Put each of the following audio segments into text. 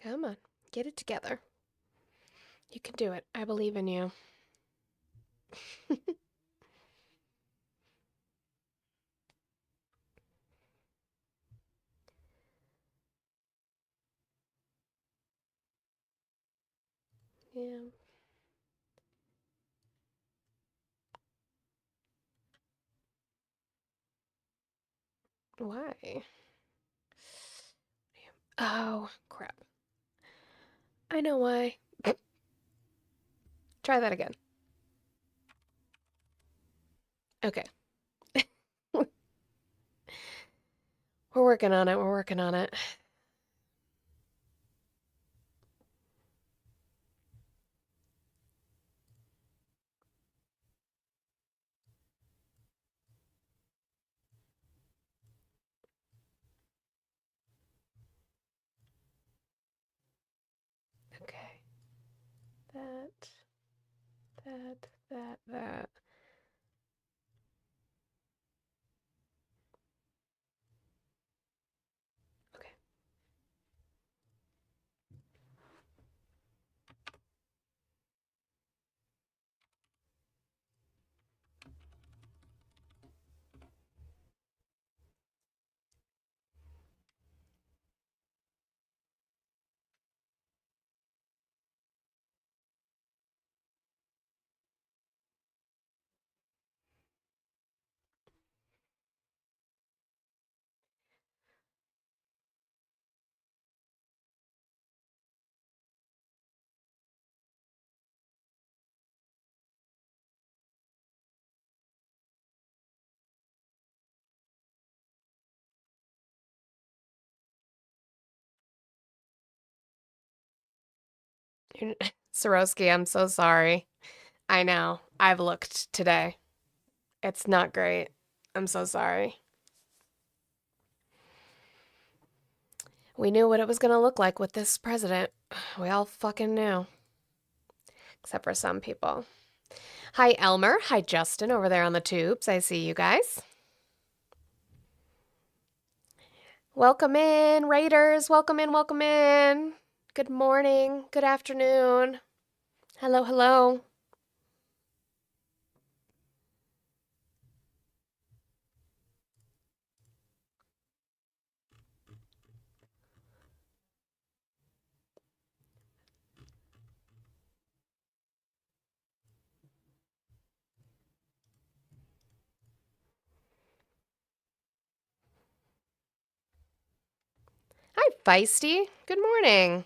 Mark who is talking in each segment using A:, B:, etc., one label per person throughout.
A: Come on. Get it together. You can do it. I believe in you. Yeah. Why? Oh, crap. I know why. Try that again. Okay. We're working on it. We're working on it. Okay. That. Okay. Swarovski, I'm so sorry. I know. I've looked today. It's not great. I'm so sorry. We knew what it was going to look like with this president. We all fucking knew. Except for some people. Hi, Elmer. Hi, Justin, over there on the tubes. I see you guys. Welcome in, Raiders. Welcome in, welcome in. Good morning. Good afternoon. Hello, hello. Hi, Feisty. Good morning.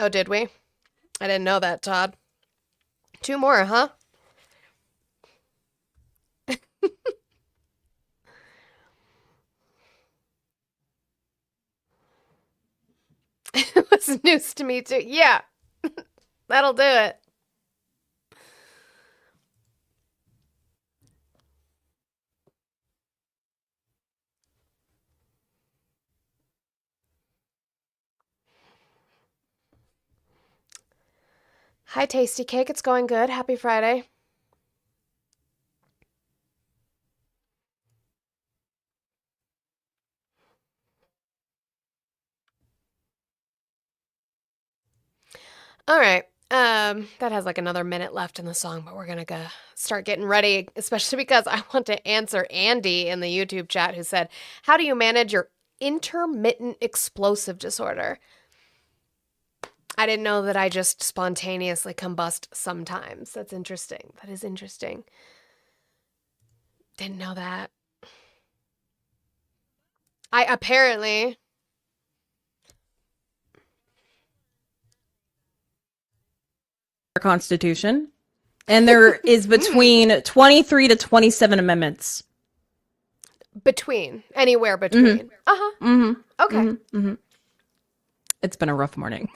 A: Oh, did we? I didn't know that, Todd. 2 more, huh? It was news to me, too. Yeah, that'll do it. Hi, Tasty Cake. It's going good. Happy Friday. All right. That has like another minute left in the song, but we're gonna go start getting ready, especially because I want to answer Andy in the YouTube chat who said, "How do you manage your intermittent explosive disorder?" I didn't know that I just spontaneously combust sometimes. That's interesting. That is interesting. Didn't know that. I apparently.
B: Constitution, and there is between 23 to 27 amendments.
A: Anywhere between. Okay.
B: It's been a rough morning.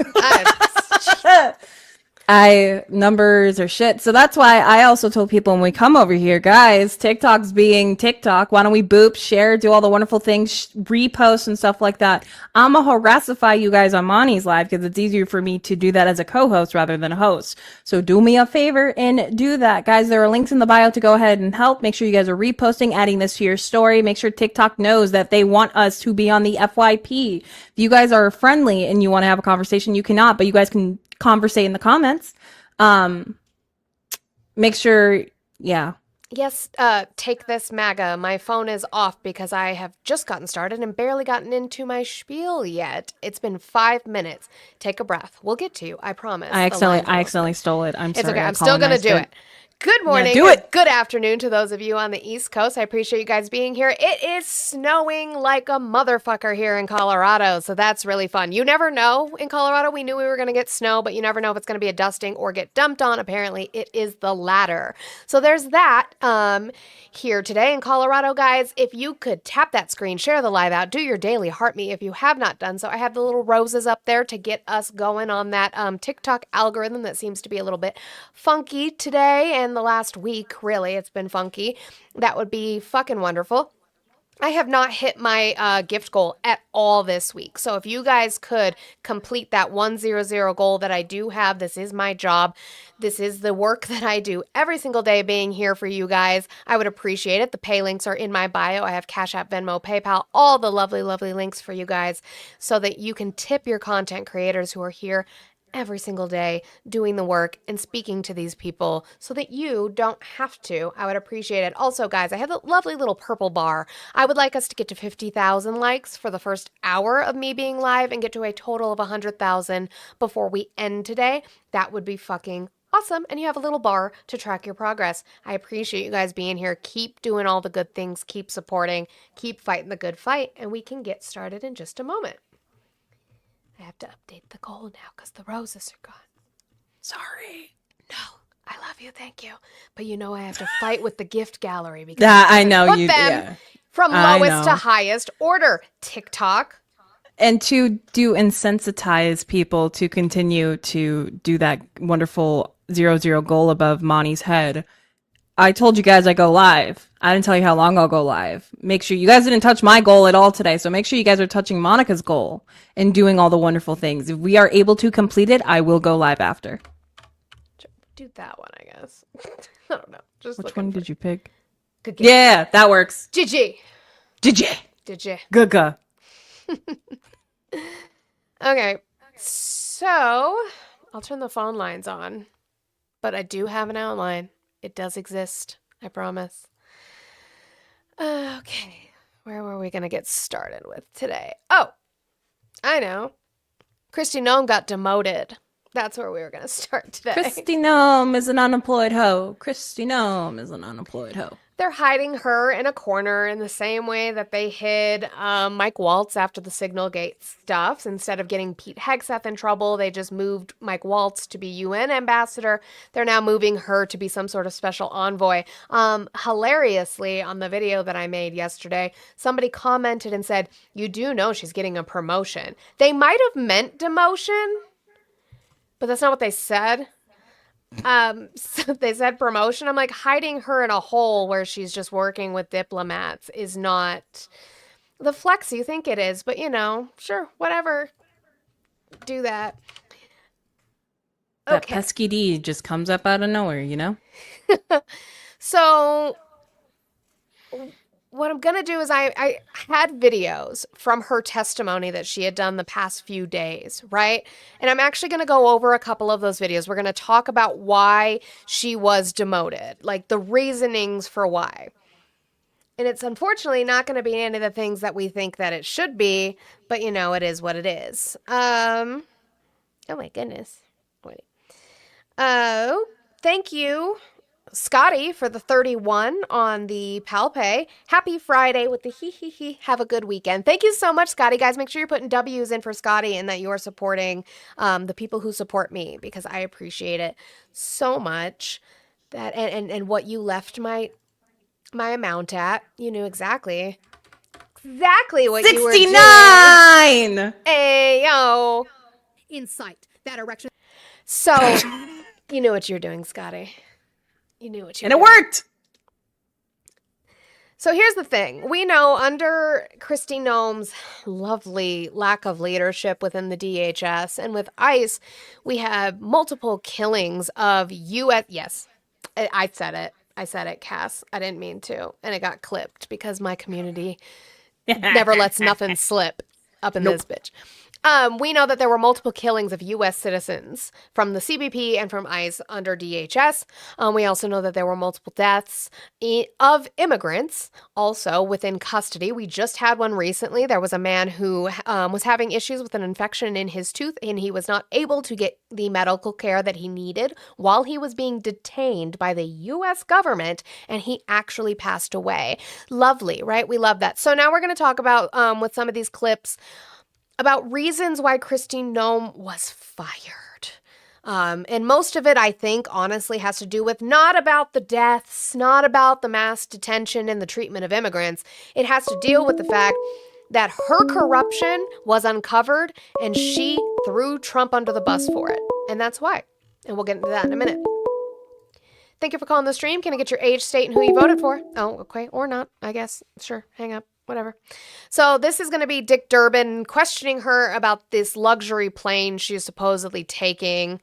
B: Numbers are shit. So that's why I also told people when we come over here, guys, TikTok's being TikTok. Why don't we boop, share, do all the wonderful things, repost and stuff like that. I'm gonna harassify you guys on Monty's live because it's easier for me to do that as a co-host rather than a host. So do me a favor and do that. Guys, there are links in the bio to go ahead and help. Make sure you guys are reposting, adding this to your story. Make sure TikTok knows that they want us to be on the FYP. If you guys are friendly and you want to have a conversation, you cannot, but you guys can conversate in the comments. Make sure, yeah.
A: Yes, take this, MAGA. My phone is off because I have just gotten started and barely gotten into my spiel yet. It's been 5 minutes. Take a breath. We'll get to you, I promise.
B: I accidentally stole it. I'm sorry.
A: It's okay. I'm still going to do it. Good morning.
B: Yeah, do it.
A: Good afternoon to those of you on the East Coast. I appreciate you guys being here. It is snowing like a motherfucker here in Colorado, so that's really fun. You never know. In Colorado, we knew we were going to get snow, but you never know if it's going to be a dusting or get dumped on. Apparently, it is the latter. So there's that here today in Colorado, guys. If you could tap that screen, share the live out, do your daily heart me if you have not done so. I have the little roses up there to get us going on that TikTok algorithm that seems to be a little bit funky today and the last week, really. It's been funky. That would be fucking wonderful. I have not hit my gift goal at all this week. So if you guys could complete that 100 goal that I do have, this is my job. This is the work that I do every single day being here for you guys. I would appreciate it. The pay links are in my bio. I have Cash App, Venmo, PayPal, all the lovely, lovely links for you guys so that you can tip your content creators who are here every single day doing the work and speaking to these people so that you don't have to. I would appreciate it. Also, guys, I have a lovely little purple bar. I would like us to get to 50,000 likes for the first hour of me being live and get to a total of 100,000 before we end today. That would be fucking awesome. And you have a little bar to track your progress. I appreciate you guys being here. Keep doing all the good things. Keep supporting. Keep fighting the good fight. And we can get started in just a moment. I have to update the goal now because the roses are gone. Sorry. No, I love you. Thank you. But you know I have to fight with the gift gallery because
B: I know
A: put
B: you.
A: them
B: Yeah.
A: from lowest to highest order. TikTok.
B: And to insensitize people to continue to do that wonderful 0 goal above Monty's head. I told you guys I go live. I didn't tell you how long I'll go live. Make sure you guys didn't touch my goal at all today. So make sure you guys are touching Monica's goal and doing all the wonderful things. If we are able to complete it, I will go live after.
A: Do that one, I guess. I don't know. Just
B: which one did you pick?
A: Good
B: game. Yeah, that works.
A: GG.
B: GG. Gaga.
A: Okay. So I'll turn the phone lines on, but I do have an outline. It does exist. I promise. Okay. Where were we going to get started with today? Oh, I know. Kristi Noem got demoted. That's where we were going to start today.
B: Kristi Noem is an unemployed hoe. Kristi Noem is an unemployed hoe.
A: They're hiding her in a corner in the same way that they hid Mike Waltz after the Signalgate stuff. Instead of getting Pete Hegseth in trouble, they just moved Mike Waltz to be UN ambassador. They're now moving her to be some sort of special envoy. Hilariously, on the video that I made yesterday, somebody commented and said, "You do know she's getting a promotion." They might have meant demotion, but that's not what they said. So they said promotion. I'm like, hiding her in a hole where she's just working with diplomats is not the flex you think it is, but you know, sure, whatever. Do that.
B: That pesky D just comes up out of nowhere, you know?
A: So what I'm going to do is I had videos from her testimony that she had done the past few days, right? And I'm actually going to go over a couple of those videos. We're going to talk about why she was demoted, like the reasonings for why. And it's unfortunately not going to be any of the things that we think that it should be, but you know, it is what it is. Oh my goodness. Wait. Oh, thank you, Scotty, for the 31 on the PalPay. Happy Friday with the he. Have a good weekend. Thank you so much, Scotty. Guys, make sure you're putting W's in for Scotty and that you're supporting the people who support me because I appreciate it so much. That and what you left my amount at. You knew exactly what
B: 69!
A: you were doing. Hey, yo.
C: In sight. That erection.
A: So You knew what you were doing, Scotty. You knew what you
B: And
A: were
B: it
A: doing.
B: worked.
A: So here's the thing. We know under Kristi Noem's lovely lack of leadership within the DHS and with ICE, we have multiple killings of U.S. Yes, I said it. I said it, Cass. I didn't mean to. And it got clipped because my community never lets nothing slip up in this bitch. We know that there were multiple killings of U.S. citizens from the CBP and from ICE under DHS. We also know that there were multiple deaths of immigrants also within custody. We just had one recently. There was a man who was having issues with an infection in his tooth, and he was not able to get the medical care that he needed while he was being detained by the U.S. government, and he actually passed away. Lovely, right? We love that. So now we're going to talk about, with some of these clips, about reasons why Kristi Noem was fired. And most of it, I think, honestly, has to do with not about the deaths, not about the mass detention and the treatment of immigrants. It has to deal with the fact that her corruption was uncovered and she threw Trump under the bus for it. And that's why. And we'll get into that in a minute. Thank you for calling the stream. Can I get your age, state, and who you voted for? Oh, okay. Or not, I guess. Sure. Hang up. Whatever. So this is going to be Dick Durbin questioning her about this luxury plane she's supposedly taking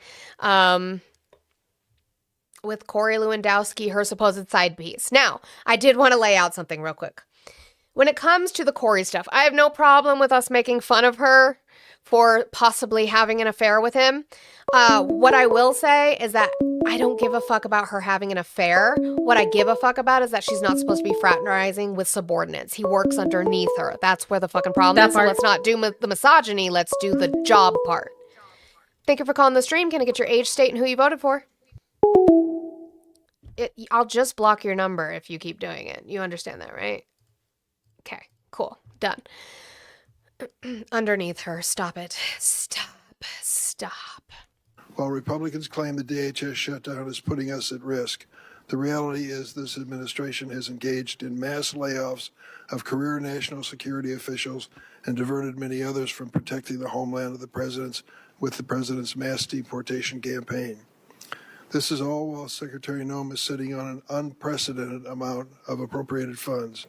A: with Corey Lewandowski, her supposed side piece. Now, I did want to lay out something real quick. When it comes to the Corey stuff, I have no problem with us making fun of her for possibly having an affair with him. What I will say is that I don't give a fuck about her having an affair. What I give a fuck about is that she's not supposed to be fraternizing with subordinates. He works underneath her. That's where the fucking problem is. So let's not do the misogyny. Let's do the job part. Thank you for calling the stream. Can I get your age, state, and who you voted for? I'll just block your number if you keep doing it. You understand that, right? Okay, cool. Done. Underneath her. Stop it. Stop.
C: While Republicans claim the DHS shutdown is putting us at risk, the reality is this administration has engaged in mass layoffs of career national security officials and diverted many others from protecting the homeland of the president's with the president's mass deportation campaign. This is all while Secretary Noem is sitting on an unprecedented amount of appropriated funds,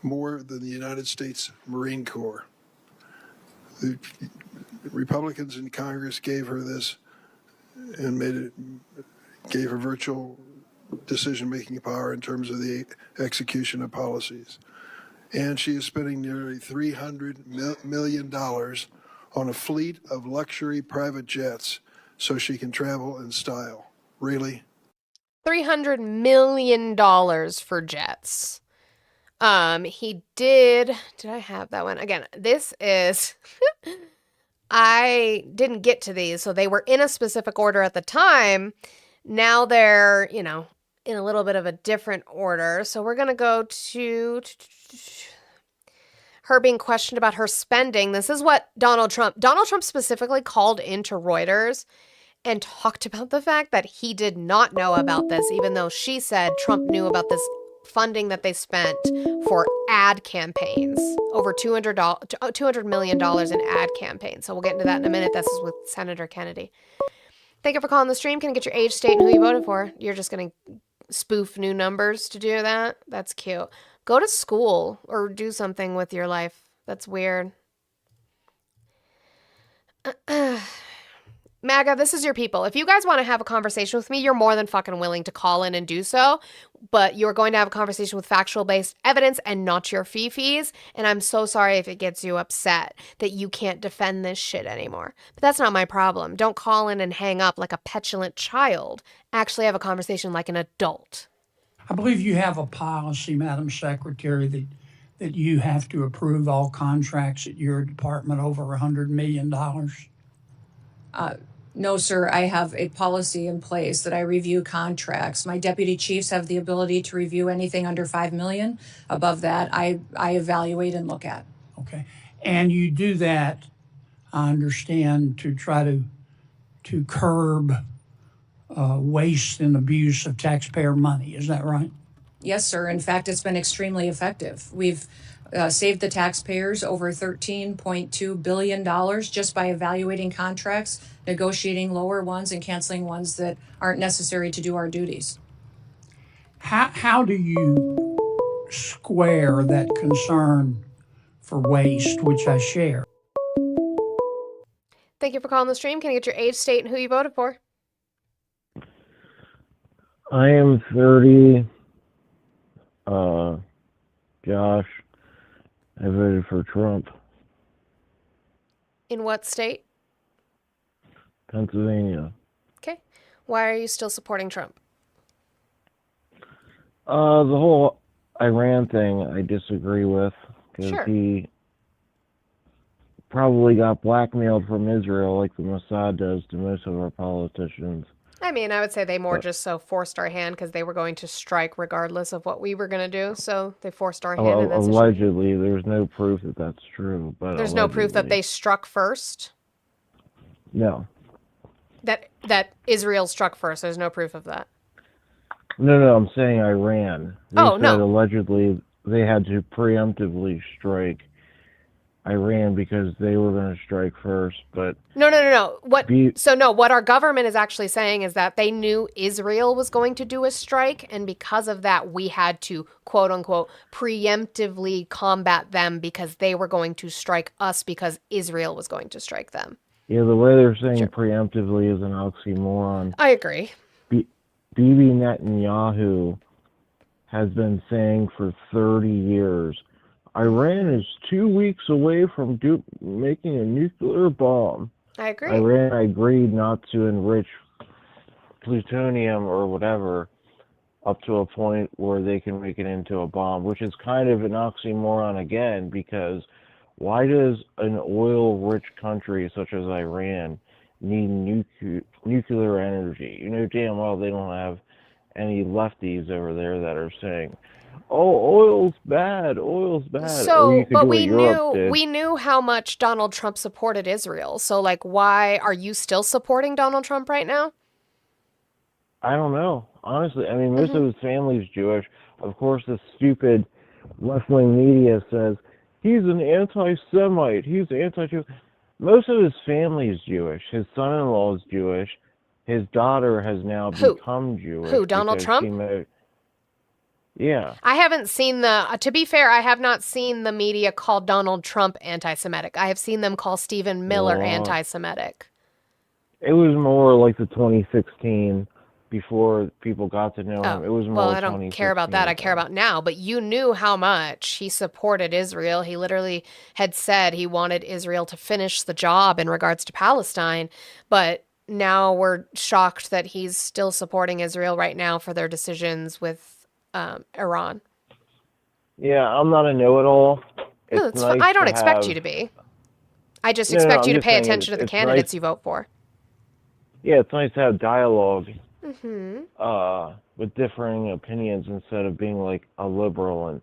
C: more than the United States Marine Corps. The Republicans in Congress gave her this and gave her virtual decision-making power in terms of the execution of policies. And she is spending nearly $300 million on a fleet of luxury private jets so she can travel in style. Really?
A: $300 million for jets. He did I have that one? Again, this is, I didn't get to these, so they were in a specific order at the time. Now they're, in a little bit of a different order. So we're going to go to her being questioned about her spending. This is what Donald Trump specifically called into Reuters and talked about the fact that he did not know about this, even though she said Trump knew about this funding that they spent for ad campaigns, over $200 million in ad campaigns. So we'll get into that in a minute. This is with Senator Kennedy. Thank you for calling the stream. Can I get your age, state, and who you voted for? You're just going to spoof new numbers to do that? That's cute. Go to school or do something with your life. That's weird. MAGA, this is your people. If you guys want to have a conversation with me, you're more than fucking willing to call in and do so, but you're going to have a conversation with factual-based evidence and not your fees. And I'm so sorry if it gets you upset that you can't defend this shit anymore. But that's not my problem. Don't call in and hang up like a petulant child. Actually have a conversation like an adult.
D: I believe you have a policy, Madam Secretary, that you have to approve all contracts at your department over $100 million.
E: No, sir. I have a policy in place that I review contracts. My deputy chiefs have the ability to review anything under $5 million. Above that, I evaluate and look at.
D: Okay. And you do that, I understand, to try to curb waste and abuse of taxpayer money. Is that right?
E: Yes, sir. In fact, it's been extremely effective. We've saved the taxpayers over $13.2 billion just by evaluating contracts, negotiating lower ones, and canceling ones that aren't necessary to do our duties.
D: How do you square that concern for waste, which I share?
A: Thank you for calling the stream. Can I get your age, state, and who you voted for?
F: I am 30. Josh, I voted for Trump.
A: In what state?
F: Pennsylvania.
A: Okay. Why are you still supporting Trump?
F: The whole Iran thing I disagree with, because
A: Sure.
F: he probably got blackmailed from Israel like the Mossad does to most of our politicians.
A: I mean, I would say they more just so forced our hand because they were going to strike regardless of what we were going to do. So they forced our hand in that situation.
F: Allegedly, there's no proof that that's true, but
A: There's no proof that they struck first?
F: No.
A: That Israel struck first. There's no proof of that.
F: No, I'm saying Iran. They
A: Oh,
F: said
A: no.
F: allegedly they had to preemptively strike Iran because they were going to strike first, but
A: No. What our government is actually saying is that they knew Israel was going to do a strike, and because of that, we had to, quote unquote, preemptively combat them because they were going to strike us because Israel was going to strike them.
F: yeah, the way they're saying
A: Sure.
F: preemptively is an oxymoron.
A: I agree.
F: Bibi Netanyahu has been saying for 30 years, Iran is 2 weeks away from making a nuclear bomb.
A: I agree.
F: Iran agreed not to enrich plutonium or whatever up to a point where they can make it into a bomb, which is kind of an oxymoron again, because why does an oil-rich country such as Iran need nuclear energy? You know damn well they don't have any lefties over there that are saying, "Oh, oil's bad. Or
A: So,
F: you could
A: but
F: do what Europe did.
A: we knew how much Donald Trump supported Israel. So, like, why are you still supporting Donald Trump right now?
F: I don't know. Honestly, I mean, most of his family's Jewish. Of course, the stupid left-wing media says he's an anti-Semite. He's anti-Jew. Most of his family is Jewish. His son-in-law is Jewish. His daughter has now become Jewish.
A: Who, Donald
F: because
A: Trump?
F: Yeah.
A: I haven't seen to be fair, I have not seen the media call Donald Trump anti-Semitic. I have seen them call Stephen Miller
F: Well,
A: anti-Semitic.
F: It was more like the 2016 before people got to know him. It was more
A: Well, I don't care about that. I
F: 2016.
A: care about now. But you knew how much he supported Israel. He literally had said he wanted Israel to finish the job in regards to Palestine. But now we're shocked that he's still supporting Israel right now for their decisions with Iran.
F: Yeah, I'm not a know-it-all.
A: No,
F: It's
A: that's fine.
F: nice
A: I don't
F: to
A: expect
F: have-
A: you to be. I just
F: No,
A: expect
F: I'm
A: you to
F: just
A: pay
F: saying
A: attention to the
F: it's
A: candidates
F: nice-
A: you vote for.
F: Yeah, it's nice to have dialogue
A: Mm-hmm.
F: with differing opinions instead of being like a liberal and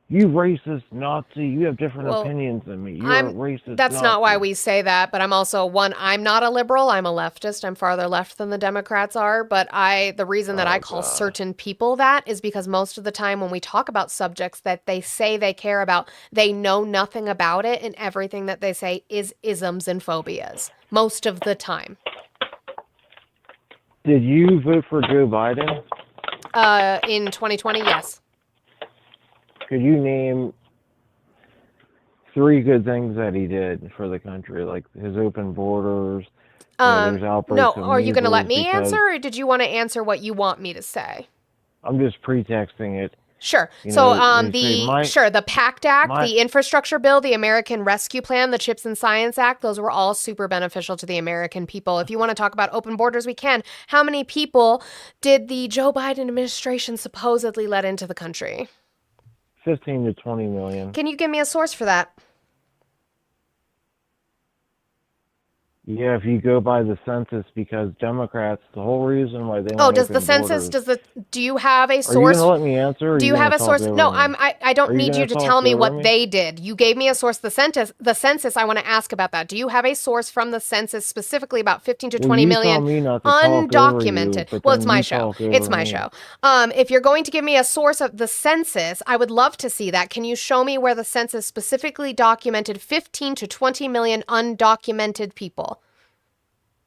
F: you racist Nazi, you have different
A: Well,
F: opinions than me. You're a racist
A: That's
F: Nazi.
A: not why we say that, but I'm also I'm not a liberal, I'm a leftist. I'm farther left than the Democrats are, but the reason that I call certain people that is because most of the time when we talk about subjects that they say they care about, they know nothing about it, and everything that they say is isms and phobias. Most of the time.
F: Did you vote for Joe Biden?
A: In 2020, yes.
F: Could you name 3 good things that he did for the country, like his open borders? There's outbreaks
A: No,
F: of
A: are you going to let
F: measles
A: me
F: because-
A: answer, or did you want to answer what you want me to say?
F: I'm just pretexting it.
A: Sure.
F: You
A: So,
F: know, they say
A: the PACT Act, the Infrastructure Bill, the American Rescue Plan, the CHIPS and Science Act, those were all super beneficial to the American people. If you want to talk about open borders, we can. How many people did the Joe Biden administration supposedly let into the country?
F: 15 to 20 million.
A: Can you give me a source for that?
F: Yeah, if you go by the census, because Democrats, the whole reason why they
A: Oh,
F: want
A: does the
F: open
A: census,
F: borders.
A: do you have a
F: Are you
A: source?
F: gonna let me answer, or are
A: Do
F: you
A: you have
F: gonna
A: a
F: talk
A: source? No,
F: over me?
A: I don't
F: Are you
A: need you
F: gonna
A: to
F: talk
A: tell me
F: over
A: what
F: me?
A: they did. You gave me a source, the census, I want to ask about that. Do you have a source from the census specifically about 15 to
F: Well,
A: 20
F: you tell
A: million
F: me not to talk over you,
A: undocumented?
F: but
A: Well, it's
F: then
A: my
F: you
A: show.
F: talk
A: It's
F: over
A: my
F: me.
A: show. If you're going to give me a source of the census, I would love to see that. Can you show me where the census specifically documented 15 to 20 million undocumented people?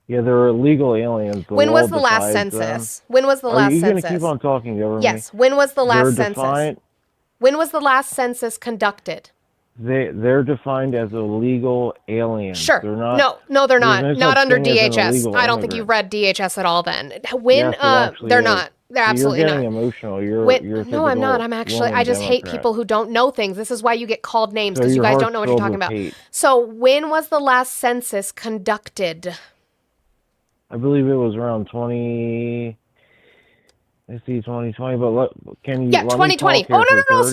F: Yeah, they're illegal aliens. The
A: When
F: law
A: was the last
F: defines them.
A: census? When was the
F: Are
A: last
F: you gonna keep
A: census?
F: on talking over me?
A: Yes, when was the
F: They're
A: last census?
F: defined.
A: When was the last census conducted?
F: They're defined as illegal aliens.
A: Sure.
F: They're not.
A: No, they're
F: There's
A: not.
F: no
A: Not
F: such
A: under
F: thing as an
A: DHS.
F: illegal
A: I don't think you
F: immigrant.
A: read DHS at all then. When
F: Yes, it actually
A: they're
F: is.
A: not. They're
F: See,
A: absolutely
F: you're getting
A: not.
F: emotional. You're a
A: No, I'm not.
F: typical
A: I'm actually I
F: woman
A: just hate
F: Democrat.
A: people who don't know things. This is why you get called names,
F: So
A: because you
F: your
A: guys
F: heart's
A: don't know what you're
F: filled
A: talking
F: with
A: about.
F: hate.
A: So when was the last census conducted?
F: I believe it was around 20. I see 2020, but can you
A: Yeah,
F: let me
A: 2020.
F: talk here
A: Oh,
F: for
A: no.
F: 30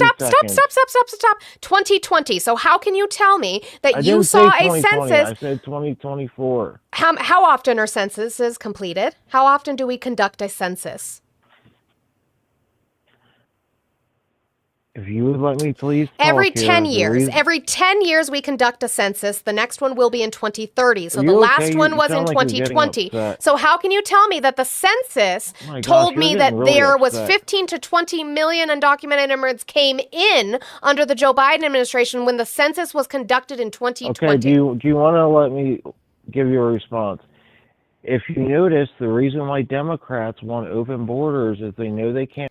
F: seconds?
A: Stop. 2020. So how can you tell me that
F: I
A: you
F: didn't
A: saw
F: say
A: a
F: 2020. I
A: census?
F: said 2024.
A: How often are censuses completed? How often do we conduct a
F: Are
A: one
F: you
A: was in
F: okay? You sound like you're getting
A: 2020.
F: upset.
A: So how can you tell me that the census
F: Oh my
A: told
F: gosh,
A: me
F: you're
A: that
F: getting really
A: there was
F: upset.
A: 15 to 20 million undocumented immigrants came in under the Joe Biden administration when the census was conducted in 2020?
F: Okay, do you want to let me give you a response? If you notice, the reason why Democrats want open borders is they know they can't.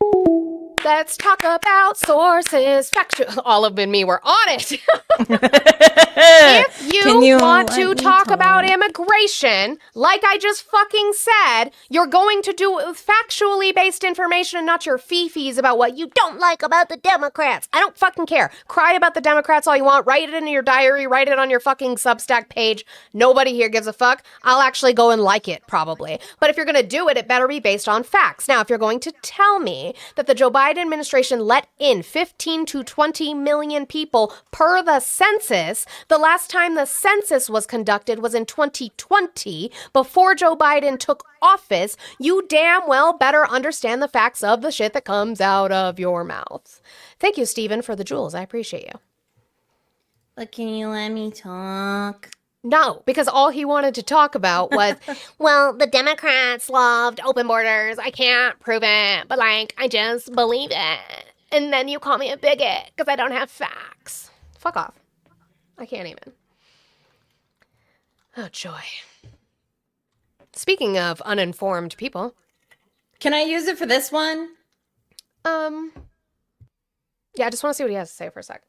A: Let's talk about sources. Factual. Olive and me were on it. If
B: Can
A: you
B: you
A: want
B: let
A: to
B: me
A: talk about
B: talk?
A: immigration, like I just fucking said, you're going to do it with factually based information and not your fifis about what you don't like about the Democrats. I don't fucking care. Cry about the Democrats all you want. Write it in your diary. Write it on your fucking Substack page. Nobody here gives a fuck. I'll actually go and like it, probably. But if you're going to do it, it better be based on facts. Now, if you're going to tell me that the Joe Biden administration let in 15 to 20 million people per the census, the last time the census was conducted was in 2020, before Joe Biden took office, you damn well better understand the facts of the shit that comes out of your mouth. Thank you, Stephen, for the jewels. I appreciate you.
B: But can you let me talk?
A: No, because all he wanted to talk about was, well, the Democrats loved open borders. I can't prove it, but like, I just believe it. And then you call me a bigot because I don't have facts. Fuck off. I can't even. Oh, joy. Speaking of uninformed people.
B: Can I use it for this one?
A: Yeah, I just want to see what he has to say for a sec.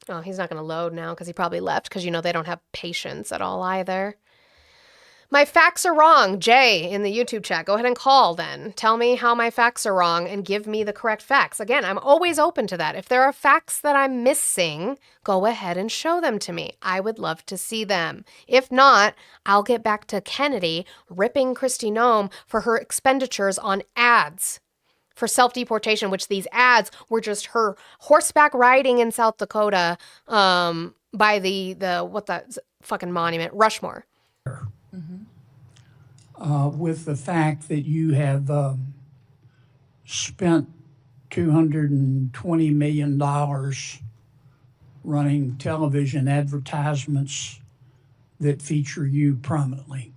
A: Oh, he's not going to load now because he probably left because, you know, they don't have patience at all either. My facts are wrong. Jay in the YouTube chat, go ahead and call then. Tell me how my facts are wrong and give me the correct facts. Again, I'm always open to that. If there are facts that I'm missing, go ahead and show them to me. I would love to see them. If not, I'll get back to Kennedy ripping Kristi Noem for her expenditures on ads for self-deportation, which these ads were just her horseback riding in South Dakota by the what the fucking monument, Rushmore.
D: With the fact that you have spent $220 million running television advertisements that feature you prominently.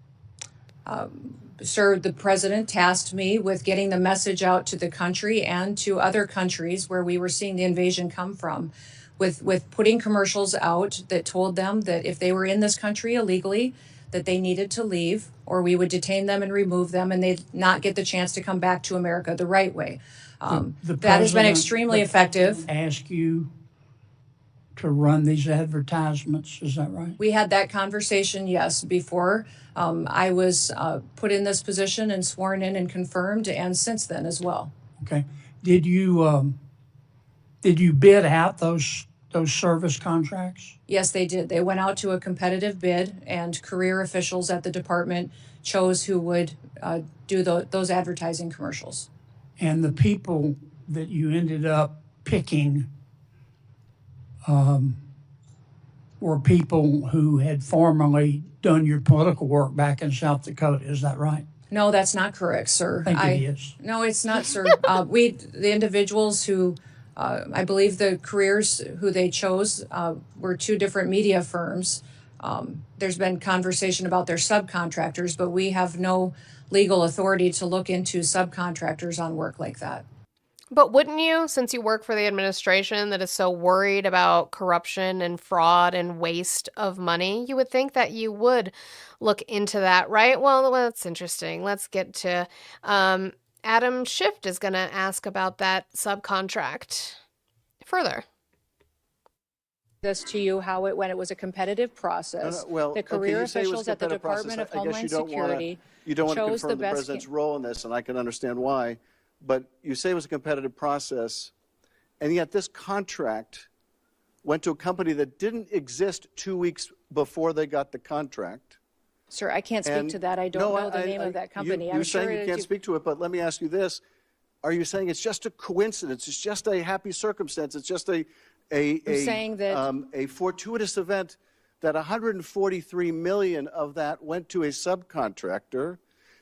E: Sir, the president tasked me with getting the message out to the country and to other countries where we were seeing the invasion come from, with putting commercials out that told them that if they were in this country illegally, that they needed to leave, or we would detain them and remove them, and they'd not get the chance to come back to America the right way. That has been extremely effective.
D: Ask you to run these advertisements, is that right?
E: We had that conversation, yes, before I was put in this position and sworn in and confirmed, and since then as well.
D: Okay. Did you bid out those service contracts?
E: Yes, they did. They went out to a competitive bid, and career officials at the department chose who would do those advertising commercials.
D: And the people that you ended up picking, were people who had formerly done your political work back in South Dakota. Is that right?
E: No, that's not correct, sir.
D: I think it is.
E: No, it's not, sir. The individuals who, I believe the careers who they chose were two different media firms. There's been conversation about their subcontractors, but we have no legal authority to look into subcontractors on work like that.
A: But wouldn't you, since you work for the administration that is so worried about corruption and fraud and waste of money, you would think that you would look into that, right? Well, that's interesting. Let's get to Adam Schiff is going to ask about that subcontract further.
E: This to you how when it was a competitive process.
G: Well,
E: the career
G: you say it was
E: officials at the
G: competitive
E: Department
G: process.
E: of
G: I guess
E: Homeland
G: you don't
E: Security
G: you don't want to
E: chose
G: confirm the
E: best
G: president's role in this, and I can understand why. But you say it was a competitive process, and yet this contract went to a company that didn't exist 2 weeks before they got the contract.
E: Sir, I can't speak to that. I don't know the name of that company.
G: You're saying you can't speak to it, but let me ask you this. Are you saying it's just a coincidence? It's just a happy circumstance? It's just a fortuitous event that 143 million of that went to a subcontractor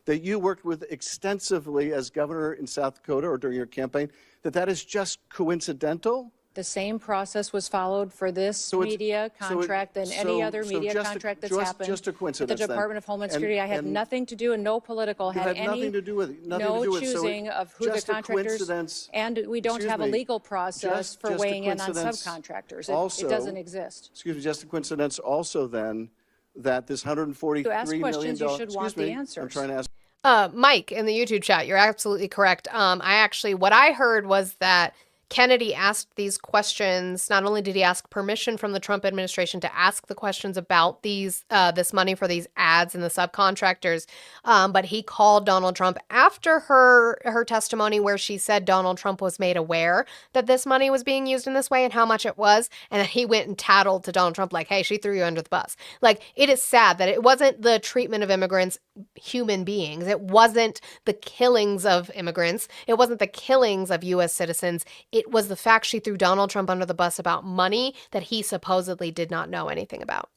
G: that you worked with extensively as governor in South Dakota or during your campaign, that is just coincidental?
E: The same process was followed for this media contract than any other media contract that's happened.
G: Just a coincidence.
E: The Department of Homeland Security. I had nothing to do and no political had any
G: nothing to do with it.
E: No choosing of who the contractors. And we don't have a legal process for weighing in on subcontractors. It doesn't exist.
G: Excuse me, just a coincidence also then that this $143 million.
E: To ask questions, you should want the answers.
G: I'm trying to ask.
A: Mike in the YouTube chat, you're absolutely correct. What I heard was that Kennedy asked these questions. Not only did he ask permission from the Trump administration to ask the questions about these this money for these ads and the subcontractors, but he called Donald Trump after her testimony where she said Donald Trump was made aware that this money was being used in this way and how much it was, and then he went and tattled to Donald Trump like, hey, she threw you under the bus. Like, it is sad that it wasn't the treatment of immigrants, human beings. It wasn't the killings of immigrants. It wasn't the killings of U.S. citizens. It was the fact she threw Donald Trump under the bus about money that he supposedly did not know anything about.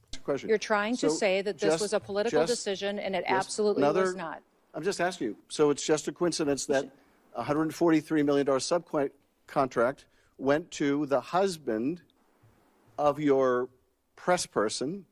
E: You're trying to say that this was a political decision, and it absolutely was not.
G: I'm just asking you. So it's just a coincidence that a $143 million subcontract went to the husband of your press person,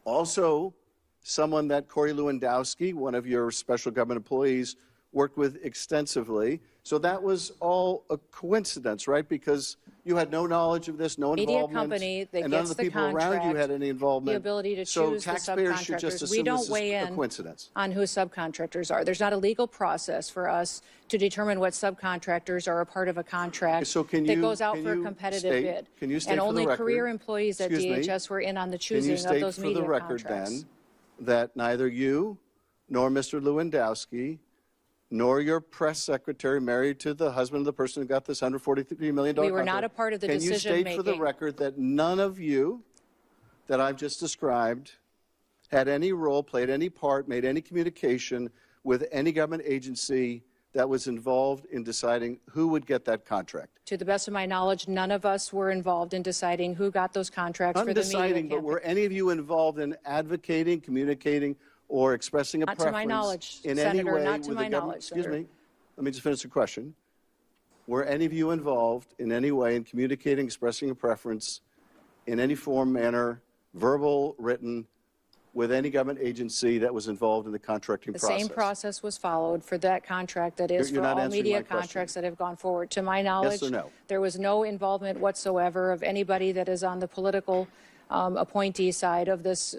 G: also someone that Corey Lewandowski, one of your special government employees, worked with extensively. So that was all a coincidence, right? Because you had no knowledge of this, no involvement.
E: Media company that
G: and none
E: gets
G: of the people
E: contract,
G: around you had any involvement.
E: the ability to
G: so
E: choose the
G: taxpayers should just
E: subcontractors.
G: assume
E: We don't
G: this is
E: weigh
G: a
E: in
G: coincidence.
E: on who subcontractors are. There's not a legal process for us to determine what subcontractors are a part of a contract
G: So can
E: that
G: you-
E: goes out
G: can
E: for a
G: you
E: competitive
G: state-
E: bid.
G: can you state
E: and
G: for the
E: only
G: record-
E: career employees at
G: excuse me,
E: DHS were in on the
G: Can you
E: choosing of
G: state
E: those
G: for
E: media
G: the record
E: contracts.
G: then that neither you nor Mr. Lewandowski nor your press secretary, married to the husband of the person who got this $143 million
E: We were not a part of the
G: Can you state for the
E: decision-making.
G: record that none of you that I've just described had any role, played any part, made any communication with any government agency that was involved in deciding who would get that contract?
E: To the best of my knowledge, none of us were involved in deciding who got those contracts
G: Not
E: for
G: in
E: the media
G: deciding, but
E: campaign.
G: were any of you involved in advocating, communicating, or expressing a
E: Not to
G: preference
E: my knowledge,
G: in any
E: Senator,
G: way
E: not to
G: with
E: my
G: the government?
E: knowledge,
G: Excuse
E: Senator.
G: me. Let me just finish the question. Were any of you involved in any way in communicating, expressing a preference in any form, manner, verbal, written, with any government agency that was involved in the contracting
E: The
G: process?
E: same process was followed for that contract that is
G: You're
E: for
G: not
E: all
G: answering
E: media
G: my question.
E: contracts that have gone forward. To my knowledge,
G: or no?
E: there was no involvement whatsoever of anybody that is on the political appointee side of this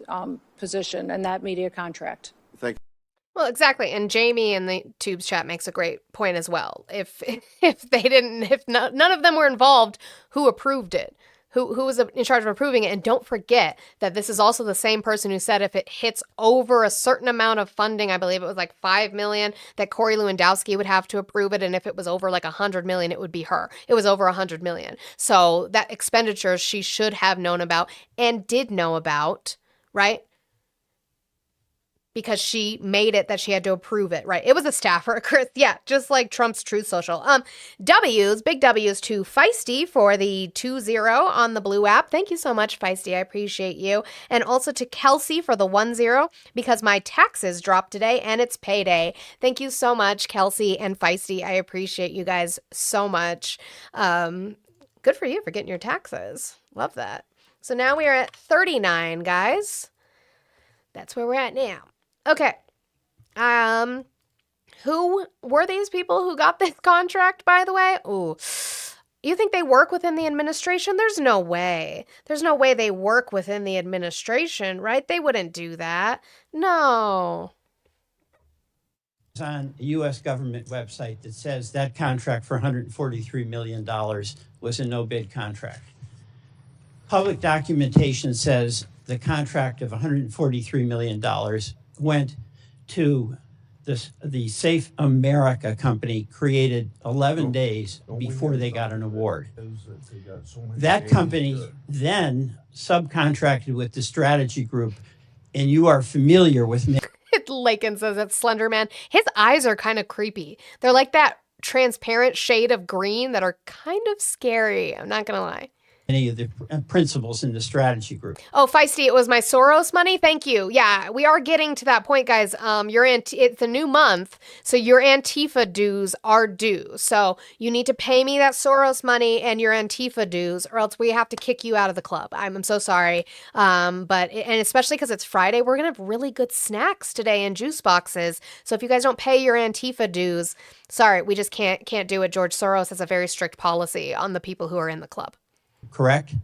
E: position and that media contract.
G: Thank you.
A: Well, exactly. And Jamie in the Tubes chat makes a great point as well. If none of them were involved, who approved it? Who was in charge of approving it? And don't forget that this is also the same person who said if it hits over a certain amount of funding, I believe it was like $5 million, that Corey Lewandowski would have to approve it. And if it was over like $100 million, it would be her. It was over $100 million. So that expenditure she should have known about and did know about, right? because she made it that she had to approve it, right? It was a staffer, Chris. Yeah, just like Trump's Truth Social. W's, big W's to Feisty for the 2-0 on the blue app. Thank you so much, Feisty. I appreciate you. And also to Kelsey for the 1-0 because my taxes dropped today and it's payday. Thank you so much, Kelsey and Feisty. I appreciate you guys so much. Good for you for getting your taxes. Love that. So now we are at 39, guys. That's where we're at now. Okay. Who were these people who got this contract, by the way? Ooh. You think they work within the administration? There's no way. There's no way they work within the administration, right? They wouldn't do that. No.
H: It's on a U.S. government website that says that contract for $143 million was a no-bid contract. Public documentation says the contract of $143 million went to the Safe America company, created 11 days before they got an award. That company then subcontracted with the strategy group, and you are familiar with
A: Lakin says that's Slender Man. His eyes are kind of creepy. They're like that transparent shade of green that are kind of scary. I'm not going to lie.
H: Any of the principals in the strategy group.
A: Oh, Feisty, it was my Soros money. Thank you. Yeah, we are getting to that point, guys. It's a new month, so your Antifa dues are due. So you need to pay me that Soros money and your Antifa dues, or else we have to kick you out of the club. I'm so sorry. And especially because it's Friday, we're gonna have really good snacks today and juice boxes. So if you guys don't pay your Antifa dues, sorry, we just can't do it. George Soros has a very strict policy on the people who are in the club.
H: Correct?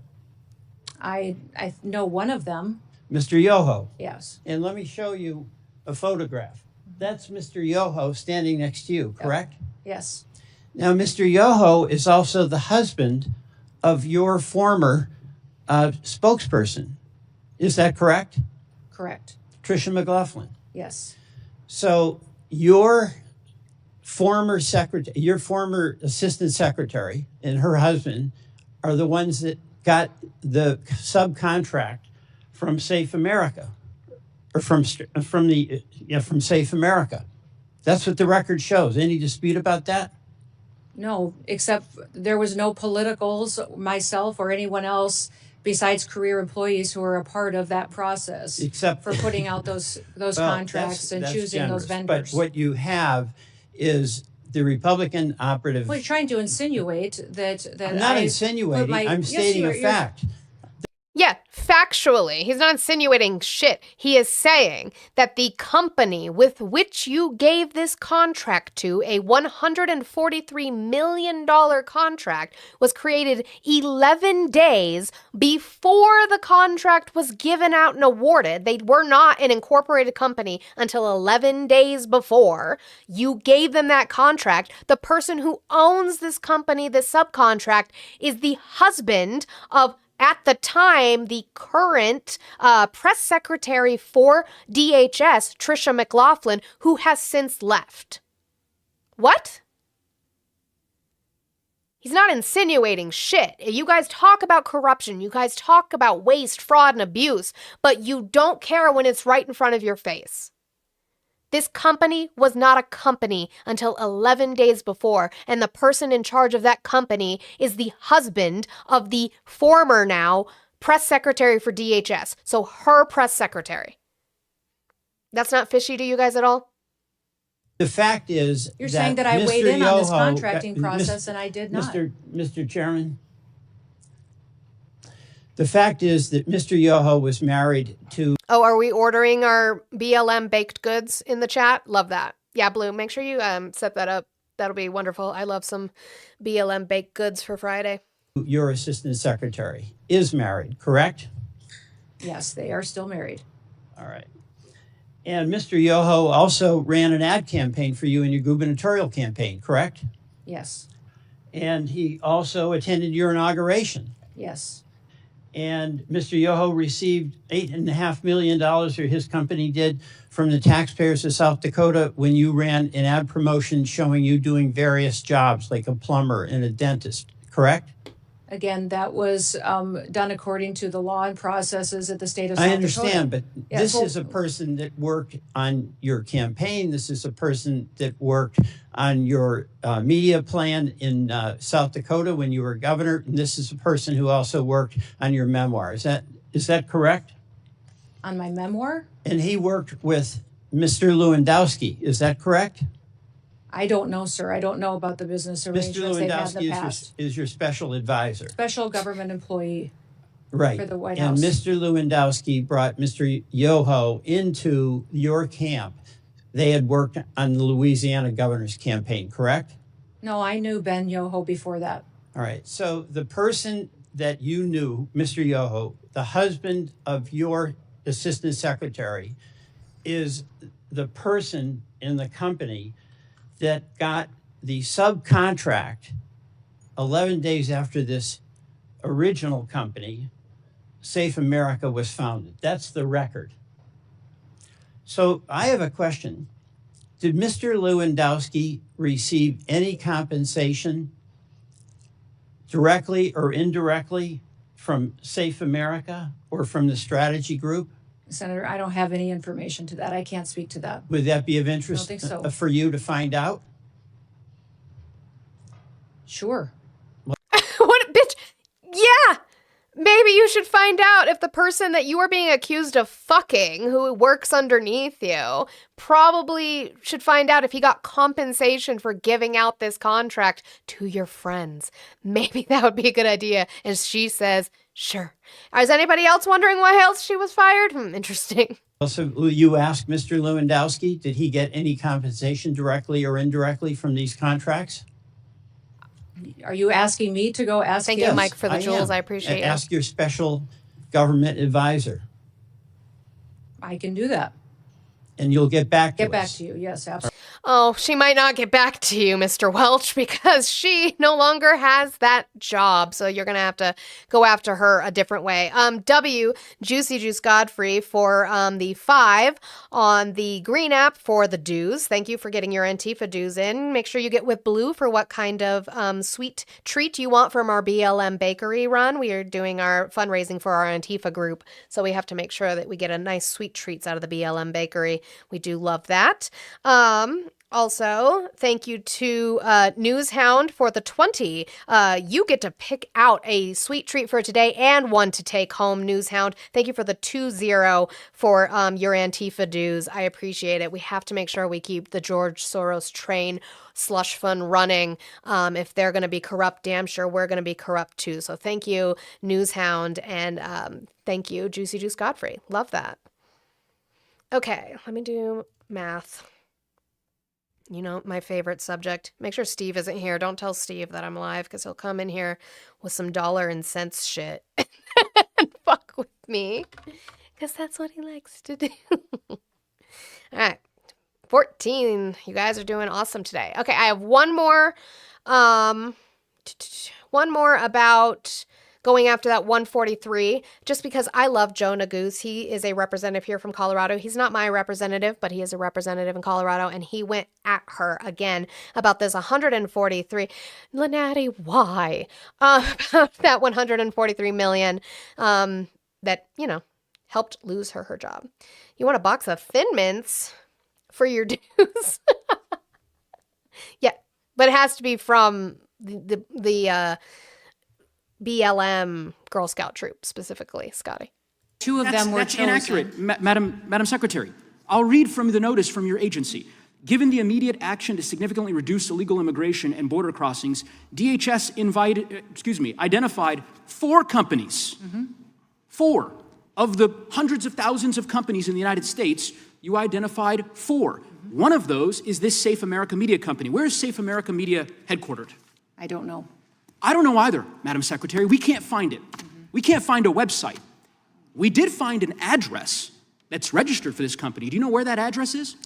E: I know one of them.
H: Mr. Yoho.
E: Yes.
H: And let me show you a photograph. That's Mr. Yoho standing next to you, correct?
E: Yes.
H: Now, Mr. Yoho is also the husband of your former spokesperson. Is that correct?
E: Correct.
H: Tricia McLaughlin.
E: Yes.
H: So your former assistant secretary and her husband are the ones that got the subcontract from Safe America, or from Safe America. That's what the record shows. Any dispute about that?
E: No, except there was no politicals, myself or anyone else besides career employees who were a part of that process.
H: Except
E: for putting out those contracts and choosing
H: generous.
E: those vendors.
H: But what you have is the Republican operative.
E: Well, you're trying to insinuate that
H: I'm not insinuating. I'm stating a fact.
A: Yeah, factually. He's not insinuating shit. He is saying that the company with which you gave this contract to, a $143 million contract, was created 11 days before the contract was given out and awarded. They were not an incorporated company until 11 days before. You gave them that contract. The person who owns this company, this subcontract, is the husband of, at the time, the current press secretary for DHS, Tricia McLaughlin, who has since left. What? He's not insinuating shit. You guys talk about corruption. You guys talk about waste, fraud, and abuse, but you don't care when it's right in front of your face. This company was not a company until 11 days before, and the person in charge of that company is the husband of the former now press secretary for DHS. So her press secretary. That's not fishy to you guys at all?
H: The fact is,
E: you're saying that I weighed in on this contracting process and I did not.
H: Mr. Chairman, the fact is that Mr. Yoho was married to...
A: Oh, are we ordering our BLM baked goods in the chat? Love that. Yeah, Blue, make sure you set that up. That'll be wonderful. I love some BLM baked goods for Friday.
H: Your assistant secretary is married, correct?
E: Yes, they are still married.
H: All right. And Mr. Yoho also ran an ad campaign for you in your gubernatorial campaign, correct?
E: Yes.
H: And he also attended your inauguration.
E: Yes.
H: And Mr. Yoho received $8.5 million, or his company did, from the taxpayers of South Dakota when you ran an ad promotion showing you doing various jobs like a plumber and a dentist, correct?
E: Again, that was done according to the law and processes at the state of South
H: I
E: Dakota.
H: understand, but
E: Yeah,
H: this
E: well-
H: is a person that worked on your campaign. This is a person that worked on your media plan in South Dakota when you were governor. And this is a person who also worked on your memoir. Is that correct?
E: On my memoir?
H: And he worked with Mr. Lewandowski. Is that correct?
E: I don't know, sir. I don't know about the business
H: Mr.
E: arrangements they've had in the
H: Lewandowski
E: past.
H: is your special advisor.
E: Special government employee.
H: Right.
E: For the White
H: and
E: House.
H: Mr. Lewandowski brought Mr. Yoho into your camp. They had worked on the Louisiana governor's campaign, correct?
E: No, I knew Ben Yoho before that.
H: All right. So the person that you knew, Mr. Yoho, the husband of your assistant secretary, is the person in the company that got the subcontract 11 days after this original company, Safe America, was founded. That's the record. So I have a question. Did Mr. Lewandowski receive any compensation directly or indirectly from Safe America or from the strategy group?
E: Senator, I don't have any information to that. I can't speak to that.
H: Would that be of interest
E: think so.
H: for you to find out?
E: Sure.
A: What, bitch? Yeah! Maybe you should find out if the person that you are being accused of fucking, who works underneath you, probably should find out if he got compensation for giving out this contract to your friends. Maybe that would be a good idea. And she says, sure. Is anybody else wondering why else she was fired? Interesting.
H: Also, will you ask Mr. Lewandowski, did he get any compensation directly or indirectly from these contracts?
E: Are you asking me to go ask
A: Thank
E: him?
A: you, Mike, for the jewels.
H: am.
A: I appreciate it.
H: Ask your special government advisor,
E: I can do that.
H: and you'll get back to
E: Get back
H: us.
E: to you. Yes, absolutely.
A: Oh, she might not get back to you, Mr. Welch, because she no longer has that job. So you're going to have to go after her a different way. W, Juicy Juice Godfrey for the 5 on the green app for the dues. Thank you for getting your Antifa dues in. Make sure you get with blue for what kind of sweet treat you want from our BLM bakery run. We are doing our fundraising for our Antifa group. So we have to make sure that we get a nice sweet treats out of the BLM bakery. We do love that. Also, thank you to Newshound for the 20. You get to pick out a sweet treat for today and one to take home, Newshound. Thank you for the 20 for your Antifa dues. I appreciate it. We have to make sure we keep the George Soros train slush fund running. If they're going to be corrupt, damn sure we're going to be corrupt too. So thank you, Newshound, and thank you, Juicy Juice Godfrey. Love that. Okay, let me do math. You know, my favorite subject. Make sure Steve isn't here. Don't tell Steve that I'm live because he'll come in here with some dollar and cents shit and fuck with me because that's what he likes to do. All right. 14. You guys are doing awesome today. Okay, I have one more about going after that 143, just because I love Joe Neguse. He is a representative here from Colorado. He's not my representative, but he is a representative in Colorado, and he went at her again about this 143. Lynette, why? About that 143 million that, you know, helped lose her job. You want a box of Thin Mints for your dues? Yeah, but it has to be from the BLM Girl Scout troop specifically, Scotty.
I: Two of them were
J: That's
I: chosen.
J: inaccurate, Madam Secretary. I'll read from the notice from your agency. Given the immediate action to significantly reduce illegal immigration and border crossings, DHS identified 4 companies. 4 of the hundreds of thousands of companies in the United States. You identified 4. One of those is this Safe America Media company. Where is Safe America Media headquartered?
I: I don't know.
J: I don't know either, Madam Secretary. We can't find it. We can't find a website. We did find an address that's registered for this company. Do you know where that address is?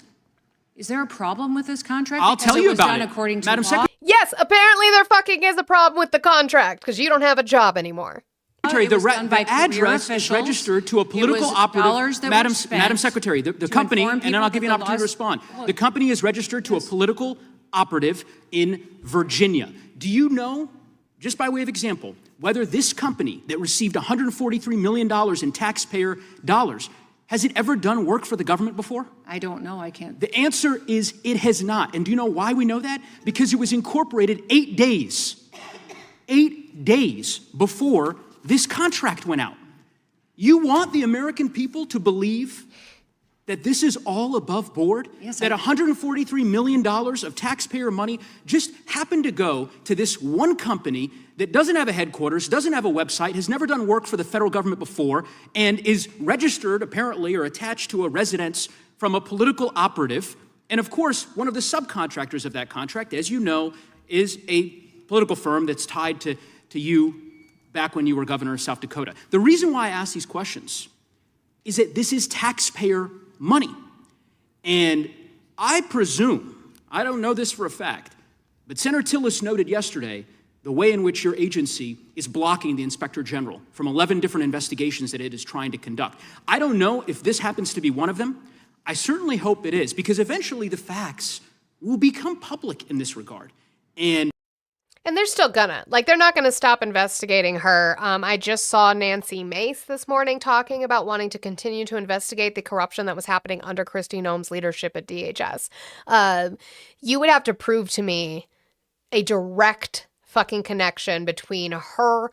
I: Is there a problem with this contract?
J: I'll
I: Because
J: tell you
I: was
J: about
I: done
J: it.
I: according to
J: Madam
I: law?
J: Secretary.
A: Yes, apparently there fucking is a problem with the contract because you don't have a job anymore.
I: It was done by
J: The
I: career
J: address is
I: officials.
J: registered to a
I: It
J: political
I: was
J: operative.
I: dollars that were spent
J: Madam Secretary, the
I: to
J: company,
I: inform
J: and then I'll give you an
I: people that
J: opportunity to
I: the
J: respond.
I: laws-
J: The company is registered to a political operative in Virginia. Do you know, just by way of example, whether this company that received $143 million in taxpayer dollars, has it ever done work for the government before?
I: I don't know. I can't.
J: The answer is it has not. And do you know why we know that? Because it was incorporated 8 days before this contract went out. You want the American people to believe that this is all above board?
I: Yes,
J: that $143 million of taxpayer money just happened to go to this one company that doesn't have a headquarters, doesn't have a website, has never done work for the federal government before, and is registered apparently or attached to a residence from a political operative. And of course, one of the subcontractors of that contract, as you know, is a political firm that's tied to you back when you were governor of South Dakota. The reason why I ask these questions is that this is taxpayer money. And I presume, I don't know this for a fact, but Senator Tillis noted yesterday the way in which your agency is blocking the Inspector General from 11 different investigations that it is trying to conduct. I don't know if this happens to be one of them. I certainly hope it is, because eventually the facts will become public in this regard. And
A: they're still gonna. Like, they're not gonna stop investigating her. I just saw Nancy Mace this morning talking about wanting to continue to investigate the corruption that was happening under Kristi Noem's leadership at DHS. You would have to prove to me a direct fucking connection between her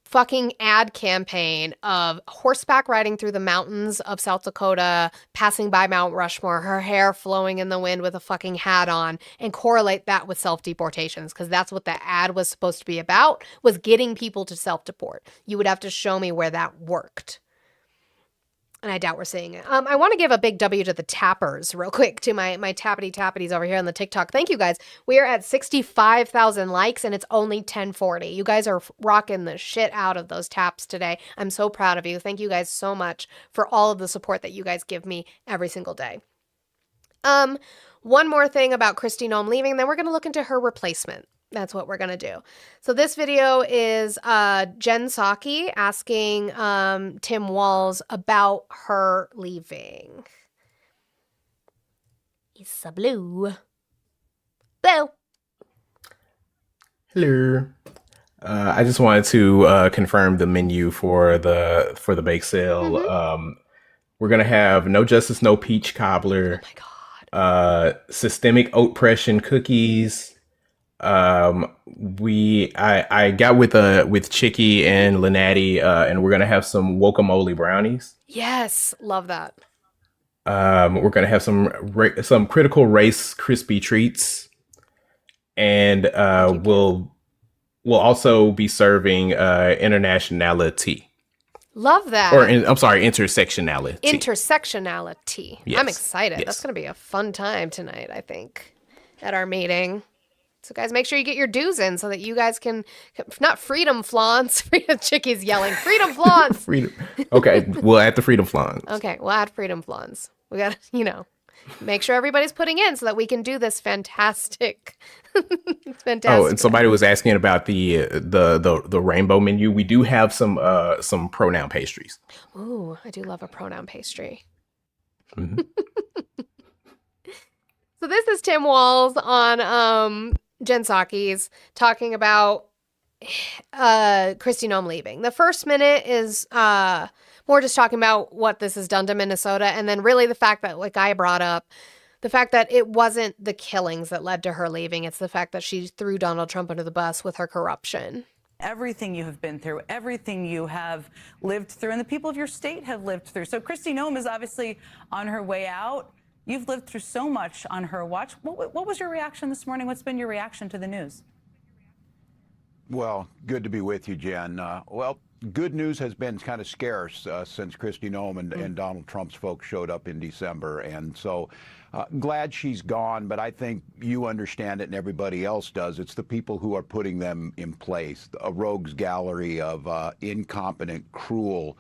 A: fucking ad campaign of horseback riding through the mountains of South Dakota, passing by Mount Rushmore, her hair flowing in the wind with a fucking hat on, and correlate that with self-deportations, because that's what the ad was supposed to be about, was getting people to self-deport. You would have to show me where that worked. And I doubt we're seeing it. I want to give a big W to the tappers real quick, to my tappities over here on the TikTok. Thank you, guys. We are at 65,000 likes, and it's only 10:40. You guys are rocking the shit out of those taps today. I'm so proud of you. Thank you guys so much for all of the support that you guys give me every single day. One more thing about Kristi Noem leaving, then we're going to look into her replacement. That's what we're going to do. So this video is Jen Psaki asking Tim Walz about her leaving. Issa Blue. Blue.
K: Hello. I just wanted to confirm the menu for the bake sale. We're going to have no justice, no peach cobbler.
A: Oh my God.
K: Systemic oat pression cookies. I got with Chicky and Lenati, and we're gonna have some guacamole brownies.
A: Yes, love that.
K: We're gonna have some critical race crispy treats, and we'll also be serving internationality.
A: Love that.
K: I'm sorry, intersectionality.
A: Intersectionality.
K: Yes.
A: I'm excited.
K: Yes.
A: That's gonna be a fun time tonight, I think, at our meeting. So guys, make sure you get your dues in so that you guys can, not freedom flaunts, Chicky's yelling, freedom flaunts.
K: Freedom. Okay, we'll add the freedom flaunts.
A: Okay, we'll add freedom flaunts. We got to, make sure everybody's putting in so that we can do this fantastic.
K: Oh, and somebody was asking about the rainbow menu. We do have some pronoun pastries.
A: Ooh, I do love a pronoun pastry.
K: Mm-hmm.
A: So this is Tim Walz on Jen Psaki's talking about Kristi Noem leaving. The first minute is more just talking about what this has done to Minnesota, and then really the fact that, like I brought up, the fact that it wasn't the killings that led to her leaving. It's the fact that she threw Donald Trump under the bus with her corruption.
L: Everything you have been through, everything you have lived through, and the people of your state have lived through. So Kristi Noem is obviously on her way out. You've lived through so much on her watch. What was your reaction this morning? What's been your reaction to the news?
M: Well, good to be with you, Jen. Well, good news has been kind of scarce since Kristi Noem and Donald Trump's folks showed up in December. And so glad she's gone, but I think you understand it and everybody else does. It's the people who are putting them in place, a rogues gallery of incompetent, cruel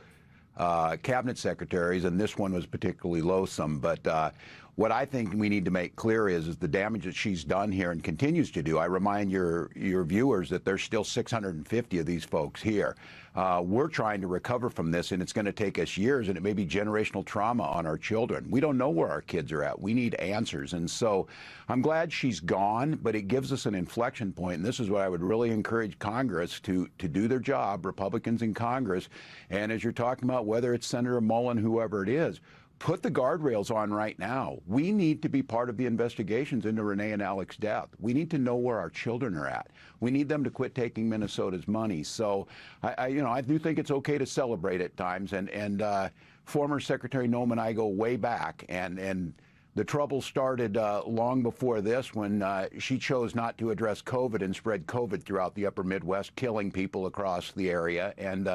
M: cabinet secretaries, and this one was particularly loathsome. But What I think we need to make clear is the damage that she's done here and continues to do. I remind your viewers that there's still 650 of these folks here. We're trying to recover from this, and it's going to take us years, and it may be generational trauma on our children. We don't know where our kids are at. We need answers. And so I'm glad she's gone, but it gives us an inflection point. And this is what I would really encourage Congress to do their job, Republicans in Congress. And as you're talking about, whether it's Senator Mullin, whoever it is, put the guardrails on right now. We need to be part of the investigations into Renee and Alex's death. We need to know where our children are at. We need them to quit taking Minnesota's money. So I do think it's okay to celebrate at times. And former Secretary Noem and I go way back. And the trouble started long before this when she chose not to address COVID and spread COVID throughout the upper Midwest, killing people across the area. And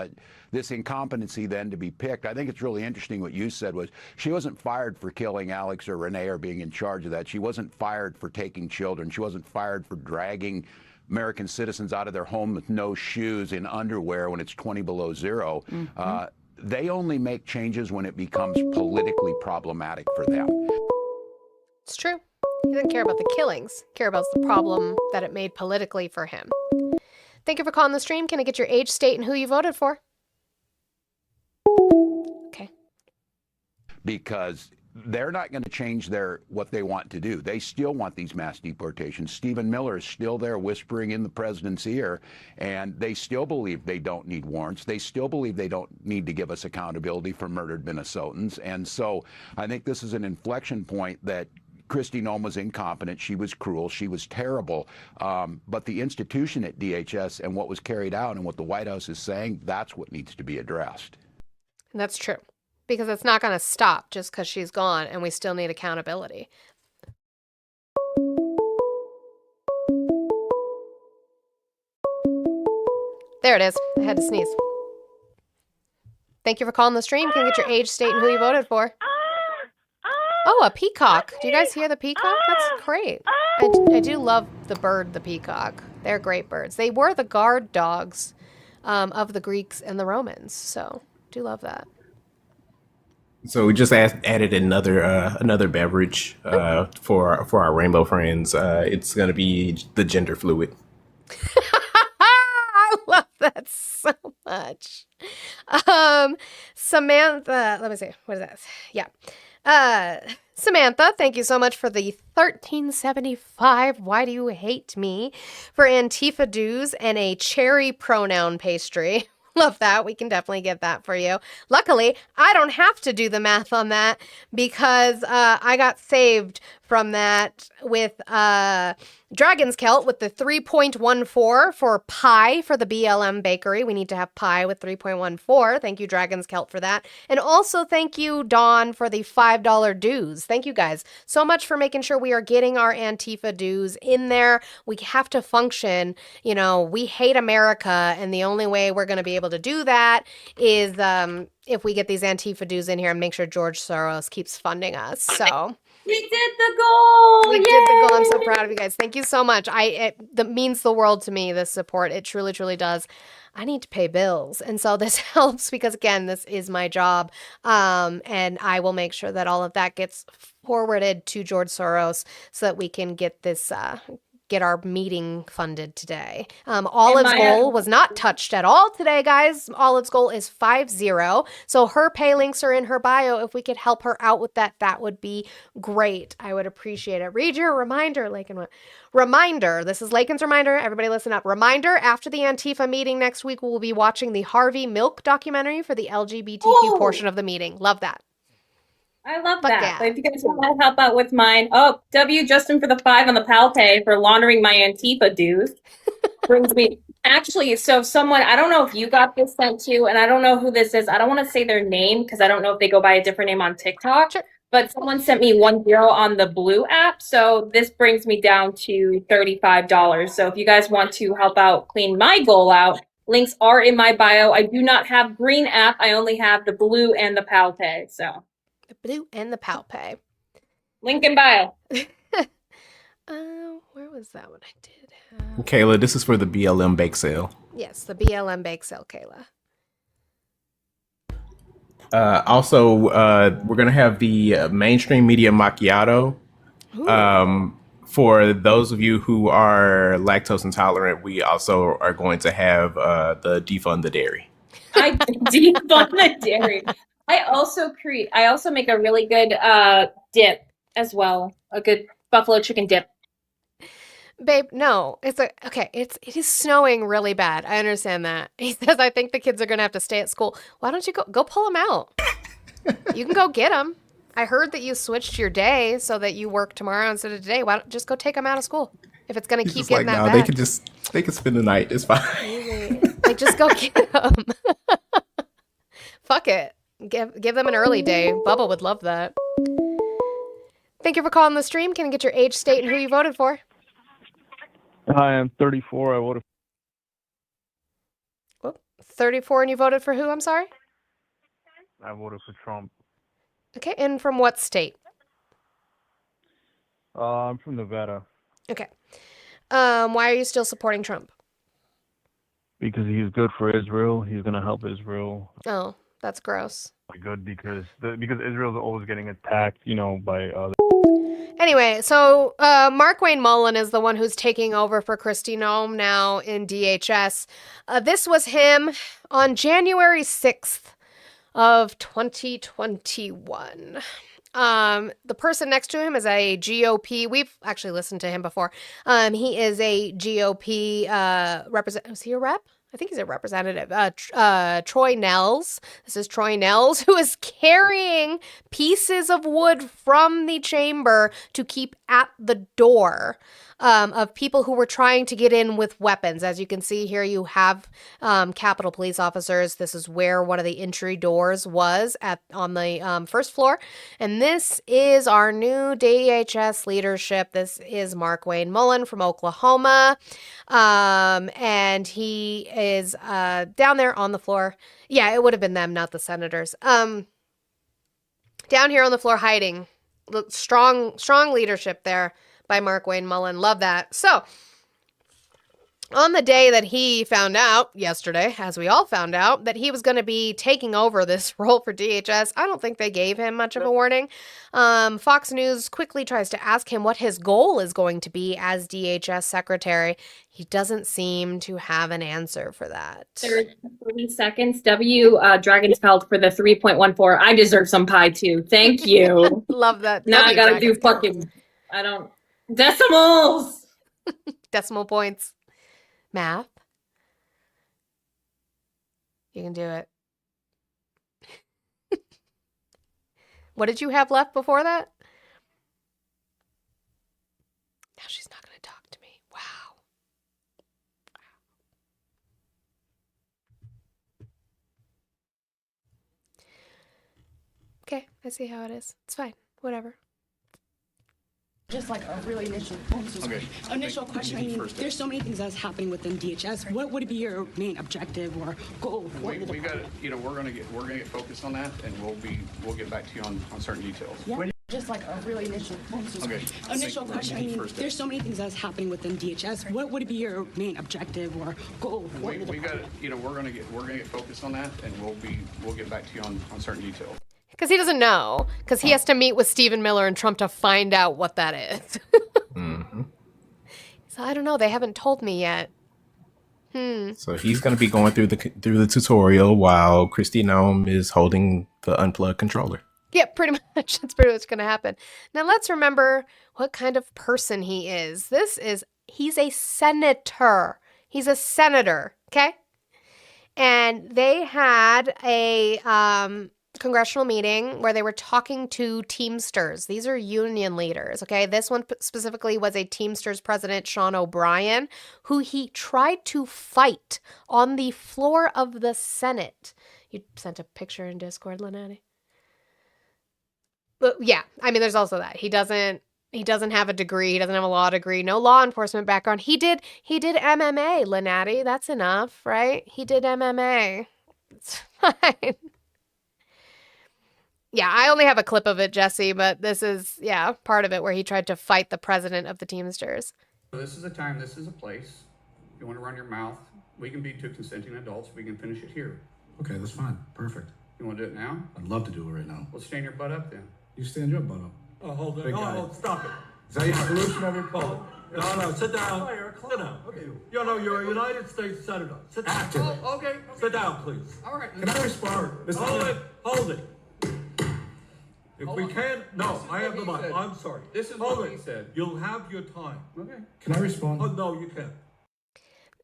M: this incompetency then to be picked. I think it's really interesting what you said was she wasn't fired for killing Alex or Renee or being in charge of that. She wasn't fired for taking children. She wasn't fired for dragging American citizens out of their home with no shoes in underwear when it's 20 below zero. They only make changes when it becomes politically problematic for them.
A: It's true. He didn't care about the killings. Care about the problem that it made politically for him. Thank you for calling the stream. Can I get your age, state, and who you voted for? Okay.
M: Because they're not going to change what they want to do. They still want these mass deportations. Stephen Miller is still there whispering in the president's ear, and they still believe they don't need warrants. They still believe they don't need to give us accountability for murdered Minnesotans. And so I think this is an inflection point that Kristi Noem was incompetent. She was cruel. She was terrible. But the institution at DHS and what was carried out and what the White House is saying, that's what needs to be addressed.
A: And that's true. Because it's not going to stop just because she's gone, and we still need accountability. There it is. I had to sneeze. Thank you for calling the stream. Can you get your age, state, and who you voted for? Oh, a peacock. Do you guys hear the peacock? That's great. I do love the bird, the peacock. They're great birds. They were the guard dogs of the Greeks and the Romans. So, do love that.
K: So we just added another beverage for our rainbow friends. It's gonna be the gender fluid.
A: I love that so much. Samantha, let me see. What is that? Yeah. Samantha, thank you so much for the $13.75. Why do you hate me? For Antifa dues and a cherry pronoun pastry. Love that. We can definitely get that for you. Luckily, I don't have to do the math on that because I got saved from that with Dragon's Celt with the 3.14 for pie for the BLM bakery. We need to have pie with 3.14. Thank you, Dragon's Celt, for that. And also thank you, Dawn, for the $5 dues. Thank you guys so much for making sure we are getting our Antifa dues in there. We have to function. You know, we hate America, and the only way we're going to be able to do that is if we get these Antifa dues in here and make sure George Soros keeps funding us. So...
N: We did the goal!
A: We did the goal. I'm so proud of you guys. Thank you so much. That means the world to me, this support. It truly, truly does. I need to pay bills. And so this helps because, again, this is my job. And I will make sure that all of that gets forwarded to George Soros so that we can get this... get our meeting funded today. Olive's goal was not touched at all today, guys. Olive's goal is 50. So her pay links are in her bio. If we could help her out with that, that would be great. I would appreciate it. Read your reminder, Lakin. Reminder. This is Lakin's reminder. Everybody listen up. Reminder, after the Antifa meeting next week, we'll be watching the Harvey Milk documentary for the LGBTQ portion of the meeting. Love that.
N: I love
A: But
N: that.
A: yeah.
N: But if you guys want to help out with mine, Justin for the 5 on the pal pay for laundering my Antifa dues brings me. Actually, so someone, I don't know if you got this sent to, and I don't know who this is. I don't want to say their name because I don't know if they go by a different name on TikTok.
A: Sure.
N: But someone sent me 10 on the Blue app, so this brings me down to $35. So if you guys want to help out clean my goal out, links are in my bio. I do not have Green app. I only have the Blue and the pal pay. So.
A: The Blue and the PalPay.
N: Link in bio.
A: Where was that one I did have?
K: Kayla, this is for the BLM bake sale.
A: Yes, the BLM bake sale, Kayla.
K: Also, we're gonna have the mainstream media macchiato. For those of you who are lactose intolerant, we also are going to have the defund the dairy.
N: I defund the dairy. I also make a really good dip as well. A good buffalo chicken dip.
A: Babe, no. It is snowing really bad. I understand that. He says, I think the kids are going to have to stay at school. Why don't you go pull them out? You can go get them. I heard that you switched your day so that you work tomorrow instead of today. Why don't just go take them out of school? If it's going to keep getting that bad.
K: They can spend the night. It's fine.
A: Like, just go get them. Fuck it. Give them an early day. Bubba would love that. Thank you for calling the stream. Can I get your age, state, and who you voted for?
O: Hi, I'm 34. I voted.
A: 34, and you voted for who? I'm sorry?
O: I voted for Trump.
A: Okay, and from what state?
O: I'm from Nevada.
A: Okay. Why are you still supporting Trump?
O: Because he's good for Israel. He's going to help Israel.
A: Oh, that's gross.
O: Good because Israel's always getting attacked, by other.
A: Anyway, so Mark Wayne Mullin is the one who's taking over for Kristi Noem now in DHS. This was him on January 6th of 2021. The person next to him is a GOP. We've actually listened to him before. He is a GOP representative. Is he a rep? I think he's a representative. Troy Nels. This is Troy Nels, who is carrying pieces of wood from the chamber to keep at the door of people who were trying to get in with weapons. As you can see here, you have Capitol Police officers. This is where one of the entry doors was on the first floor. And this is our new DHS leadership. This is Mark Wayne Mullin from Oklahoma. And he is down there on the floor. Yeah, it would have been them, not the senators. Down here on the floor hiding. Strong leadership there by Mark Wayne Mullin. Love that. So, on the day that he found out, yesterday, as we all found out, that he was going to be taking over this role for DHS, I don't think they gave him much of a warning. Fox News quickly tries to ask him what his goal is going to be as DHS Secretary. He doesn't seem to have an answer for that.
N: 30 seconds. Dragonspelt for the 3.14. I deserve some pie too. Thank you.
A: Love that.
N: Now I gotta do decimals.
A: Decimal points. Math. You can do it. What did you have left before that? Now she's not going to talk to me. Wow. Okay, I see how it is. It's fine. Whatever.
P: Just like a really initial question. I mean, there's so many things that's happening within DHS. What would be your main objective or goal?
Q: We got to, we're gonna get focused on that, and we'll get back to you on certain details.
P: Yeah. Just like a really initial question. I mean, there's so many things that's happening within DHS. What would be your main objective or goal?
Q: We got to, we're gonna get focused on that, and we'll get back to you on certain details.
A: Because he doesn't know. Because he has to meet with Stephen Miller and Trump to find out what that is.
K: Mm-hmm.
A: So I don't know. They haven't told me yet.
K: So he's going to be going through the tutorial while Kristi Noem is holding the unplugged controller.
A: Yeah, pretty much. That's pretty much going to happen. Now let's remember what kind of person he is. He's a senator. He's a senator, okay? And they had a congressional meeting where they were talking to Teamsters. These are union leaders, okay? This one specifically was a Teamsters president, Sean O'Brien, who he tried to fight on the floor of the Senate. You sent a picture in Discord, Lynette. But yeah, I mean, there's also that. He doesn't have a degree. He doesn't have a law degree. No law enforcement background. He did MMA, Lynette. That's enough, right? He did MMA. It's fine. Yeah, I only have a clip of it, Jesse, but this is, part of it where he tried to fight the president of the Teamsters.
Q: This is a time, this is a place. If you want to run your mouth, we can be two consenting adults. We can finish it here.
R: Okay, that's fine. Perfect.
Q: You want to do it now?
R: I'd love to do it right now.
Q: Well, stand your butt up then.
R: You stand your butt up.
S: Oh, hold on.
R: Big guy.
S: No, stop it.
R: Is that your solution, republic?
S: No, sit down. Sit down. Okay. You know, you're a United States Senator. Sit down.
Q: Oh, okay.
S: Sit down, please.
Q: All right.
R: Can I respond?
S: Hold it. If we can't, no, I have the mic. I'm sorry.
Q: This is
S: hold
Q: what
S: it.
Q: he said.
S: You'll have your time.
Q: Okay.
R: Can I respond?
S: Oh, no, you can't.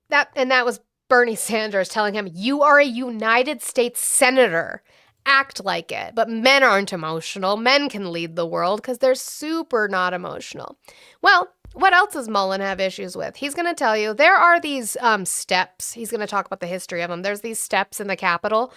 A: That was Bernie Sanders telling him, you are a United States Senator. Act like it. But men aren't emotional. Men can lead the world because they're super not emotional. Well, what else does Mullin have issues with? He's going to tell you there are these steps. He's going to talk about the history of them. There's these steps in the Capitol,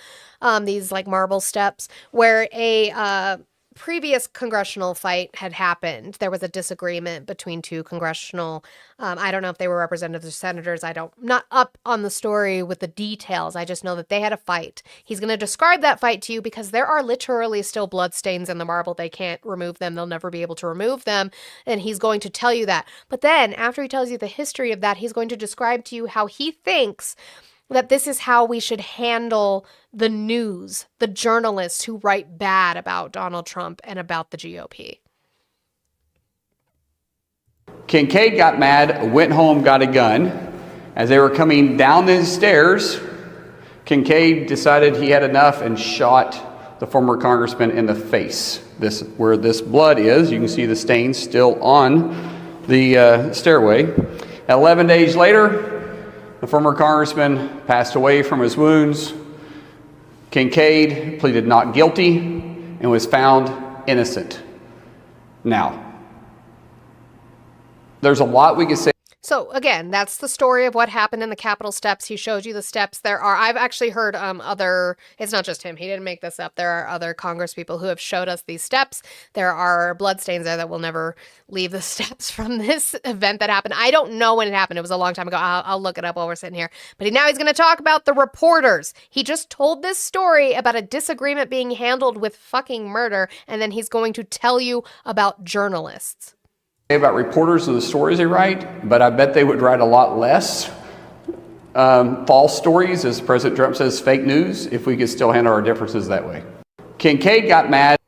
A: these like marble steps, where a previous congressional fight had happened. There was a disagreement between two congressional, I don't know if they were representatives or senators. Not up on the story with the details. I just know that they had a fight. He's going to describe that fight to you because there are literally still bloodstains in the marble. They can't remove them. They'll never be able to remove them. And he's going to tell you that. But then after he tells you the history of that, he's going to describe to you how he thinks that this is how we should handle the news, the journalists who write bad about Donald Trump and about the GOP.
T: Kincaid got mad, went home, got a gun. As they were coming down the stairs, Kincaid decided he had enough and shot the former congressman in the face. Where this blood is, you can see the stains still on the stairway. 11 days later, the former congressman passed away from his wounds. Kincaid pleaded not guilty and was found innocent. Now, there's a lot we could say.
A: So again, that's the story of what happened in the Capitol steps. He showed you the steps. I've actually heard it's not just him. He didn't make this up. There are other Congress people who have showed us these steps. There are bloodstains there that will never leave the steps from this event that happened. I don't know when it happened. It was a long time ago. I'll look it up while we're sitting here. But now he's going to talk about the reporters. He just told this story about a disagreement being handled with fucking murder. And then he's going to tell you about journalists.
T: About reporters and the stories they write, but I bet they would write a lot less false stories, as President Trump says, fake news, if we could still handle our differences that way. Kincaid got mad.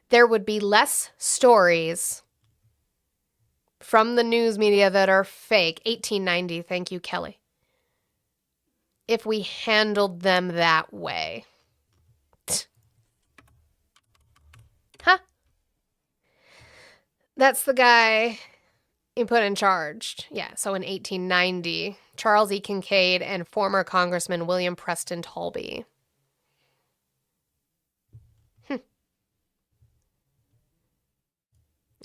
A: There would be less stories from the news media that are fake. 1890, thank you, Kelly. If we handled them that way. Huh? That's the guy you put in charge. Yeah, so in 1890, Charles E. Kincaid and former Congressman William Preston Talby. Oh,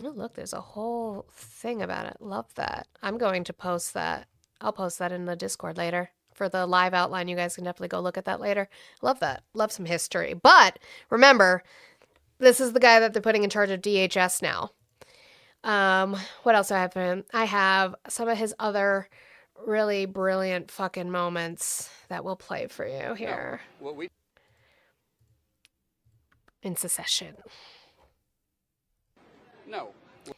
A: look, there's a whole thing about it. Love that. I'm going to post that. I'll post that in the Discord later. For the live outline, you guys can definitely go look at that later. Love that. Love some history. But remember, this is the guy that they're putting in charge of DHS now. What else do I have for him? I have some of his other really brilliant fucking moments that we'll play for you here. In secession.
Q: No.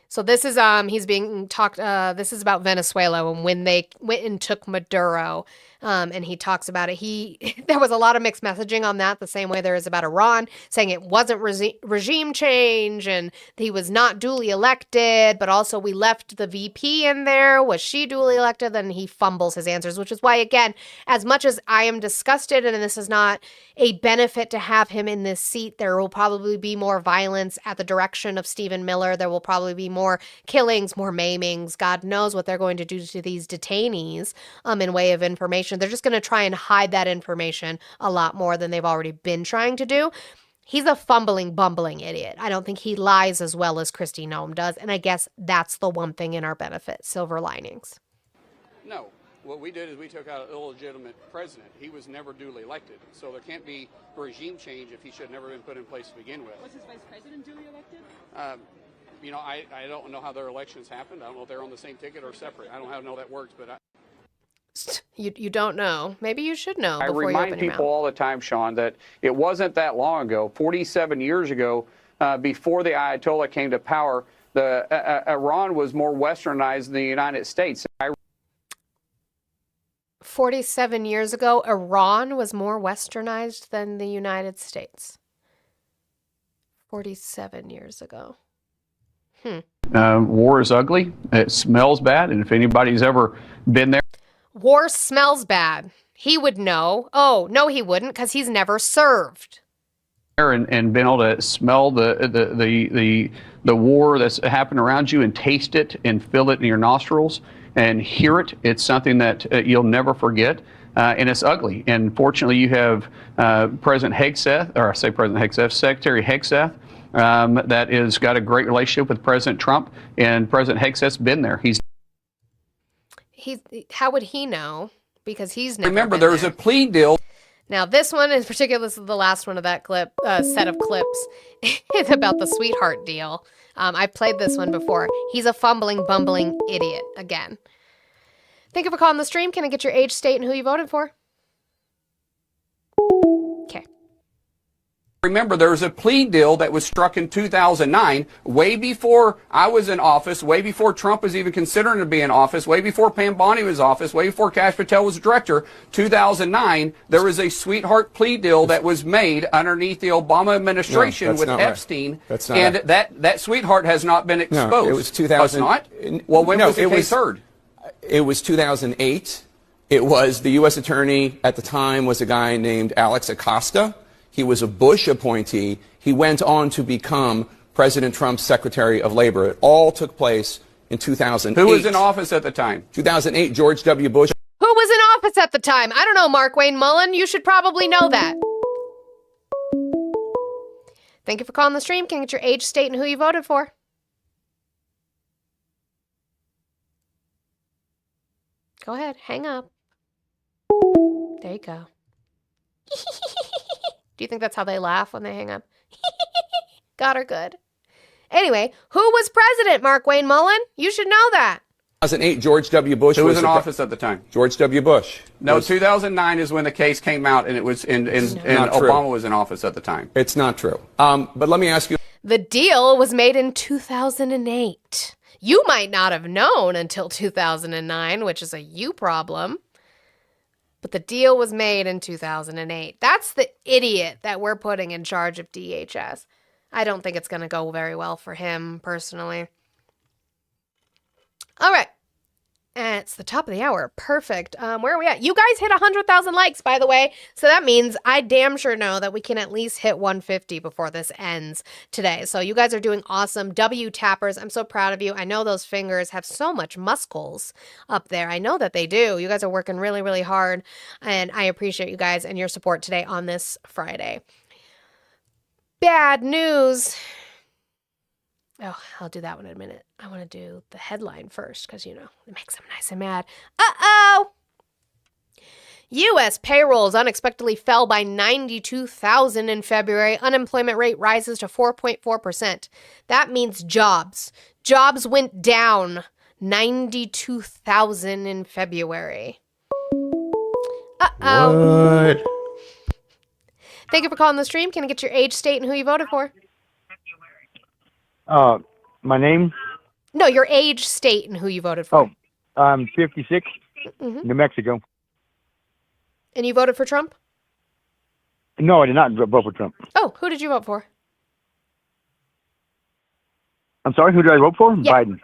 A: So this is he's being talked this is about Venezuela when they went and took Maduro, and he talks about it. There was a lot of mixed messaging on that, the same way there is about Iran, saying it wasn't regime change and he was not duly elected, but also we left the VP in there. Was she duly elected? Then he fumbles his answers, which is why, again, as much as I am disgusted and this is not a benefit to have him in this seat, there will probably be more violence at the direction of Stephen Miller. There will probably be more killings, more maimings. God knows what they're going to do to these detainees in way of information. They're just going to try and hide that information a lot more than they've already been trying to do. He's a fumbling, bumbling idiot. I don't think he lies as well as Kristi Noem does, and I guess that's the one thing in our benefit, silver linings.
Q: No. What we did is we took out an illegitimate president. He was never duly elected. So there can't be regime change if he should have never been put in place to begin with.
P: Was his vice president duly elected?
Q: I don't know how their elections happened. I don't know if they're on the same ticket or separate. I don't know how to know that works, but
A: You don't know. Maybe you should know.
T: I
A: before you
T: remind
A: open your
T: people
A: mouth.
T: all the time, Sean, that it wasn't that long ago, 47 years ago, before the Ayatollah came to power, Iran was more westernized than the United States.
A: 47 years ago, Iran was more westernized than the United States. 47 years ago.
T: War is ugly. It smells bad. And if anybody's ever been there
A: War smells bad. He would know. Oh, no, he wouldn't, because he's never served.
T: and been able to smell the war that's happened around you and taste it and feel it in your nostrils and hear it, it's something that you'll never forget. And it's ugly. And fortunately, you have President Hegseth, or I say President Hegseth, Secretary Hegseth, that has got a great relationship with President Trump, and President Hegseth's been there.
A: How would he know? Because he's never
T: Remember,
A: been
T: there was
A: there.
T: a plea deal.
A: Now, this one in particular, this is the last one of that set of clips. It's about the sweetheart deal. I've played this one before. He's a fumbling, bumbling idiot again. Thank you for calling the stream. Can I get your age, state, and who you voted for? Okay.
T: Remember, there was a plea deal that was struck in 2009, way before I was in office, way before Trump was even considering to be in office, way before Pam Bondi was in office, way before Kash Patel was director. 2009, there was a sweetheart plea deal that was made underneath the Obama administration with Epstein, and that sweetheart has not been exposed.
U: No, it was 2000.
T: Oh, it's not? Well, when was the case heard?
U: It was 2008. It was the U.S. attorney at the time was a guy named Alex Acosta. He was a Bush appointee. He went on to become President Trump's Secretary of Labor. It all took place in 2008.
T: Who was in office at the time?
U: 2008, George W. Bush.
A: Who was in office at the time? I don't know, Mark Wayne Mullin. You should probably know that. Thank you for calling the stream. Can I get your age, state, and who you voted for? Go ahead. Hang up. There you go. Do you think that's how they laugh when they hang up? Got her good. Anyway, who was president, Mark Wayne Mullin? You should know that.
U: 2008, George W. Bush.
T: Who was in office at the time?
U: George W. Bush.
T: No, 2009 is when the case came out, and it was and Obama was in office at the time.
U: It's not true. But let me ask you.
A: The deal was made in 2008. You might not have known until 2009, which is a you problem. But the deal was made in 2008. That's the idiot that we're putting in charge of DHS. I don't think it's going to go very well for him, personally. All right. And it's the top of the hour. Perfect. Where are we at? You guys hit 100,000 likes, by the way. So that means I damn sure know that we can at least hit 150 before this ends today. So you guys are doing awesome. W tappers, I'm so proud of you. I know those fingers have so much muscles up there. I know that they do. You guys are working really, really hard. And I appreciate you guys and your support today on this Friday. Bad news. Oh, I'll do that one in a minute. I want to do the headline first because, you know, it makes them nice and mad. Uh-oh! U.S. payrolls unexpectedly fell by 92,000 in February. Unemployment rate rises to 4.4%. That means jobs. Jobs went down 92,000 in February. Uh-oh.
K: What?
A: Thank you for calling the stream. Can I get your age, state, and who you voted for?
V: My name?
A: No, your age, state, and who you voted for.
V: Oh, I'm 56,
A: Mm-hmm.
V: New Mexico.
A: And you voted for Trump?
V: No, I did not vote for Trump.
A: Oh, who did you vote for?
V: I'm sorry, who did I vote for?
A: Yeah.
V: Biden.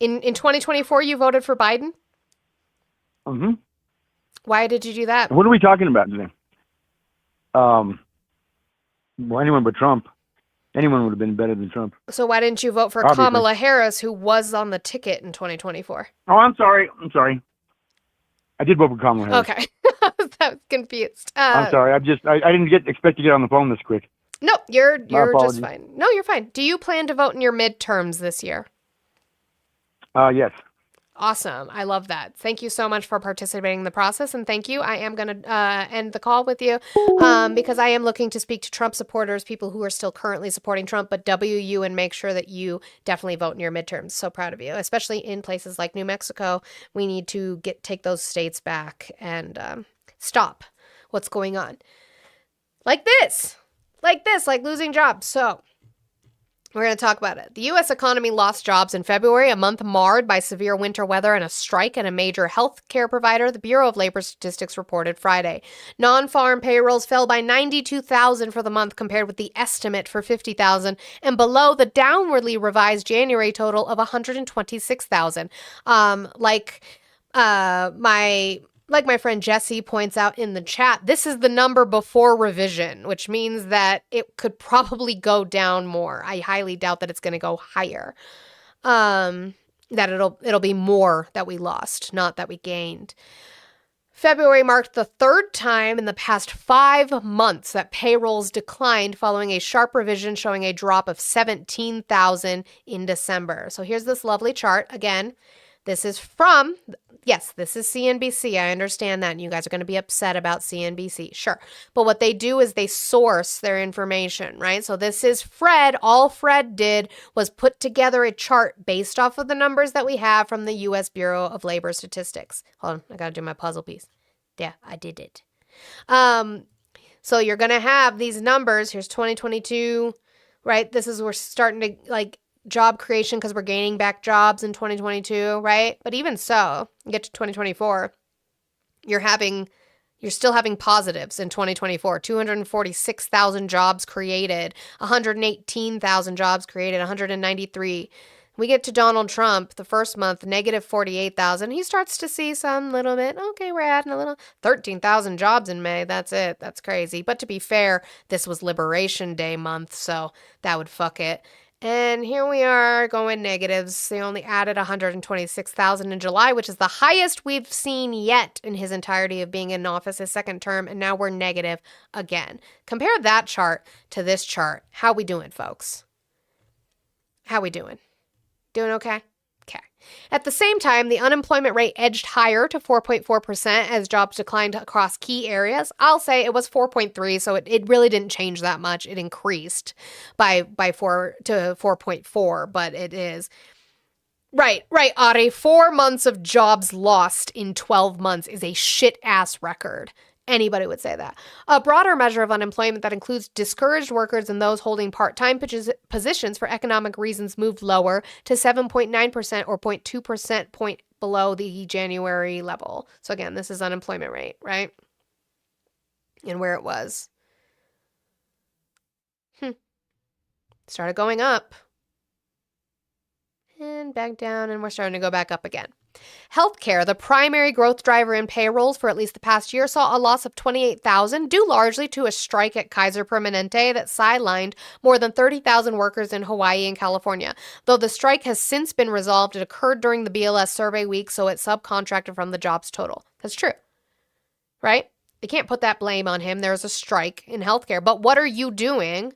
A: In 2024, you voted for Biden?
V: Mm-hmm.
A: Why did you do that?
V: What are we talking about today? Well, anyone but Trump. Anyone would have been better than Trump.
A: So why didn't you vote for
V: Obviously.
A: Kamala Harris, who was on the ticket in 2024?
V: Oh, I'm sorry. I did vote for Kamala Harris.
A: Okay. I was confused.
V: I'm sorry. I didn't expect to get on the phone this quick.
A: No, you're
V: apologies.
A: just fine. No, you're fine. Do you plan to vote in your midterms this year?
V: Yes.
A: Awesome. I love that. Thank you so much for participating in the process. And thank you. I am going to end the call with you because I am looking to speak to Trump supporters, people who are still currently supporting Trump, but W you and make sure that you definitely vote in your midterms. So proud of you, especially in places like New Mexico. We need to take those states back and stop what's going on. Like losing jobs. So We're going to talk about it. The U.S. economy lost jobs in February, a month marred by severe winter weather and a strike at a major health care provider, the Bureau of Labor Statistics reported Friday. Non-farm payrolls fell by 92,000 for the month compared with the estimate for 50,000 and below the downwardly revised January total of 126,000. Like my friend Jesse points out in the chat, this is the number before revision, which means that it could probably go down more. I highly doubt that it's going to go higher. That it'll be more that we lost, not that we gained. February marked the third time in the past 5 months that payrolls declined following a sharp revision showing a drop of 17,000 in December. So here's this lovely chart. Again, this is from, yes, this is CNBC. I understand that. And you guys are going to be upset about CNBC. Sure. But what they do is they source their information, right? So this is Fred. All Fred did was put together a chart based off of the numbers that we have from the U.S. Bureau of Labor Statistics. Hold on. I got to do my puzzle piece. Yeah, I did it. So you're going to have these numbers. Here's 2022, right? This is, we're starting to like, job creation because we're gaining back jobs in 2022, right? But even so, you get to 2024, you're still having positives in 2024. 246,000 jobs created, 118,000 jobs created, 193. We get to Donald Trump, the first month, negative 48,000. He starts to see some little bit. Okay, we're adding a little 13,000 jobs in May. That's it. That's crazy. But to be fair, this was Liberation Day month, so that would fuck it. And here we are going negatives. They only added 126,000 in July, which is the highest we've seen yet in his entirety of being in office, his second term, and now we're negative again. Compare that chart to this chart. How we doing, folks? How we doing? Doing okay? Okay. At the same time, the unemployment rate edged higher to 4.4% as jobs declined across key areas. I'll say it was 4.3, so it really didn't change that much. It increased by 4 to 4.4, but it is. Right, Ari. 4 months of jobs lost in 12 months is a shit-ass record. Anybody would say that. A broader measure of unemployment that includes discouraged workers and those holding part-time positions for economic reasons moved lower to 7.9% or 0.2% point below the January level. So again, this is unemployment rate, right? And where it was. Started going up. And back down, and we're starting to go back up again. Healthcare, the primary growth driver in payrolls for at least the past year, saw a loss of 28,000, due largely to a strike at Kaiser Permanente that sidelined more than 30,000 workers in Hawaii and California. Though the strike has since been resolved, it occurred during the BLS survey week, so it subcontracted from the jobs total. That's true, right? You can't put that blame on him. There's a strike in healthcare. But what are you doing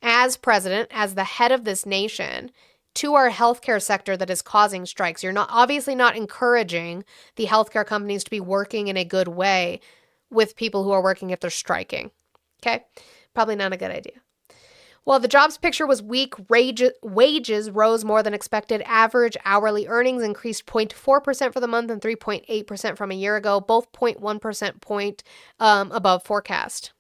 A: as president, as the head of this nation, to our healthcare sector that is causing strikes? You're obviously not encouraging the healthcare companies to be working in a good way with people who are working if they're striking. Okay? Probably not a good idea. While the jobs picture was weak, wages rose more than expected. Average hourly earnings increased 0.4% for the month and 3.8% from a year ago, both 0.1% point above forecast.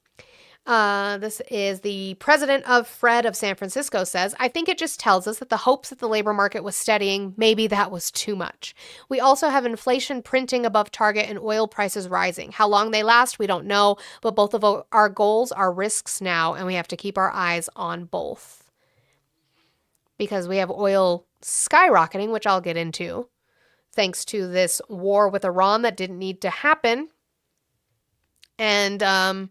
A: This is the president of Fred of San Francisco says, I think it just tells us that the hopes that the labor market was steadying, maybe that was too much. We also have inflation printing above target and oil prices rising. How long they last, we don't know, but both of our goals are risks now, and we have to keep our eyes on both. Because we have oil skyrocketing, which I'll get into, thanks to this war with Iran that didn't need to happen. And,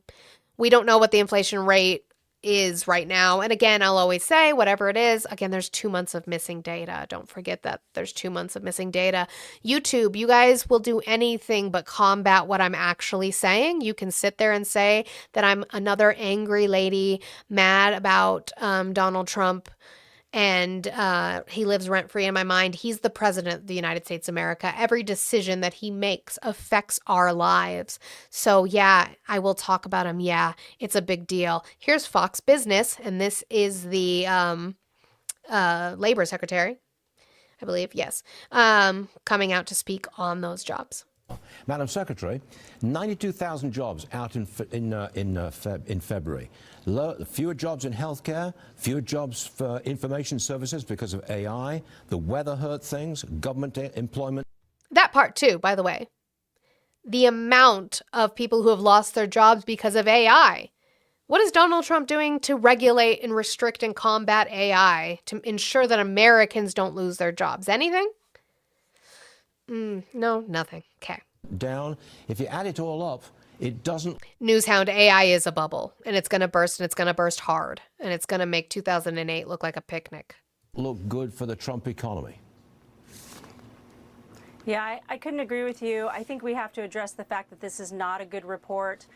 A: we don't know what the inflation rate is right now. And again, I'll always say, whatever it is, again, there's 2 months of missing data. Don't forget that there's 2 months of missing data. YouTube, you guys will do anything but combat what I'm actually saying. You can sit there and say that I'm another angry lady mad about Donald Trump, and he lives rent-free in my mind. He's the president of the United States of America. Every decision that he makes affects our lives. So yeah, I will talk about him. Yeah, it's a big deal. Here's Fox Business, and this is the Labor Secretary, I believe, yes, coming out to speak on those jobs.
C: Madam Secretary, 92,000 jobs out in February. Fewer jobs in healthcare, fewer jobs for information services because of AI. The weather hurt things, government employment.
A: That part too, by the way. The amount of people who have lost their jobs because of AI. What is Donald Trump doing to regulate and restrict and combat AI to ensure that Americans don't lose their jobs? Anything? No, nothing. Okay.
C: Down. If you add it all up, it doesn't.
A: Newshound, AI is a bubble, and it's going to burst, and it's going to burst hard, and it's going to make 2008 look like a picnic.
C: Look good for the Trump economy.
F: Yeah, I couldn't agree with you. I think we have to address the fact that this is not a good report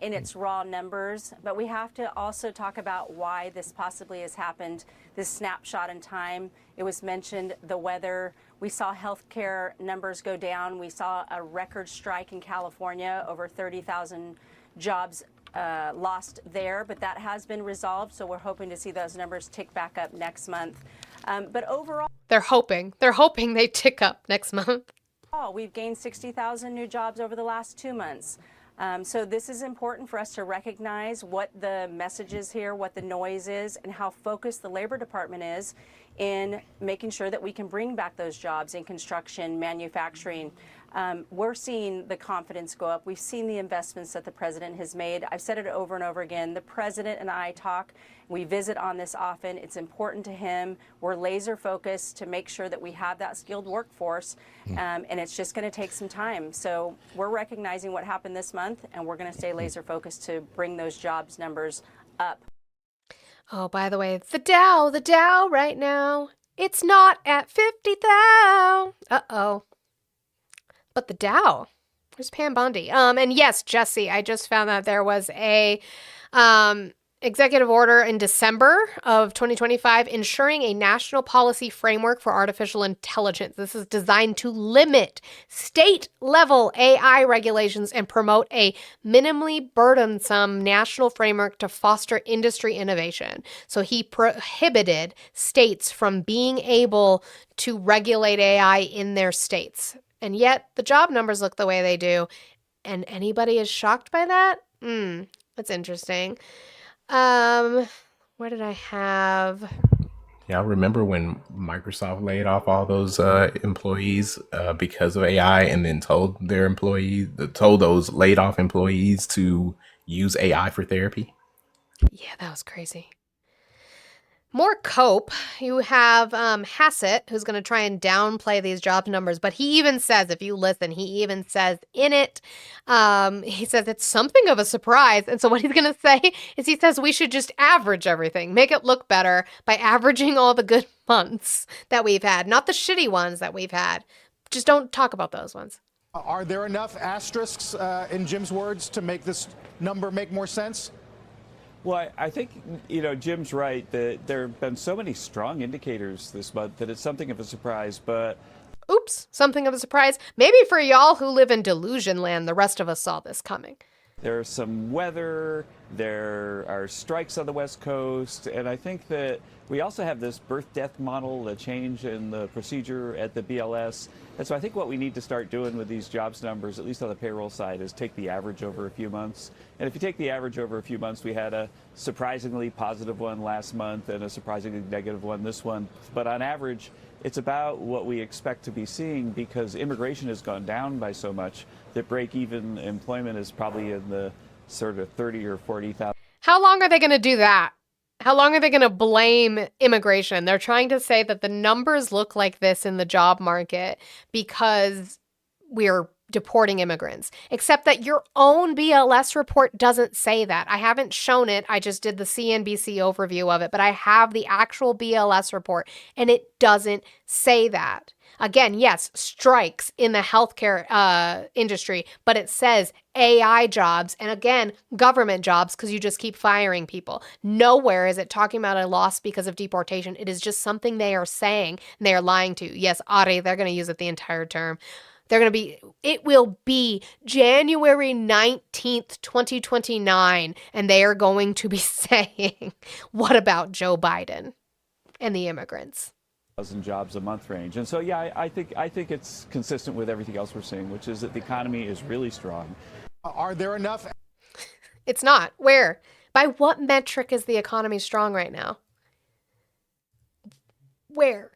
F: in its raw numbers, but we have to also talk about why this possibly has happened, this snapshot in time. It was mentioned the weather. We saw healthcare numbers go down. We saw a record strike in California, over 30,000 jobs lost there, but that has been resolved, so we're hoping to see those numbers tick back up next month. But overall,
A: They're hoping they tick up next month.
F: we've gained 60,000 new jobs over the last 2 months. So this is important for us to recognize what the message is here, what the noise is, and how focused the Labor Department is in making sure that we can bring back those jobs in construction, manufacturing. We're seeing the confidence go up. We've seen the investments that the president has made. I've said it over and over again. The president and I talk. We visit on this often. It's important to him. We're laser focused to make sure that we have that skilled workforce, and it's just going to take some time. So we're recognizing what happened this month, and we're going to stay laser focused to bring those jobs numbers up.
A: Oh, by the way, the Dow right now, it's not at 50,000. Uh-oh. But the Dow, where's Pam Bondi? And yes, Jesse, I just found that there was a executive order in December of 2025 ensuring a national policy framework for artificial intelligence. This is designed to limit state-level AI regulations and promote a minimally burdensome national framework to foster industry innovation. So he prohibited states from being able to regulate AI in their states. And yet the job numbers look the way they do. And anybody is shocked by that? That's interesting. Where did I have?
K: Yeah, I remember when Microsoft laid off all those employees because of AI, and then told those laid off employees to use AI for therapy.
A: Yeah, that was crazy. More cope. You have Hassett, who's going to try and downplay these job numbers, but he even says, if you listen, he even says in it, he says it's something of a surprise. And so what he's going to say is he says we should just average everything, make it look better by averaging all the good months that we've had, not the shitty ones that we've had. Just don't talk about those ones.
W: Are there enough asterisks in Jim's words to make this number make more sense?
X: Well, I think, Jim's right that there have been so many strong indicators this month that it's something of a surprise, but...
A: Oops, something of a surprise. Maybe for y'all who live in delusion land, the rest of us saw this coming.
X: There's some weather, there are strikes on the West Coast, and I think that we also have this birth-death model, a change in the procedure at the BLS. And so I think what we need to start doing with these jobs numbers, at least on the payroll side, is take the average over a few months. And if you take the average over a few months, we had a surprisingly positive one last month and a surprisingly negative one this one. But on average, it's about what we expect to be seeing, because immigration has gone down by so much that break-even employment is probably in the sort of 30 or 40,000.
A: How long are they going to do that? How long are they going to blame immigration? They're trying to say that the numbers look like this in the job market because we're deporting immigrants, except that your own BLS report doesn't say that. I haven't shown it. I just did the CNBC overview of it, but I have the actual BLS report and it doesn't say that. Again, yes, strikes in the healthcare industry, but it says AI jobs and again, government jobs because you just keep firing people. Nowhere is it talking about a loss because of deportation. It is just something they are saying and they are lying to. Yes, Ari, they're going to use it the entire term. It will be January 19th, 2029, and they are going to be saying, what about Joe Biden and the immigrants?
X: 1,000 jobs a month range. And so, yeah, I think it's consistent with everything else we're seeing, which is that the economy is really strong.
W: Are there enough?
A: It's not. Where? By what metric is the economy strong right now? Where?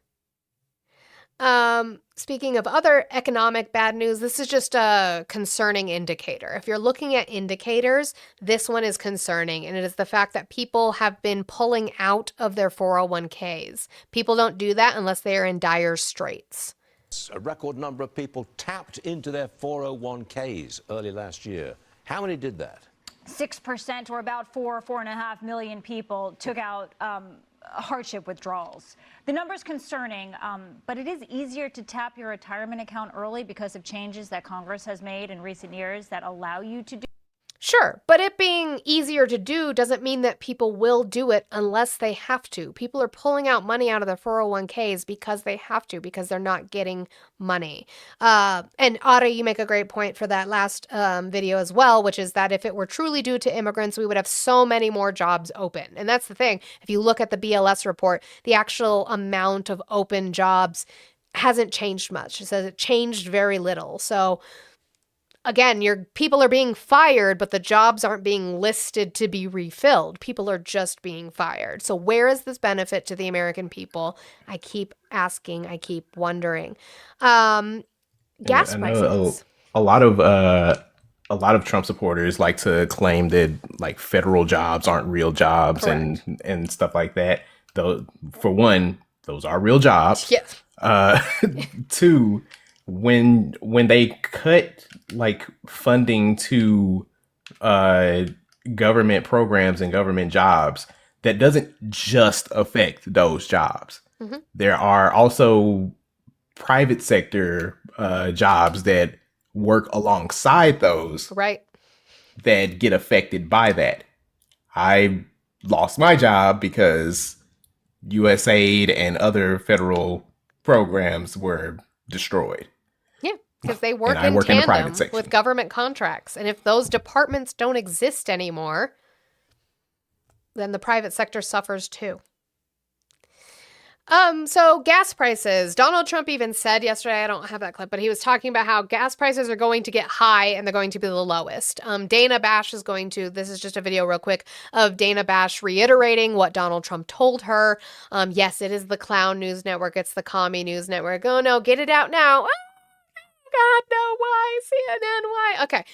A: Speaking of other economic bad news, this is just a concerning indicator. If you're looking at indicators, this one is concerning, and it is the fact that people have been pulling out of their 401ks. People don't do that unless they are in dire straits.
C: A record number of people tapped into their 401ks early last year. How many did that?
B: 6%, or about 4.5 million people, took out hardship withdrawals. The number's concerning, but it is easier to tap your retirement account early because of changes that Congress has made in recent years that allow you to do.
A: Sure, but it being easier to do doesn't mean that people will do it unless they have to. People are pulling out money out of their 401ks because they have to, because they're not getting money. And Otto, you make a great point for that last video as well, which is that if it were truly due to immigrants, we would have so many more jobs open. And that's the thing. If you look at the BLS report, the actual amount of open jobs hasn't changed much. It says it changed very little. So again, people are being fired, but the jobs aren't being listed to be refilled. People are just being fired. So where is this benefit to the American people? I keep asking. I keep wondering. Gas prices.
K: A lot of Trump supporters like to claim that like federal jobs aren't real jobs and stuff like that. Though, for one, those are real jobs.
A: Yes.
K: Two, when they cut like funding to government programs and government jobs, that doesn't just affect those jobs. Mm-hmm. There are also private sector jobs that work alongside those,
A: right,
K: that get affected by that. I lost my job because USAID and other federal programs were destroyed.
A: Yeah, because they work
K: I
A: in
K: work in the
A: tandem
K: private section
A: with government contracts. And if those departments don't exist anymore, then the private sector suffers too. So gas prices. Donald Trump even said yesterday, I don't have that clip, but he was talking about how gas prices are going to get high and they're going to be the lowest. Dana Bash is going to, this is just a video real quick of Dana Bash reiterating what Donald Trump told her. Yes, it is the clown news network. It's the commie news network. Oh no, get it out now. Oh God, no, why? CNN, why? Okay.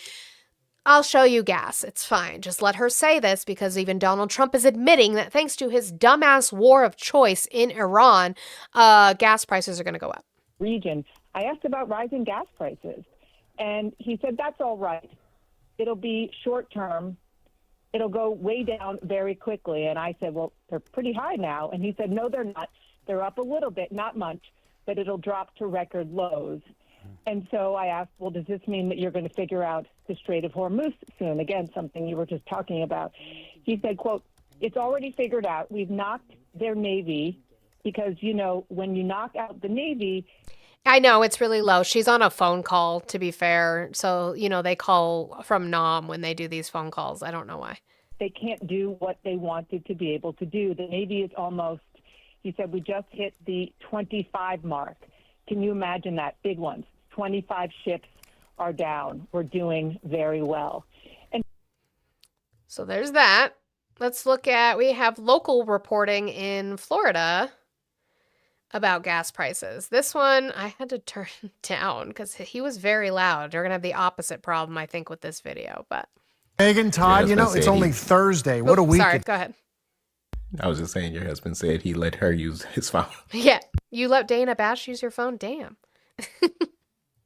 A: I'll show you gas. It's fine. Just let her say this, because even Donald Trump is admitting that thanks to his dumbass war of choice in Iran, gas prices are going to go up.
D: Region, I asked about rising gas prices, and he said, that's all right. It'll be short term. It'll go way down very quickly. And I said, well, they're pretty high now. And he said, no, they're not. They're up a little bit, not much, but it'll drop to record lows. And so I asked, well, does this mean that you're going to figure out the Strait of Hormuz soon? Again, something you were just talking about. He said, quote, it's already figured out. We've knocked their Navy because, you know, when you knock out the Navy.
A: I know, it's really low. She's on a phone call, to be fair. So, you know, they call from Noem when they do these phone calls. I don't know why.
D: They can't do what they wanted to be able to do. The Navy is almost, he said, we just hit the 25 mark. Can you imagine that? Big ones. 25 ships are down. We're doing very well. And
A: so there's that. Let's look at, we have local reporting in Florida about gas prices. This one I had to turn down because he was very loud. They're going to have the opposite problem, I think, with this video. But
W: Megan, Todd, you know, it's only Thursday. What a week.
A: Sorry, go ahead.
K: I was just saying, your husband said he let her use his phone.
A: Yeah, you let Dana Bash use your phone? Damn.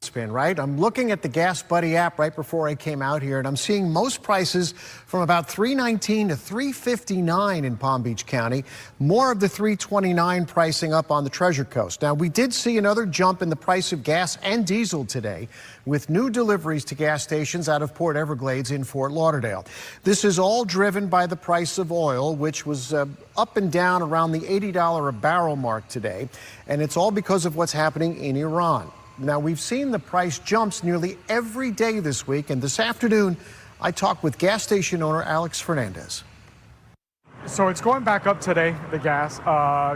W: Spin, right? I'm looking at the Gas Buddy app right before I came out here, and I'm seeing most prices from about $3.19 to $3.59 in Palm Beach County. More of the $3.29 pricing up on the Treasure Coast. Now, we did see another jump in the price of gas and diesel today, with new deliveries to gas stations out of Port Everglades in Fort Lauderdale. This is all driven by the price of oil, which was up and down around the $80 a barrel mark today, and it's all because of what's happening in Iran. Now, we've seen the price jumps nearly every day this week, and this afternoon, I talked with gas station owner Alex Fernandez.
E: So it's going back up today, the gas.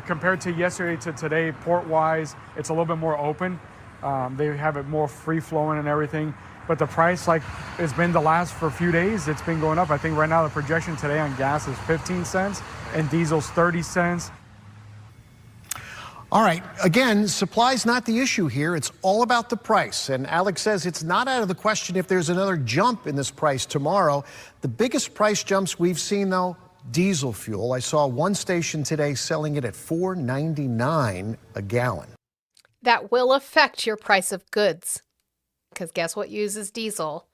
E: Compared to yesterday to today, port-wise, it's a little bit more open. They have it more free-flowing and everything. But the price, like it's been the last for a few days, it's been going up. I think right now the projection today on gas is 15 cents and diesel's 30 cents.
W: All right, again, supply's not the issue here. It's all about the price. And Alex says it's not out of the question if there's another jump in this price tomorrow. The biggest price jumps we've seen, though, diesel fuel. I saw one station today selling it at $4.99 a gallon.
A: That will affect your price of goods. Because guess what uses diesel?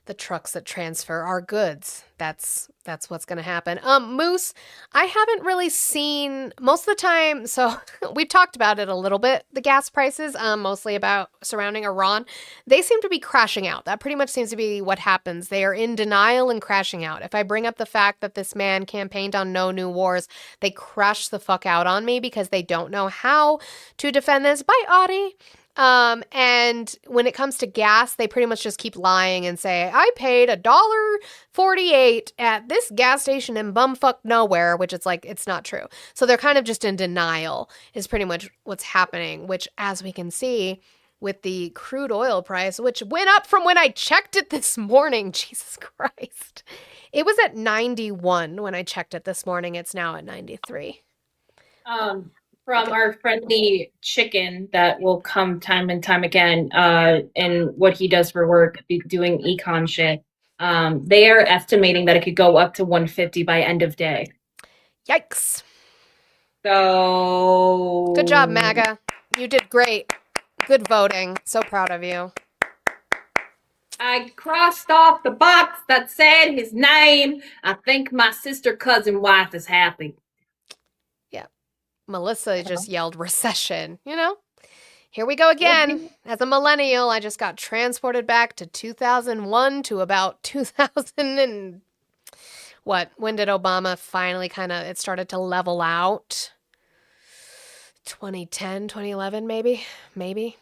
A: The trucks that transfer our goods. That's what's going to happen. Moose, I haven't really seen most of the time. So we've talked about it a little bit, the gas prices, mostly about surrounding Iran. They seem to be crashing out. That pretty much seems to be what happens. They are in denial and crashing out. If I bring up the fact that this man campaigned on no new wars, they crash the fuck out on me because they don't know how to defend this. Bye, Audie. And when it comes to gas, they pretty much just keep lying and say, I paid $1.48 at this gas station in bumfuck nowhere, which it's like, it's not true. So they're kind of just in denial is pretty much what's happening, which as we can see with the crude oil price, which went up from when I checked it this morning. Jesus Christ. It was at 91 when I checked it this morning. It's now at 93.
N: From our friendly chicken that will come time and time again, and what he does for work, doing econ shit. They are estimating that it could go up to 150 by end of day.
A: Yikes.
N: So
A: good job, MAGA. You did great. Good voting. So proud of you.
N: I crossed off the box that said his name. I think my sister cousin wife is happy.
A: Melissa just yelled recession, you know? Here we go again. As a millennial, I just got transported back to 2001 to about 2000 and what? When did Obama finally it started to level out? 2010, 2011 maybe? Maybe.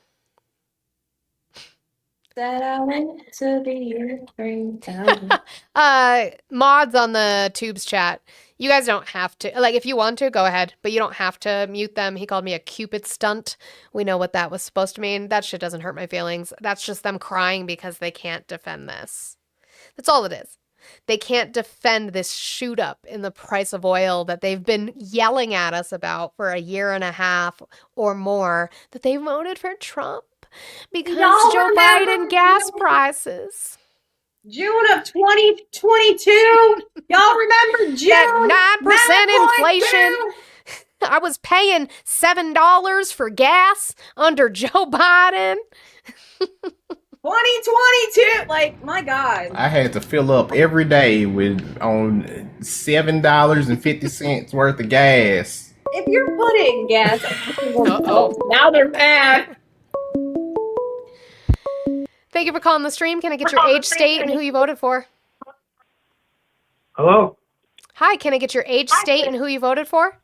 N: That I went to the springtime.
A: Mods on the Tubes chat. You guys don't have to. Like, if you want to, go ahead. But you don't have to mute them. He called me a Cupid stunt. We know what that was supposed to mean. That shit doesn't hurt my feelings. That's just them crying because they can't defend this. That's all it is. They can't defend this shoot up in the price of oil that they've been yelling at us about for a year and a half or more, that they voted for Trump because Joe Biden gas prices.
N: June of 2022. Y'all remember June?
A: That 9% inflation. I was paying $7 for gas under Joe Biden.
N: 2022. Like, my God.
K: I had to fill up every day with on $7.50 worth of gas.
N: If you're putting gas, now they're mad.
A: Thank you for calling the stream. Can I get your age, state, and who you voted for?
G: Hello?
A: Hi, can I get your age, state, and who you voted for?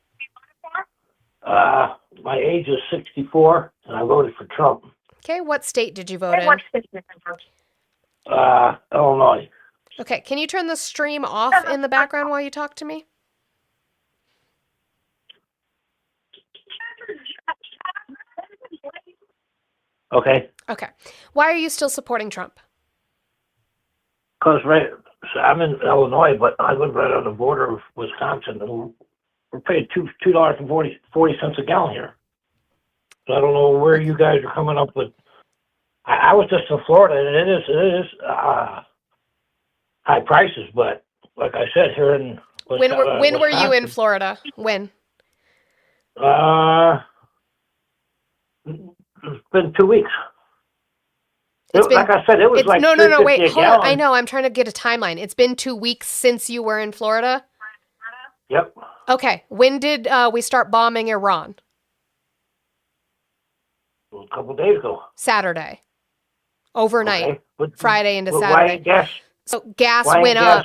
G: My age is 64, and I voted for Trump.
A: Okay, what state did you vote in?
G: Illinois.
A: Okay, can you turn the stream off in the background while you talk to me?
G: Okay.
A: Okay. Why are you still supporting Trump?
G: Because I'm in Illinois, but I live right on the border of Wisconsin, and we're paying $2.40 a gallon here. So I don't know where you guys are coming up with. I was just in Florida, and it is high prices, but like I said, here in
A: when were you in Florida? When?
G: It's been 2 weeks. Like I said, it was like
A: no, wait, hold on. I know. I'm trying to get a timeline. It's been 2 weeks since you were in Florida?
G: Yep.
A: Okay. When did we start bombing Iran?
G: A couple days ago.
A: Saturday. Overnight.
G: Okay.
A: Friday into
G: Saturday.
A: Saturday.
G: Gas?
A: So gas went up.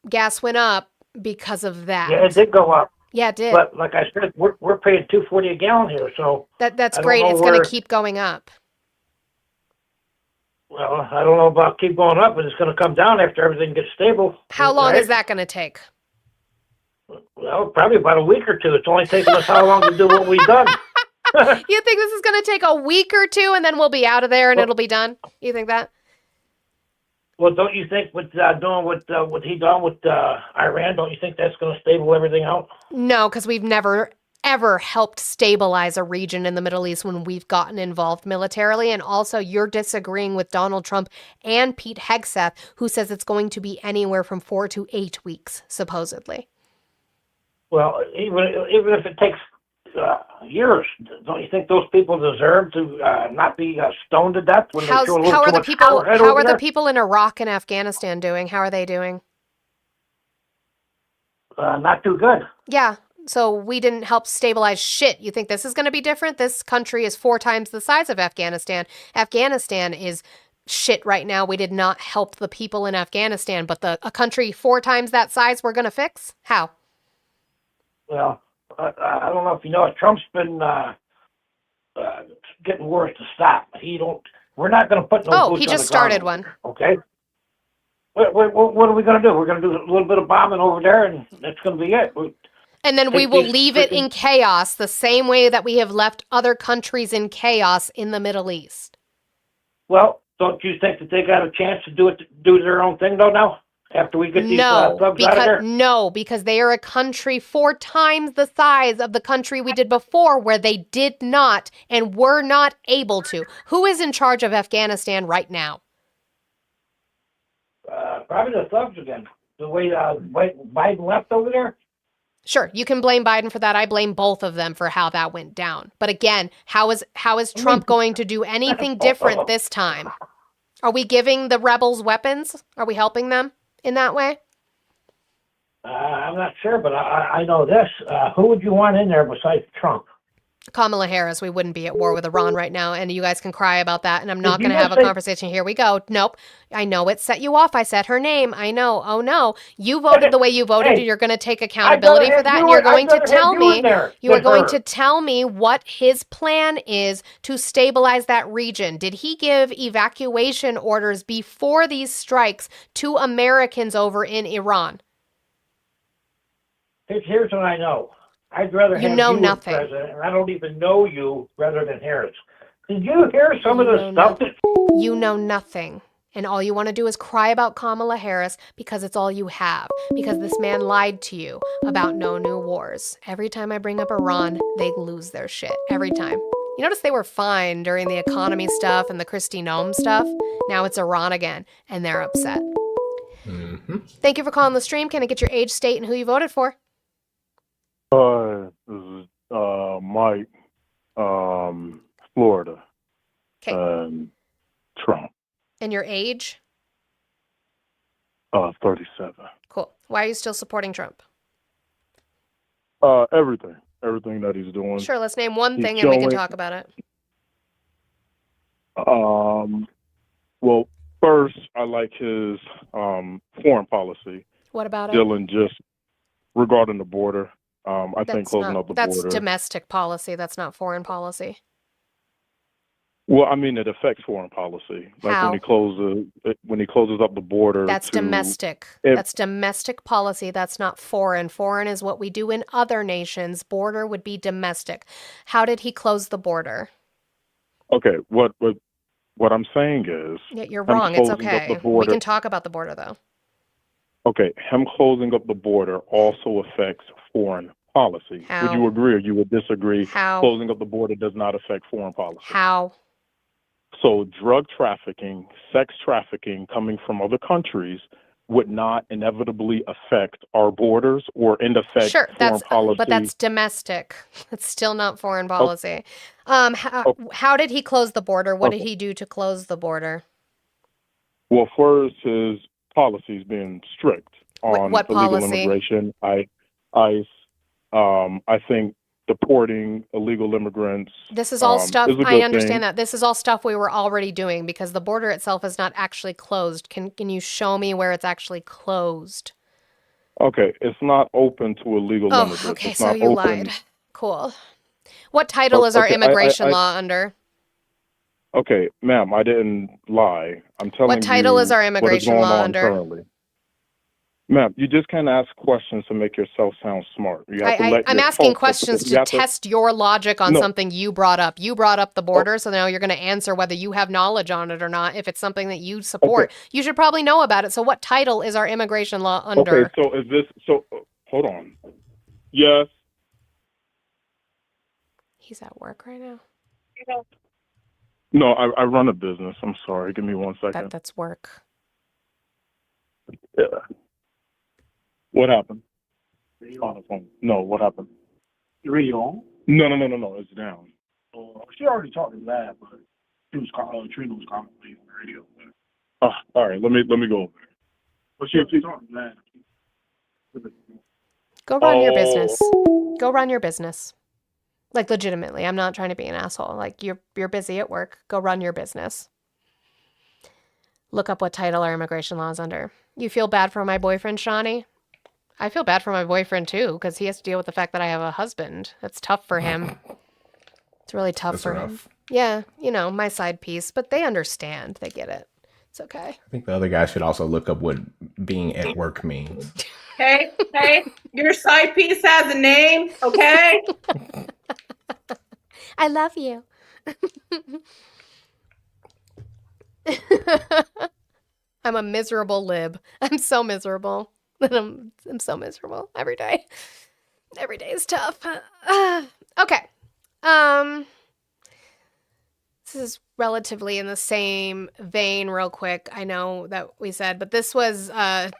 A: Gas went up because of that.
G: Yeah, it did go up.
A: Yeah, it did.
G: But like I said, we're paying $2.40 a gallon here, so
A: that's great. It's going to keep going up.
G: Well, I don't know about keep going up, but it's going to come down after everything gets stable.
A: How long is that going to take?
G: Well, probably about a week or two. It's only taken us how long to do what we've done?
A: You think this is going to take a week or two and then we'll be out of there and it'll be done? You think that?
G: Well, don't you think with doing what he done with Iran, don't you think that's going to stable everything out?
A: No, because we've never, ever helped stabilize a region in the Middle East when we've gotten involved militarily. And also, you're disagreeing with Donald Trump and Pete Hegseth, who says it's going to be anywhere from 4 to 8 weeks, supposedly.
G: Well, even if it takes years, don't you think those people deserve to not be stoned to death when they throw a little
A: How
G: too
A: are the
G: much
A: people?
G: power head
A: How
G: over
A: are the
G: there?
A: people in Iraq and Afghanistan doing? How are they doing?
G: Not too good.
A: Yeah. So we didn't help stabilize shit. You think this is going to be different? This country is 4 times the size of Afghanistan. Afghanistan is shit right now. We did not help the people in Afghanistan, but a country 4 times that size we're going to fix? How?
G: Well, I don't know if you know it. Trump's been getting worse to stop. We're not going to put no boots
A: he
G: on
A: just
G: the
A: started
G: ground,
A: one.
G: okay? What are we going to do? We're going to do a little bit of bombing over there, and that's going to be it.
A: And then we will leave it in chaos the same way that we have left other countries in chaos in the Middle East.
G: Well, don't you think that they got a chance to do their own thing, though, now? After we get these thugs out of there?
A: No, because they are a country 4 times the size of the country we did before where they did not and were not able to. Who is in charge of Afghanistan right now?
G: Probably the thugs again. The way Biden left over there?
A: Sure, you can blame Biden for that. I blame both of them for how that went down. But again, how is Trump going to do anything different this time? Are we giving the rebels weapons? Are we helping them in that way?
G: I'm not sure, but I know this. Who would you want in there besides Trump?
A: Kamala Harris. We wouldn't be at war with Iran right now, and you guys can cry about that, and I'm not
G: Did you
A: going to have a
G: just say-
A: conversation. Here we go. Nope. I know it set you off. I said her name. I know. Oh, no. You voted the way you voted, and you're going to take accountability for that, and you're going to tell me, you are going to tell me what his plan is to stabilize that region. Did he give evacuation orders before these strikes to Americans over in Iran?
G: Here's what I know. I'd rather have
A: know
G: you
A: nothing.
G: as president, and I don't even know you, rather than Harris. Did you hear some of the stuff that...
A: You know nothing. And all you want to do is cry about Kamala Harris because it's all you have. Because this man lied to you about no new wars. Every time I bring up Iran, they lose their shit. Every time. You notice they were fine during the economy stuff and the Kristi Noem stuff. Now it's Iran again, and they're upset. Thank you for calling the stream. Can I get your age, state, and who you voted for?
H: This is Mike, Florida, and Trump,
A: And your age?
H: 37.
A: Cool. Why are you still supporting Trump?
H: Everything that he's doing.
A: Sure, let's name one
H: He's
A: thing and we can
H: showing-
A: talk about it.
H: Well, first, I like his foreign policy.
A: What about it?
H: Dealing just regarding the border. I think closing up the
A: That's
H: border.
A: domestic policy. That's not foreign policy.
H: Well, I mean, it affects foreign policy. Like
A: How?
H: when he closes up the border.
A: That's
H: to-
A: domestic.
H: if-
A: That's domestic policy. That's not foreign. Foreign is what we do in other nations. Border would be domestic. How did he close the border?
H: Okay, what I'm saying is.
A: Yeah, you're
H: him
A: wrong. It's
H: closing up
A: okay.
H: the border-
A: We can talk about the border, though.
H: Okay, him closing up the border also affects foreign policy.
A: How?
H: Would you agree or you would disagree?
A: How?
H: Closing up the border does not affect foreign policy.
A: How?
H: So drug trafficking, sex trafficking coming from other countries would not inevitably affect our borders or affect
A: Sure,
H: foreign policy.
A: but that's domestic. It's still not foreign policy. How did he close the border? What did he do to close the border?
H: Well, first, his policies being strict on
A: what
H: illegal
A: policy?
H: immigration. I think deporting illegal immigrants.
A: This is all stuff,
H: is a
A: I
H: good
A: understand
H: thing.
A: that. This is all stuff we were already doing because the border itself is not actually closed. Can you show me where it's actually closed?
H: Okay, it's not open to illegal
A: Oh,
H: immigrants.
A: okay,
H: It's
A: so
H: not
A: you
H: open.
A: lied. Cool. What title is our
H: Okay,
A: immigration law under?
H: Okay, ma'am, I didn't lie. I'm telling you.
A: What title is our
H: what
A: immigration
H: going
A: law
H: on
A: under?
H: Currently. Ma'am, you just can't ask questions to make yourself sound smart. You have to let
A: I'm
H: your
A: asking
H: folks-
A: questions
H: you
A: to
H: have
A: test your logic on
H: No.
A: something you brought up. You brought up the border, so now you're going to answer whether you have knowledge on it or not. If it's something that you support, you should probably know about it. So what title is our immigration law under?
H: Okay, so is this so? Hold on. Yes.
A: He's at work right now.
H: No, I run a business. I'm sorry. Give me 1 second.
A: That's work.
H: Yeah. What happened? On the phone. No, what happened?
G: The radio on?
H: No. It's down.
G: She already talked to that, but Trina was calling me on the radio.
H: Oh, all right. Let me go over there.
G: But she talked to that.
A: Go run your business. Go run your business. Like legitimately, I'm not trying to be an asshole. Like you're busy at work. Go run your business. Look up what title our immigration law is under. You feel bad for my boyfriend, Shawnee? I feel bad for my boyfriend too, because he has to deal with the fact that I have a husband. That's tough for him. It's really tough for him. Yeah, my side piece, but they understand. They get it. It's okay.
K: I think the other guy should also look up what being at work means.
N: Hey, your side piece has a name, okay?
A: I love you. I'm a miserable lib. I'm so miserable. I'm so miserable every day. Every day is tough. Okay. This is relatively in the same vein real quick. I know that we said, but this was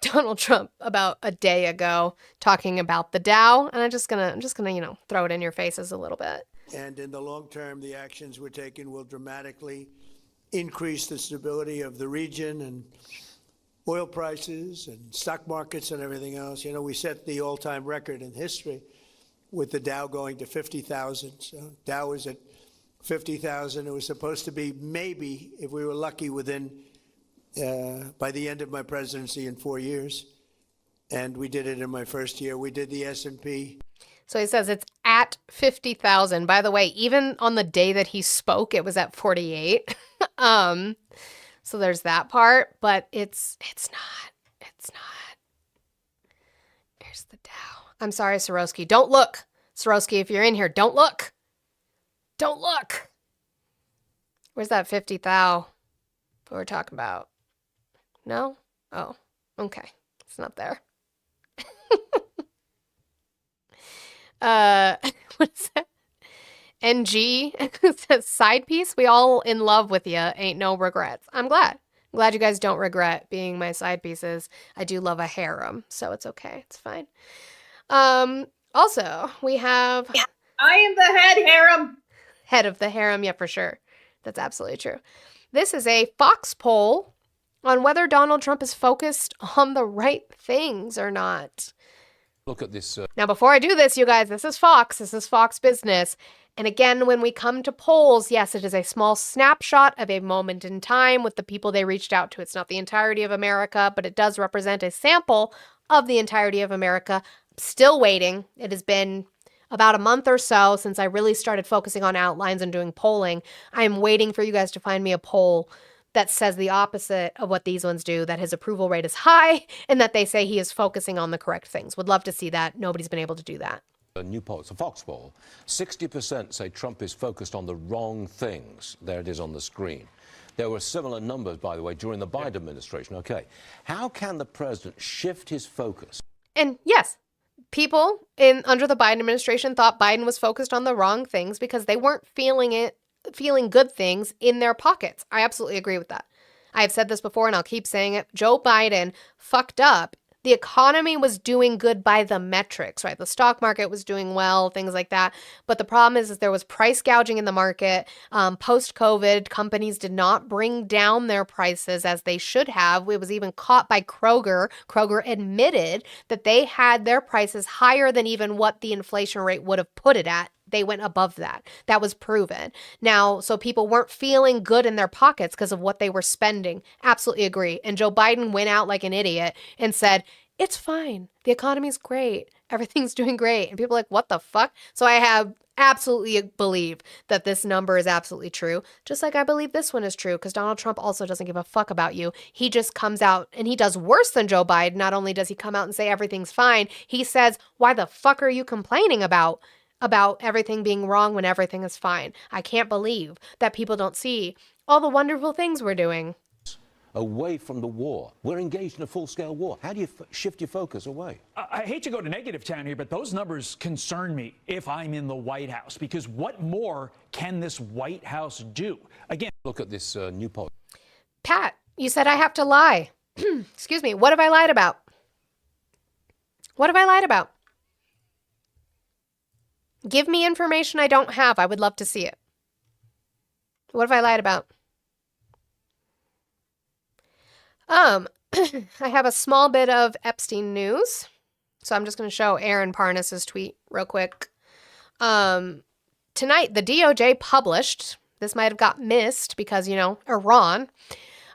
A: Donald Trump about a day ago talking about the Dow, and I'm just gonna throw it in your faces a little bit.
I: And in the long term, the actions we're taking will dramatically increase the stability of the region and oil prices and stock markets and everything else. We set the all-time record in history with the Dow going to 50,000. So Dow is at 50,000. It was supposed to be maybe, if we were lucky, within by the end of my presidency in 4 years. And we did it in my first year. We did the S&P.
A: So he says it's at 50,000. By the way, even on the day that he spoke, it was at 48. So there's that part, but it's not. Here's the Dow. I'm sorry, Soroski. Don't look. Soroski, if you're in here, don't look. Don't look. Where's that 50 thou that we're talking about? No? Oh, okay. It's not there. What is that? NG says side piece. We all in love with you. Ain't no regrets. I'm glad. I'm glad you guys don't regret being my side pieces. I do love a harem, so it's okay. It's fine. Also, we have
N: I am the head harem.
A: Head of the harem, yeah, for sure. That's absolutely true. This is a Fox poll on whether Donald Trump is focused on the right things or not.
C: Look at this.
A: Now, before I do this, you guys, this is Fox. This is Fox Business. And again, when we come to polls, yes, it is a small snapshot of a moment in time with the people they reached out to. It's not the entirety of America, but it does represent a sample of the entirety of America. I'm still waiting. It has been about a month or so since I really started focusing on outlines and doing polling. I am waiting for you guys to find me a poll that says the opposite of what these ones do, that his approval rate is high and that they say he is focusing on the correct things. Would love to see that. Nobody's been able to do that.
C: A new poll, it's a Fox poll. 60% say Trump is focused on the wrong things. There it is on the screen. There were similar numbers, by the way, during the Biden administration. Okay. How can the president shift his focus?
A: And yes, people under the Biden administration thought Biden was focused on the wrong things because they weren't feeling good things in their pockets. I absolutely agree with that. I have said this before and I'll keep saying it. Joe Biden fucked up. The economy was doing good by the metrics, right? The stock market was doing well, things like that. But the problem is there was price gouging in the market. Post-COVID, companies did not bring down their prices as they should have. It was even caught by Kroger. Kroger admitted that they had their prices higher than even what the inflation rate would have put it at. They went above that. That was proven. Now, so people weren't feeling good in their pockets because of what they were spending. Absolutely agree. And Joe Biden went out like an idiot and said, it's fine. The economy's great. Everything's doing great. And people are like, what the fuck? So I have absolutely believe that this number is absolutely true, just like I believe this one is true, because Donald Trump also doesn't give a fuck about you. He just comes out and he does worse than Joe Biden. Not only does he come out and say everything's fine, he says, why the fuck are you complaining about everything being wrong when everything is fine? I can't believe that people don't see all the wonderful things we're doing.
C: Away from the war. We're engaged in a full-scale war. How do you shift your focus away?
J: I hate to go to negative town here, but those numbers concern me if I'm in the White House, because what more can this White House do? Again,
C: look at this new poll.
A: Pat, you said I have to lie. Excuse me. What have I lied about? What have I lied about? Give me information I don't have. I would love to see it. What have I lied about? I have a small bit of Epstein news. So I'm just going to show Aaron Parnas's tweet real quick. Tonight, the DOJ published, this might have got missed because, Iran,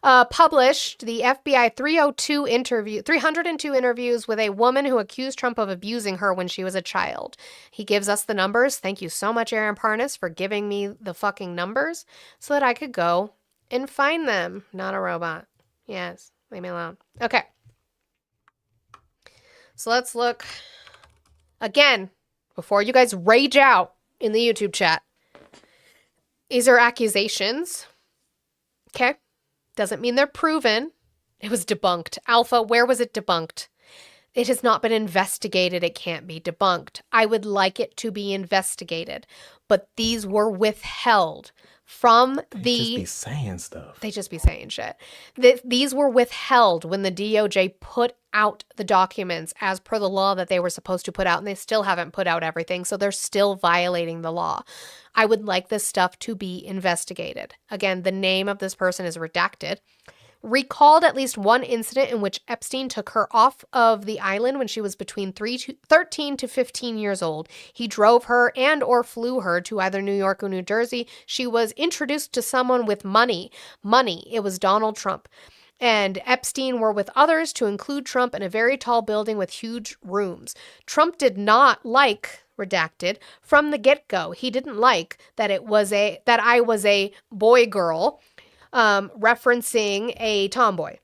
A: published the FBI 302 302 interviews with a woman who accused Trump of abusing her when she was a child. He gives us the numbers. Thank you so much, Aaron Parnas, for giving me the fucking numbers so that I could go and find them. Not a robot. Yes, leave me alone. Okay. So let's look again before you guys rage out in the YouTube chat. These are accusations. Okay. Doesn't mean they're proven. It was debunked. Alpha, where was it debunked? It has not been investigated. It can't be debunked. I would like it to be investigated, but these were withheld from
K: They just be saying stuff.
A: They just be saying shit. These were withheld when the DOJ put out the documents as per the law that they were supposed to put out, and they still haven't put out everything, so they're still violating the law. I would like this stuff to be investigated. Again, the name of this person is redacted. Recalled at least one incident in which Epstein took her off of the island when she was between 13 to 15 years old. He drove her and or flew her to either New York or New Jersey. She was introduced to someone with money. It was Donald Trump. And Epstein were with others, to include Trump, in a very tall building with huge rooms. Trump did not like, redacted, from the get-go. He didn't like that I was a boy girl, referencing a tomboy.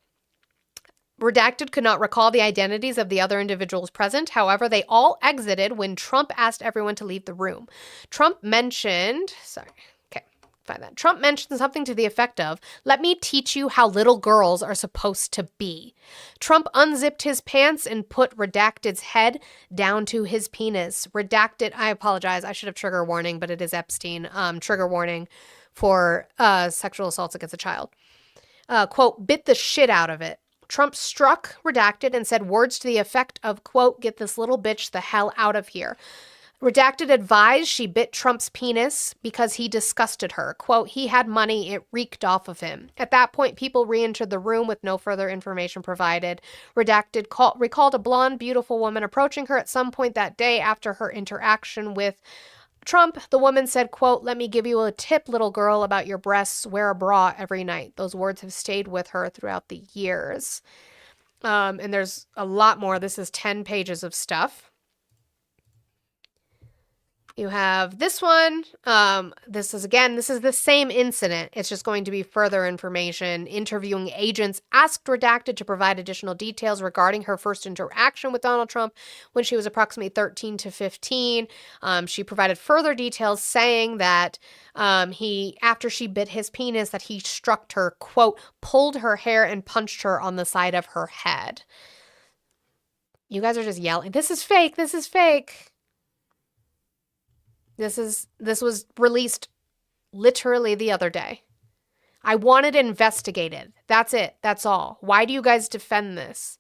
A: Redacted could not recall the identities of the other individuals present. However, they all exited when Trump asked everyone to leave the room. Trump mentioned something to the effect of, "Let me teach you how little girls are supposed to be." Trump unzipped his pants and put Redacted's head down to his penis. Redacted, I apologize, I should have trigger warning, but it is Epstein. Trigger warning for sexual assaults against a child. Quote, "bit the shit out of it." Trump struck Redacted and said words to the effect of, quote, "get this little bitch the hell out of here." Redacted advised she bit Trump's penis because he disgusted her. Quote, "he had money, it reeked off of him." At that point, people re-entered the room with no further information provided. Redacted recalled a blonde, beautiful woman approaching her at some point that day after her interaction with Trump. The woman said, quote, "let me give you a tip, little girl, about your breasts. Wear a bra every night." Those words have stayed with her throughout the years. And there's a lot more. This is 10 pages of stuff. You have this one. This is the same incident. It's just going to be further information. Interviewing agents asked Redacted to provide additional details regarding her first interaction with Donald Trump when she was approximately 13 to 15. She provided further details saying that after she bit his penis, that he struck her, quote, "pulled her hair and punched her on the side of her head." You guys are just yelling, "This is fake. This is fake." This was released literally the other day. I want it investigated. That's it. That's all. Why do you guys defend this?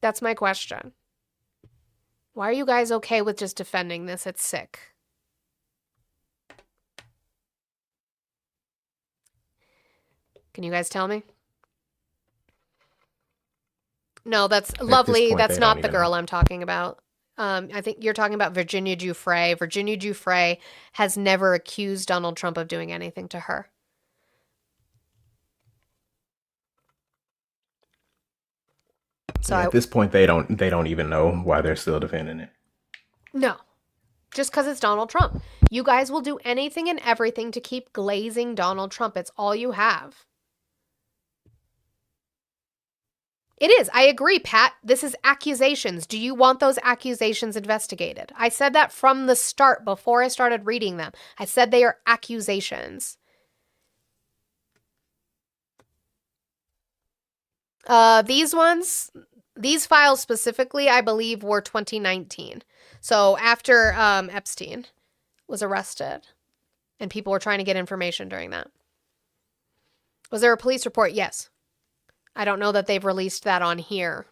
A: That's my question. Why are you guys okay with just defending this? It's sick. Can you guys tell me? No, that's lovely.
K: point,
A: That's
K: they
A: not
K: don't
A: the
K: even
A: girl
K: know.
A: I'm talking about. I think you're talking about Virginia Giuffre. Virginia Giuffre has never accused Donald Trump of doing anything to her. So
K: At this point, they don't even know why they're still defending it.
A: No. just because it's Donald Trump. You guys will do anything and everything to keep glazing Donald Trump. It's all you have. It is. I agree, Pat. This is accusations. Do you want those accusations investigated? I said that from the start before I started reading them. I said they are accusations. These files specifically, I believe, were 2019. So after Epstein was arrested and people were trying to get information during that. Was there a police report? Yes. I don't know that they've released that on here.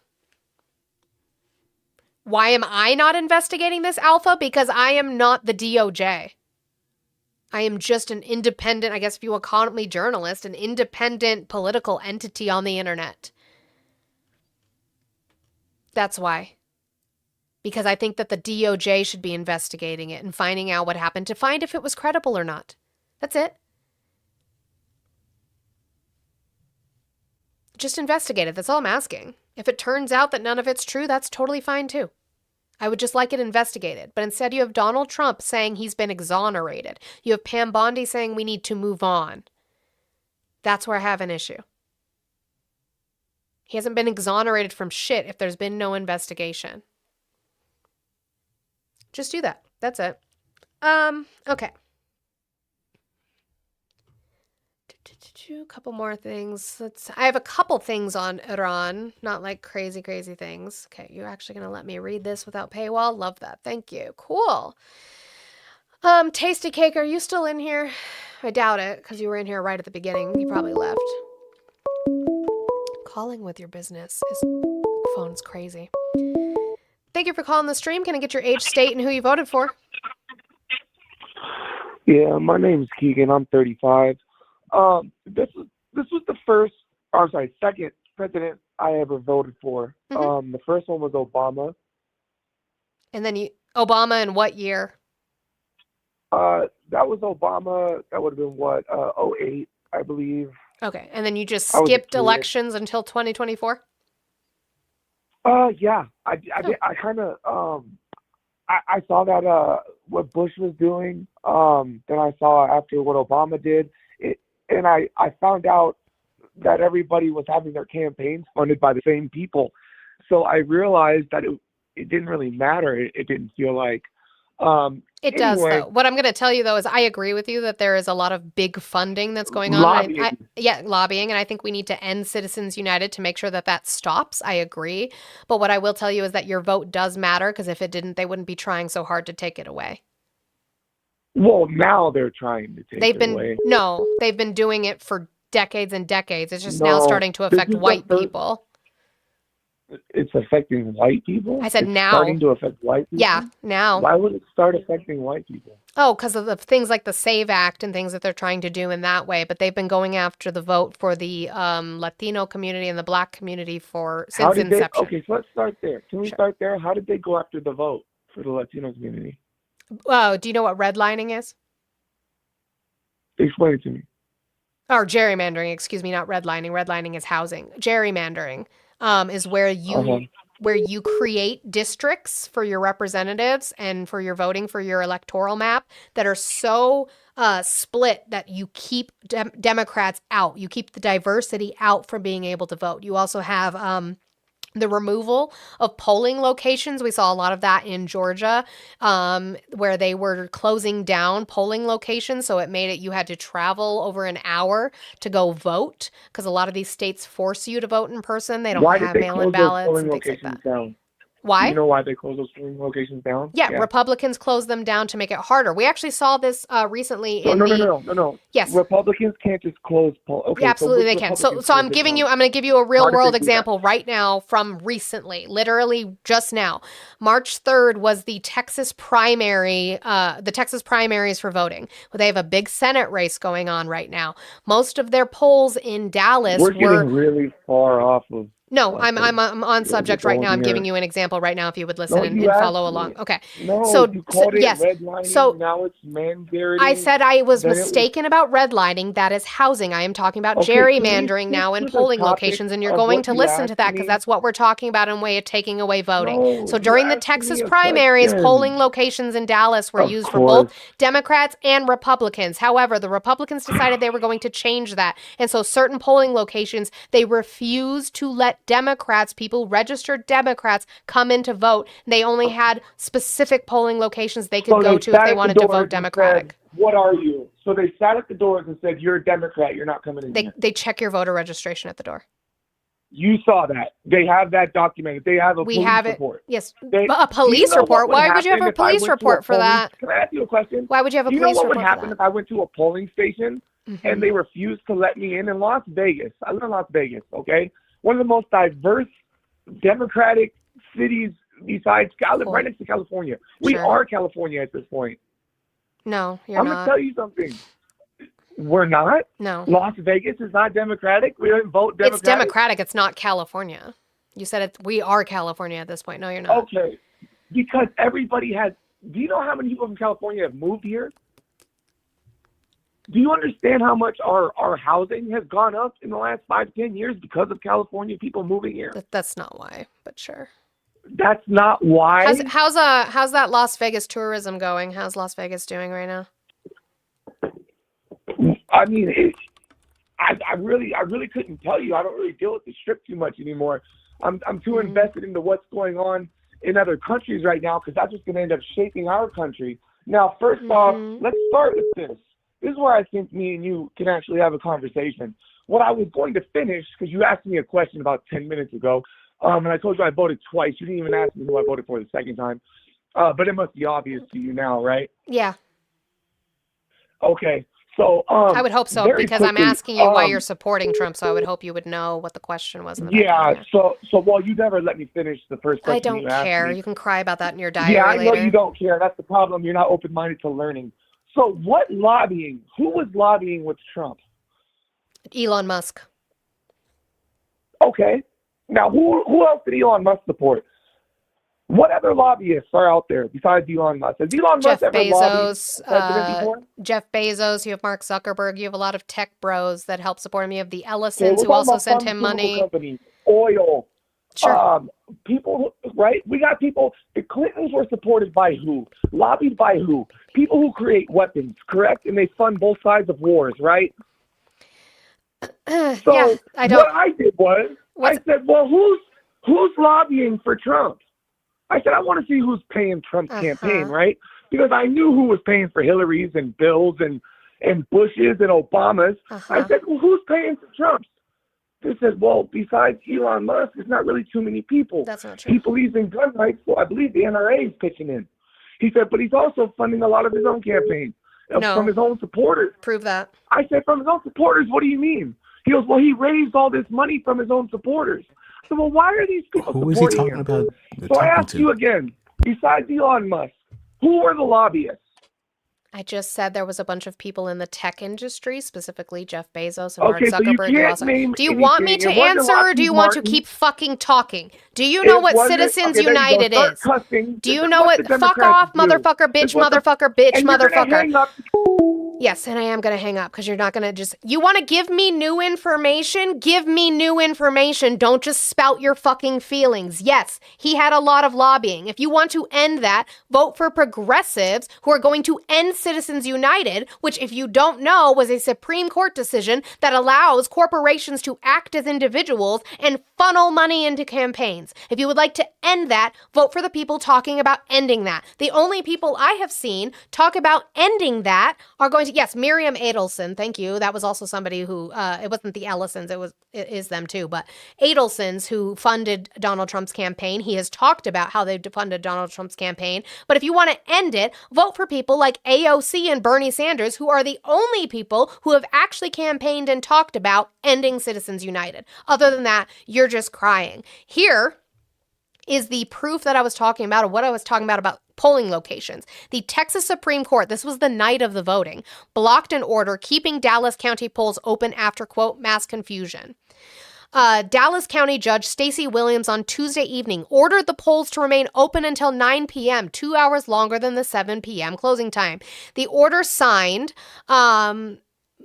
A: Why am I not investigating this, Alpha? Because I am not the DOJ. I am just an independent, I guess if you will call me journalist, an independent political entity on the internet. That's why. Because I think that the DOJ should be investigating it and finding out what happened to find if it was credible or not. That's it. Just investigate it. That's all I'm asking. If it turns out that none of it's true, that's totally fine too. I would just like it investigated. But instead you have Donald Trump saying he's been exonerated. You have Pam Bondi saying we need to move on. That's where I have an issue. He hasn't been exonerated from shit if there's been no investigation. Just do that. That's it. Okay. A couple more things. I have a couple things on Iran, not like crazy things. Okay, you're actually going to let me read this without paywall? Love that. Thank you. Cool. Tasty Cake, are you still in here? I doubt it, because you were in here right at the beginning. You probably left. Calling with your business. His phone's crazy. Thank you for calling the stream. Can I get your age, state, and who you voted for?
L: Yeah, my name is Keegan. I'm 35. This was the second president I ever voted for.
A: Mm-hmm.
L: The first one was Obama.
A: And then Obama in what year?
L: That was Obama. That would have been what, 08, I believe.
A: Okay, and then you just skipped elections until 2024?
L: Yeah, I kind of, I saw that, what Bush was doing. Then I saw after what Obama did. And I found out that everybody was having their campaigns funded by the same people. So I realized that it didn't really matter. It didn't feel like.
A: It does, though. What I'm going to tell you, though, is I agree with you that there is a lot of big funding that's going on.
L: Lobbying.
A: Lobbying. And I think we need to end Citizens United to make sure that that stops. I agree. But what I will tell you is that your vote does matter, because if it didn't, they wouldn't be trying so hard to take it away.
L: Well, now they're trying to take it away.
A: No, they've been doing it for decades and decades. It's just now starting to affect white people.
L: It's affecting white people?
A: I said
L: it's
A: now.
L: Starting to affect white people?
A: Yeah, now.
L: Why would it start affecting white people?
A: Oh, because of the things like the SAVE Act and things that they're trying to do in that way. But they've been going after the vote for the Latino community and the Black community since inception.
L: Okay, so let's start there. Can we start there? How did they go after the vote for the Latino community?
A: Do you know what redlining is?
L: Explain it to me.
A: Or gerrymandering, excuse me, not redlining. Redlining is housing. Gerrymandering is where you create districts for your representatives and for your voting for your electoral map that are so split that you keep Democrats out. You keep the diversity out from being able to vote. You also have the removal of polling locations. We saw a lot of that in Georgia, where they were closing down polling locations. So it made it, you had to travel over an hour to go vote, because a lot of these states force you to vote in person. They don't have mail-in ballots and things like that.
L: Down?
A: Why?
L: Do you know why they closed those polling locations down?
A: Yeah, Republicans closed them down to make it harder. We actually saw this recently
L: No.
A: Yes.
L: Republicans can't just close
A: Okay, yeah, absolutely they can. So I'm going to give you a real world example right now from recently, literally just now. March 3rd was the Texas primaries for voting. Well, they have a big Senate race going on right now. Most of their polls in Dallas
L: we're getting really far off of
A: No, I'm on subject right now. I'm giving you an example right now if you would listen and follow along. Okay.
L: No, you called it
A: yes.
L: redlining.
A: So
L: now it's mandating.
A: I said I was mistaken about redlining. That is housing. I am talking about gerrymandering now in polling locations, and you're going to listen to that because that's what we're talking about in way of taking away voting. So during the Texas primaries, polling locations in Dallas were used for both Democrats and Republicans. However, the Republicans decided they were going to change that. And so certain polling locations, they refused to let Democrats, people, registered Democrats, come in to vote. They only had specific polling locations they could go to if they wanted to vote Democratic.
L: Said, what are you? So they sat at the doors and said, you're a Democrat, you're not coming in here.
A: They check your voter registration at the door.
L: You saw that. They have that documented. They have a police report.
A: Yes. A police report? Why would you have a police report for that?
L: Can I ask you a question?
A: Why would you have a police report for that?
L: You know what would happen if I went to a polling station and they refused to let me in Las Vegas? I live in Las Vegas, okay? One of the most diverse Democratic cities besides, I live right next to California. We are California at this point.
A: No, you're
L: I'm
A: not.
L: going to tell you something. We're not?
A: No.
L: Las Vegas is not Democratic? We don't vote Democratic?
A: It's Democratic. It's not California. You said we are California at this point. No, you're not.
L: Okay. Because everybody has, do you know how many people from California have moved here? Do you understand how much our housing has gone up in the last 5-10 years because of California people moving here?
A: That's not why, but sure.
L: That's not why.
A: How's that Las Vegas tourism going? How's Las Vegas doing right now?
L: I mean, I really couldn't tell you. I don't really deal with the Strip too much anymore. I'm too invested into what's going on in other countries right now because that's just going to end up shaping our country. Now, first off, let's start with this. This is where I think me and you can actually have a conversation. What I was going to finish, because you asked me a question about 10 minutes ago, and I told you I voted twice. You didn't even ask me who I voted for the second time. But it must be obvious to you now, right?
A: Yeah.
L: Okay. So
A: I would hope so because I'm asking you why you're supporting Trump. So I would hope you would know what the question was. In the background.
L: So well, you never let me finish the first question.
A: I don't
L: you asked
A: care.
L: me.
A: You can cry about that in your diary
L: I
A: later.
L: know you don't care. That's the problem. You're not open-minded to learning. So what lobbying? Who was lobbying with Trump?
A: Elon Musk.
L: Okay. Now, who else did Elon Musk support? What other lobbyists are out there besides Elon Musk? Has Elon Musk ever lobbied the president before?
A: Jeff Bezos. You have Mark Zuckerberg. You have a lot of tech bros that help support him. You have the Ellisons who also sent him money.
L: Companies, oil.
A: Sure.
L: People, right? We got people. The Clintons were supported by who? Lobbied by who? People who create weapons, correct? And they fund both sides of wars, right? So
A: yeah, I don't.
L: What I did was I said, well, who's lobbying for Trump? I said, I want to see who's paying Trump's campaign, right? Because I knew who was paying for Hillary's and Bill's and Bush's and Obama's. I said, well, who's paying for Trump's? They said, well, besides Elon Musk, there's not really too many people.
A: That's not true.
L: He believes in gun rights, so I believe the NRA is pitching in. He said, but he's also funding a lot of his own campaign from his own supporters.
A: Prove that.
L: I said, from his own supporters? What do you mean? He goes, well, he raised all this money from his own supporters. I said, well, why are these people supporting him?
K: Who is he talking about?
L: So I ask you again, besides Elon Musk, who are the lobbyists?
A: I just said there was a bunch of people in the tech industry, specifically Jeff Bezos and Mark Zuckerberg. Do you want me to answer or do you want to keep fucking talking? Do you know what Citizens United is? Do you know what fuck off, motherfucker, bitch, motherfucker, bitch, motherfucker? Yes, and I am going to hang up because you're not going to just... You want to give me new information? Give me new information. Don't just spout your fucking feelings. Yes, he had a lot of lobbying. If you want to end that, vote for progressives who are going to end Citizens United, which, if you don't know, was a Supreme Court decision that allows corporations to act as individuals and funnel money into campaigns. If you would like to end that, vote for the people talking about ending that. The only people I have seen talk about ending that are going to, yes, Miriam Adelson's, thank you. That was also somebody who, it wasn't the Ellisons, it is them too, but Adelson's who funded Donald Trump's campaign. He has talked about how they funded Donald Trump's campaign. But if you want to end it, vote for people like AOC and Bernie Sanders, who are the only people who have actually campaigned and talked about ending Citizens United. Other than that, you're just crying. Here is the proof that I was talking about, or what I was talking about polling locations. The Texas Supreme Court, this was the night of the voting, blocked an order keeping Dallas County polls open after, quote, mass confusion. Dallas County Judge Stacey Williams on Tuesday evening ordered the polls to remain open until 9 p.m., 2 hours longer than the 7 p.m. closing time. The order signed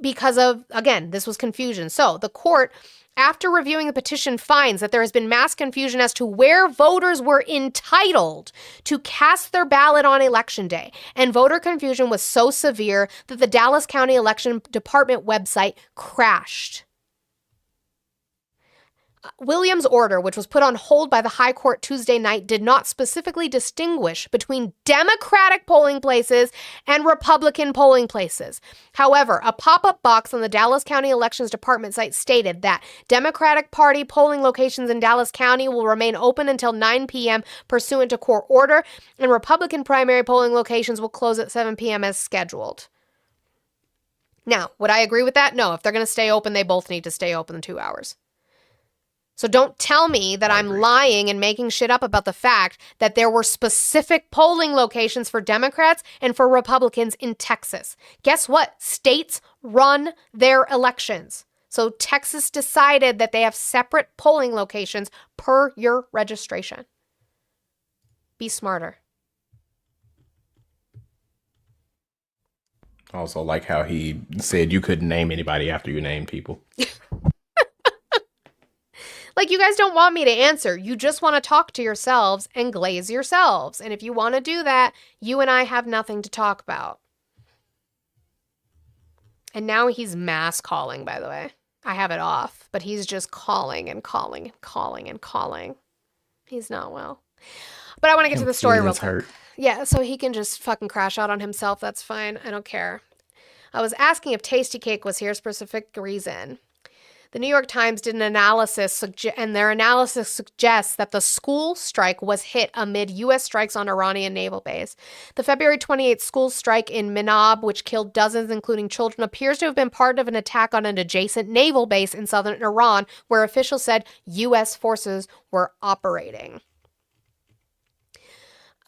A: because of, again, this was confusion. So the court, after reviewing the petition, finds that there has been mass confusion as to where voters were entitled to cast their ballot on Election Day. And voter confusion was so severe that the Dallas County Election Department website crashed. Williams' order, which was put on hold by the High Court Tuesday night, did not specifically distinguish between Democratic polling places and Republican polling places. However, a pop-up box on the Dallas County Elections Department site stated that Democratic Party polling locations in Dallas County will remain open until 9 p.m. pursuant to court order, and Republican primary polling locations will close at 7 p.m. as scheduled. Now, would I agree with that? No. If they're going to stay open, they both need to stay open 2 hours. So don't tell me that I'm lying and making shit up about the fact that there were specific polling locations for Democrats and for Republicans in Texas. Guess what? States run their elections. So Texas decided that they have separate polling locations per your registration. Be smarter.
K: Also, like how he said you couldn't name anybody after you named people.
A: Like, you guys don't want me to answer. You just want to talk to yourselves and glaze yourselves. And if you want to do that, you and I have nothing to talk about. And now he's mass calling, by the way. I have it off, but he's just calling and calling and calling and calling. He's not well. But I want to get to the story real quick. Yeah, so he can just fucking crash out on himself. That's fine. I don't care. I was asking if Tasty Cake was here for a specific reason. The New York Times did an analysis, and their analysis suggests that the school strike was hit amid U.S. strikes on Iranian naval base. The February 28th school strike in Minab, which killed dozens, including children, appears to have been part of an attack on an adjacent naval base in southern Iran, where officials said U.S. forces were operating.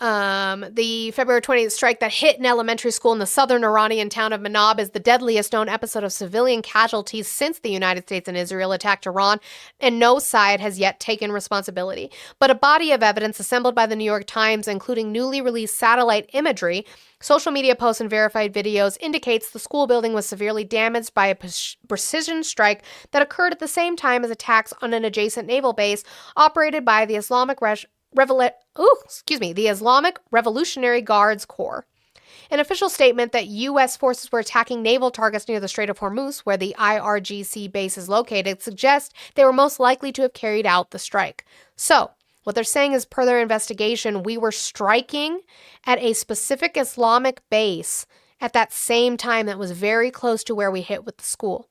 A: The February 20th strike that hit an elementary school in the southern Iranian town of Minab is the deadliest known episode of civilian casualties since the United States and Israel attacked Iran, and no side has yet taken responsibility. But a body of evidence assembled by the New York Times, including newly released satellite imagery, social media posts, and verified videos, indicates the school building was severely damaged by a precision strike that occurred at the same time as attacks on an adjacent naval base operated by the Islamic Revolutionary Guards Corps. An official statement that U.S. forces were attacking naval targets near the Strait of Hormuz, where the IRGC base is located, suggests they were most likely to have carried out the strike. So, what they're saying is, per their investigation, we were striking at a specific Islamic base at that same time that was very close to where we hit with the school.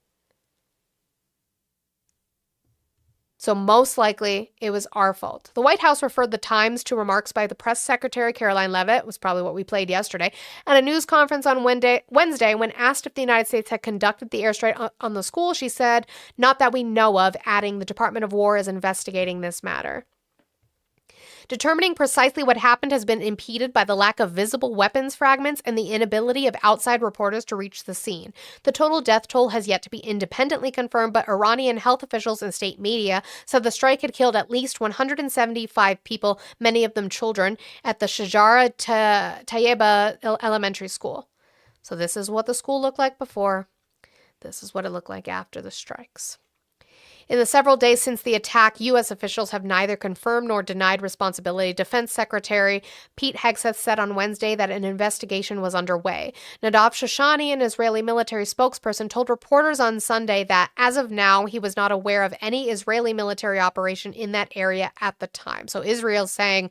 A: So most likely, it was our fault. The White House referred the Times to remarks by the press secretary, Caroline Leavitt, was probably what we played yesterday, at a news conference on Wednesday, when asked if the United States had conducted the airstrike on the school, she said, "Not that we know of," adding the Department of War is investigating this matter. Determining precisely what happened has been impeded by the lack of visible weapons fragments and the inability of outside reporters to reach the scene. The total death toll has yet to be independently confirmed, but Iranian health officials and state media said the strike had killed at least 175 people, many of them children, at the Shajara Tayyeba Elementary School. So this is what the school looked like before. This is what it looked like after the strikes. In the several days since the attack, U.S. officials have neither confirmed nor denied responsibility. Defense Secretary Pete Hegseth said on Wednesday that an investigation was underway. Nadav Shoshani, an Israeli military spokesperson, told reporters on Sunday that, as of now, he was not aware of any Israeli military operation in that area at the time. So Israel's saying,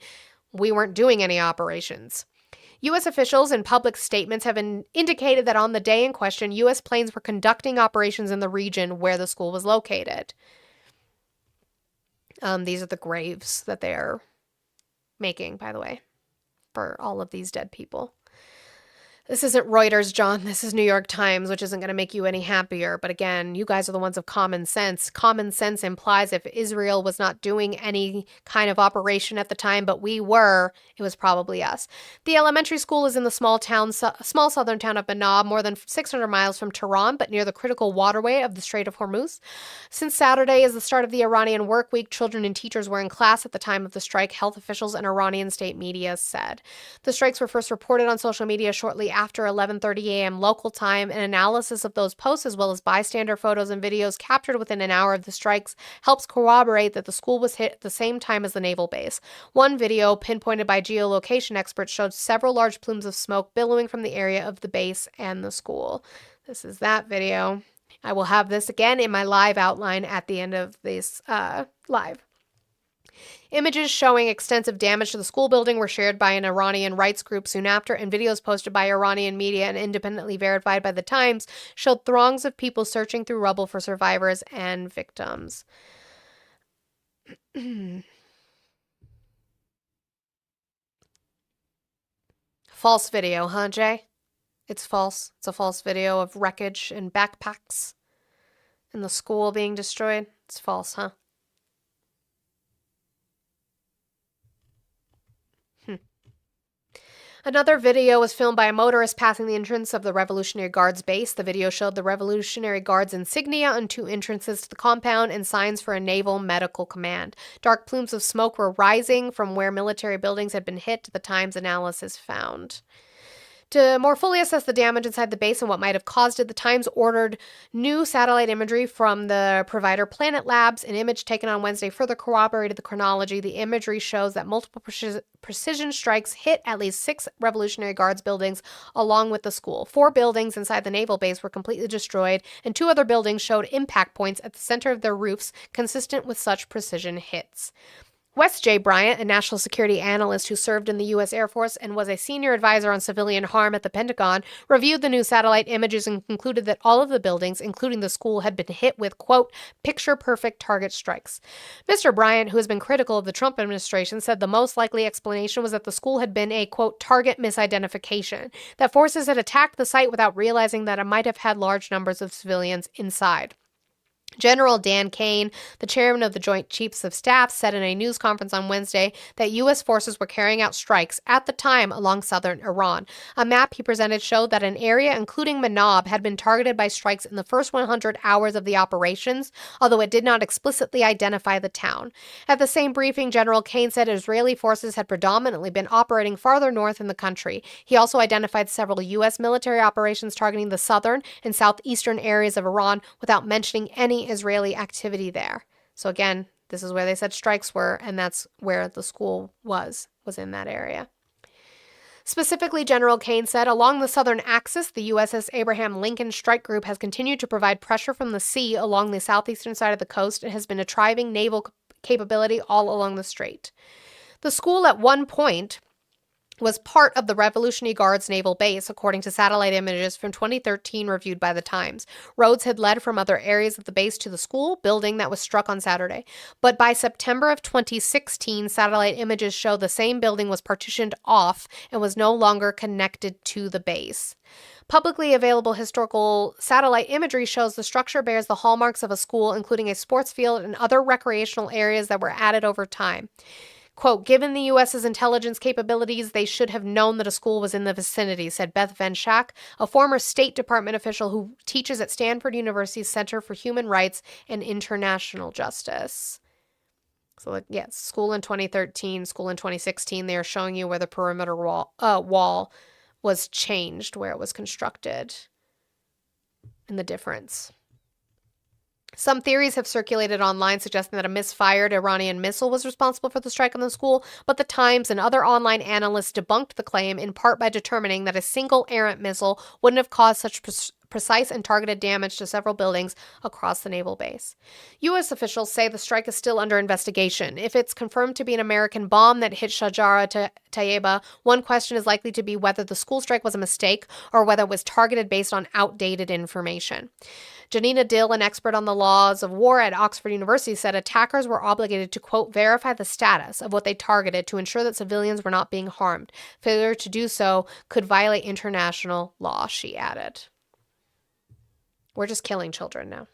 A: we weren't doing any operations. U.S. officials in public statements have indicated that on the day in question, U.S. planes were conducting operations in the region where the school was located. These are the graves that they are making, by the way, for all of these dead people. This isn't Reuters, John. This is New York Times, which isn't going to make you any happier. But again, you guys are the ones of common sense. Common sense implies if Israel was not doing any kind of operation at the time, but we were, it was probably us. The elementary school is in the small southern town of Banab, more than 600 miles from Tehran, but near the critical waterway of the Strait of Hormuz. Since Saturday is the start of the Iranian work week, children and teachers were in class at the time of the strike, health officials and Iranian state media said. The strikes were first reported on social media shortly after 11:30 a.m. local time. An analysis of those posts, as well as bystander photos and videos captured within an hour of the strikes, helps corroborate that the school was hit at the same time as the naval base. One video, pinpointed by geolocation experts, showed several large plumes of smoke billowing from the area of the base and the school. This is that video. I will have this again in my live outline at the end of this live. Images showing extensive damage to the school building were shared by an Iranian rights group soon after, and videos posted by Iranian media and independently verified by The Times showed throngs of people searching through rubble for survivors and victims. False video, huh, Jay? It's false. It's a false video of wreckage and backpacks and the school being destroyed. It's false, huh? Another video was filmed by a motorist passing the entrance of the Revolutionary Guards base. The video showed the Revolutionary Guards insignia on two entrances to the compound and signs for a naval medical command. Dark plumes of smoke were rising from where military buildings had been hit, the Times analysis found. To more fully assess the damage inside the base and what might have caused it, the Times ordered new satellite imagery from the provider Planet Labs. An image taken on Wednesday further corroborated the chronology. The imagery shows that multiple precision strikes hit at least 6 Revolutionary Guards buildings along with the school. 4 buildings inside the naval base were completely destroyed, and 2 other buildings showed impact points at the center of their roofs, consistent with such precision hits. Wes J. Bryant, a national security analyst who served in the U.S. Air Force and was a senior advisor on civilian harm at the Pentagon, reviewed the new satellite images and concluded that all of the buildings, including the school, had been hit with, quote, picture-perfect target strikes. Mr. Bryant, who has been critical of the Trump administration, said the most likely explanation was that the school had been a, quote, target misidentification, that forces had attacked the site without realizing that it might have had large numbers of civilians inside. General Dan Kane, the chairman of the Joint Chiefs of Staff, said in a news conference on Wednesday that U.S. forces were carrying out strikes at the time along southern Iran. A map he presented showed that an area, including Manab, had been targeted by strikes in the first 100 hours of the operations, although it did not explicitly identify the town. At the same briefing, General Kane said Israeli forces had predominantly been operating farther north in the country. He also identified several U.S. military operations targeting the southern and southeastern areas of Iran without mentioning any Israeli activity there. So again, this is where they said strikes were, and that's where the school was in that area. Specifically, General Kane said, along the southern axis, the USS Abraham Lincoln Strike Group has continued to provide pressure from the sea along the southeastern side of the coast and has been a thriving naval capability all along the strait. The school at one point was part of the Revolutionary Guards naval base, according to satellite images from 2013 reviewed by The Times. Roads had led from other areas of the base to the school building that was struck on Saturday. But by September of 2016, satellite images show the same building was partitioned off and was no longer connected to the base. Publicly available historical satellite imagery shows the structure bears the hallmarks of a school, including a sports field and other recreational areas that were added over time. Quote, given the U.S.'s intelligence capabilities, they should have known that a school was in the vicinity, said Beth Van Schack, a former State Department official who teaches at Stanford University's Center for Human Rights and International Justice. So, yes, school in 2013, school in 2016, they are showing you where the perimeter wall was changed, where it was constructed, and the difference. Some theories have circulated online suggesting that a misfired Iranian missile was responsible for the strike on the school, but The Times and other online analysts debunked the claim in part by determining that a single errant missile wouldn't have caused such precise and targeted damage to several buildings across the naval base. U.S. officials say the strike is still under investigation. If it's confirmed to be an American bomb that hit Shajara Tayeba, one question is likely to be whether the school strike was a mistake or whether it was targeted based on outdated information. Janina Dill, an expert on the laws of war at Oxford University, said attackers were obligated to, quote, verify the status of what they targeted to ensure that civilians were not being harmed. Failure to do so could violate international law, she added. We're just killing children now.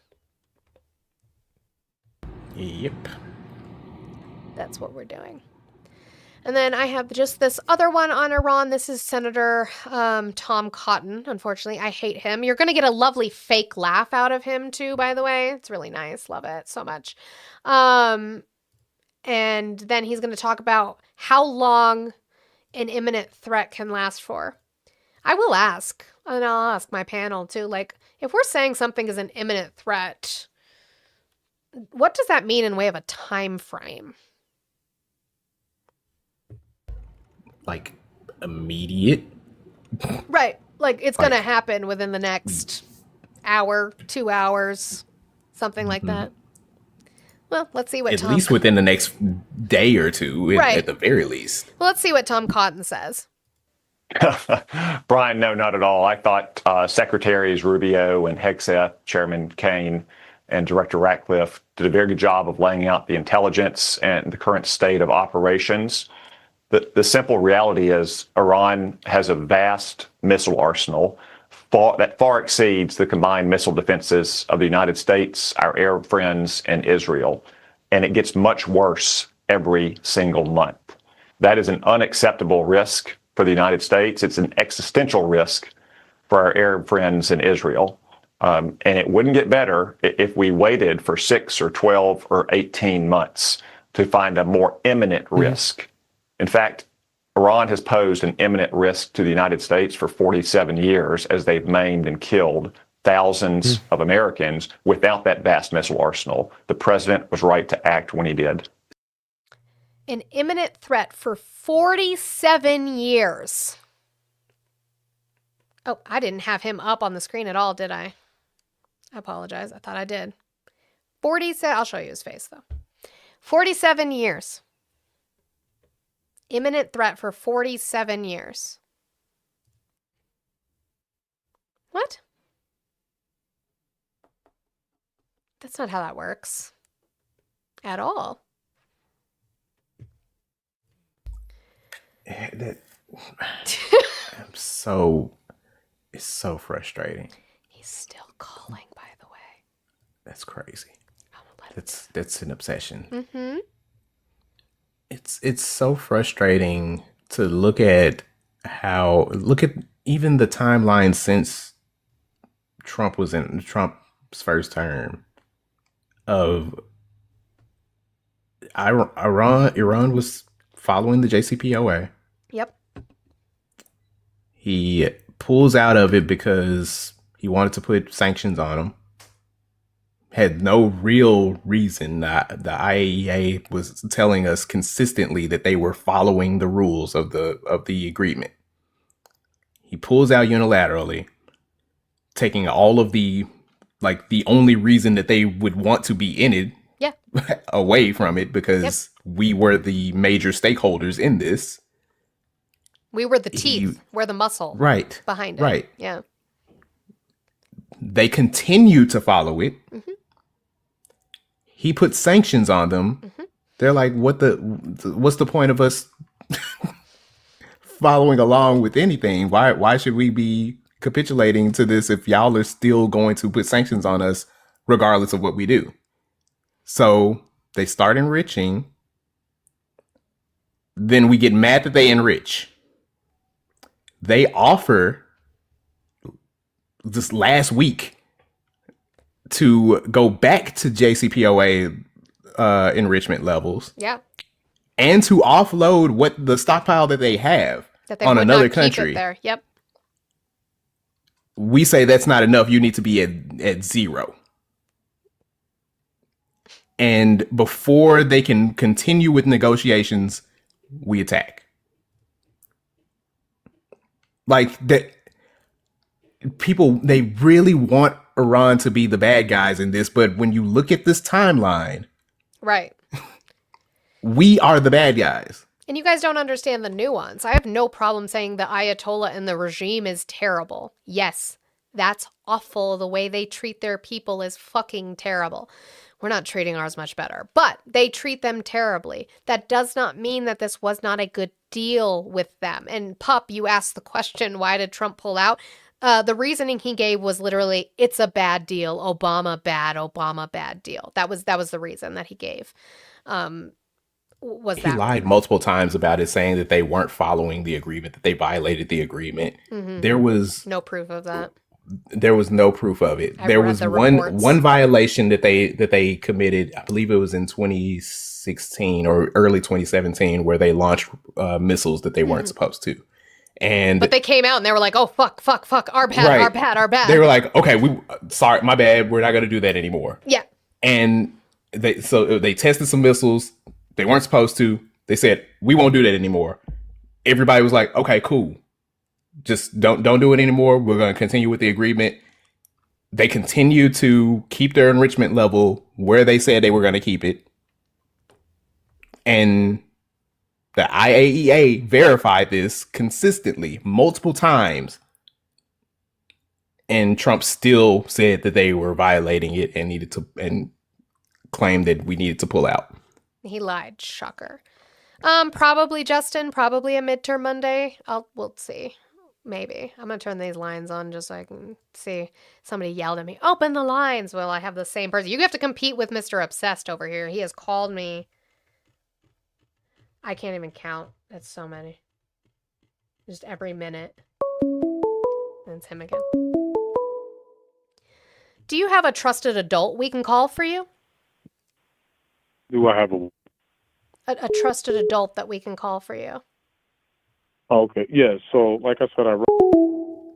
K: Yep.
A: That's what we're doing. And then I have just this other one on Iran. This is Senator Tom Cotton. Unfortunately, I hate him. You're going to get a lovely fake laugh out of him, too, by the way. It's really nice. Love it so much. And then he's going to talk about how long an imminent threat can last for. I will ask, and I'll ask my panel, too, like, if we're saying something is an imminent threat, what does that mean in way of a time frame?
K: Like immediate.
A: Right. Like it's going to happen within the next hour, 2 hours, something like that. Well, let's see what
K: At least within the next day or two,
A: Right.
K: at the very least.
A: Well, let's see what Tom Cotton says.
M: Brian, no, not at all. I thought Secretaries Rubio and Hegseth, Chairman Kane, and Director Ratcliffe did a very good job of laying out the intelligence and the current state of operations. The simple reality is Iran has a vast missile arsenal that far exceeds the combined missile defenses of the United States, our Arab friends, and Israel. And it gets much worse every single month. That is an unacceptable risk for the United States. It's an existential risk for our Arab friends in Israel. And it wouldn't get better if we waited for 6 or 12 or 18 months to find a more imminent risk. In fact, Iran has posed an imminent risk to the United States for 47 years as they've maimed and killed thousands of Americans without that vast missile arsenal. The president was right to act when he did.
A: An imminent threat for 47 years. Oh, I didn't have him up on the screen at all, did I? I apologize. I thought I did. 47. I'll show you his face, though. 47 years. Imminent threat for 47 years. What? That's not how that works. At all.
K: It's so frustrating.
A: He's still calling, by the way.
K: That's crazy. That's an obsession.
A: Mm-hmm.
K: It's so frustrating to look at even the timeline since Trump was in Trump's first term of Iran was following the JCPOA.
A: Yep.
K: He pulls out of it because he wanted to put sanctions on him. Had no real reason. The IAEA was telling us consistently that they were following the rules of the agreement. He pulls out unilaterally, taking all of the only reason that they would want to be in it away from it because we were the major stakeholders in this.
A: We were the teeth. We're the muscle.
K: Right.
A: Behind it.
K: Right.
A: Yeah.
K: They continue to follow it.
A: Mm-hmm.
K: He put sanctions on them.
A: Mm-hmm.
K: They're like, what's the point of us following along with anything? Why should we be capitulating to this if y'all are still going to put sanctions on us regardless of what we do? So they start enriching. Then we get mad that they enrich. They offer this last week to go back to JCPOA enrichment levels.
A: Yeah.
K: And to offload what the stockpile that they have
A: That they
K: on
A: would
K: another
A: not keep
K: country.
A: it there. Yep.
K: We say that's not enough. You need to be at zero. And before they can continue with negotiations, we attack. Like that. people, they really want Iran to be the bad guys in this, but when you look at this timeline,
A: Right.
K: we are the bad guys.
A: And you guys don't understand the nuance. I have no problem saying the Ayatollah and the regime is terrible. Yes, that's awful. The way they treat their people is fucking terrible. We're not treating ours much better, but they treat them terribly. That does not mean that this was not a good deal with them. And Pup, you asked the question, why did Trump pull out? The reasoning he gave was literally, it's a bad deal. Obama bad deal. That was the reason that he gave.
K: He lied multiple times about it, saying that they weren't following the agreement, that they violated the agreement.
A: Mm-hmm.
K: There was
A: no proof of that.
K: There was no proof of it.
A: I've
K: there
A: read
K: was
A: the
K: one
A: reports.
K: violation that they committed. I believe it was in 2016 or early 2017, where they launched missiles that they weren't supposed to.
A: But they came out and they were like, "Oh fuck, our bad,
K: Right.
A: our bad."
K: They were like, "Okay, sorry, my bad. We're not going to do that anymore."
A: Yeah.
K: And they tested some missiles they weren't supposed to. They said, "We won't do that anymore." Everybody was like, "Okay, cool. Just don't do it anymore. We're going to continue with the agreement." They continue to keep their enrichment level where they said they were going to keep it. And the IAEA verified this consistently multiple times. And Trump still said that they were violating it and claimed that we needed to pull out.
A: He lied. Shocker. Probably Justin. Probably a midterm Monday. We'll see. Maybe. I'm gonna turn these lines on just so I can see. Somebody yelled at me, "Open the lines!" Well, I have the same person. You have to compete with Mr. Obsessed over here. He has called me. I can't even count. That's so many. Just every minute. And it's him again. Do you have a trusted adult we can call for you?
H: Do I have
A: A trusted adult that we can call for you?
H: Okay, yeah. So, like I said, I wrote.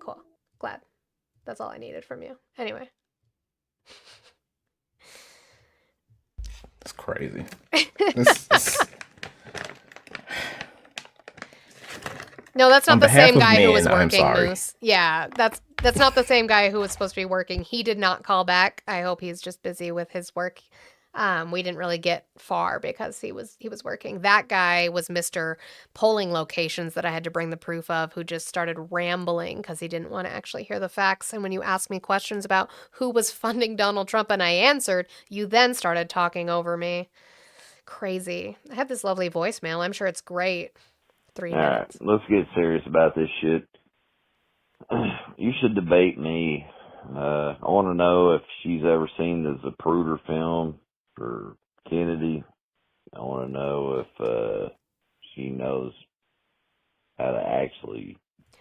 A: Cool. Glad. That's all I needed from you. Anyway.
K: It's crazy.
A: No, that's not
K: On
A: the
K: behalf
A: same
K: of
A: guy who was
K: men, I'm
A: working,
K: sorry.
A: Moose. Yeah, that's not the same guy who was supposed to be working. He did not call back. I hope he's just busy with his work. We didn't really get far because he was working. That guy was Mr. Polling Locations that I had to bring the proof of, who just started rambling because he didn't want to actually hear the facts. And when you asked me questions about who was funding Donald Trump and I answered, you then started talking over me. Crazy. I have this lovely voicemail. I'm sure it's great. 3
O: All
A: minutes.
O: right, let's get serious about this shit. You should debate me. I want to know if she's ever seen the Zapruder film for Kennedy. I want to know if she knows how to actually.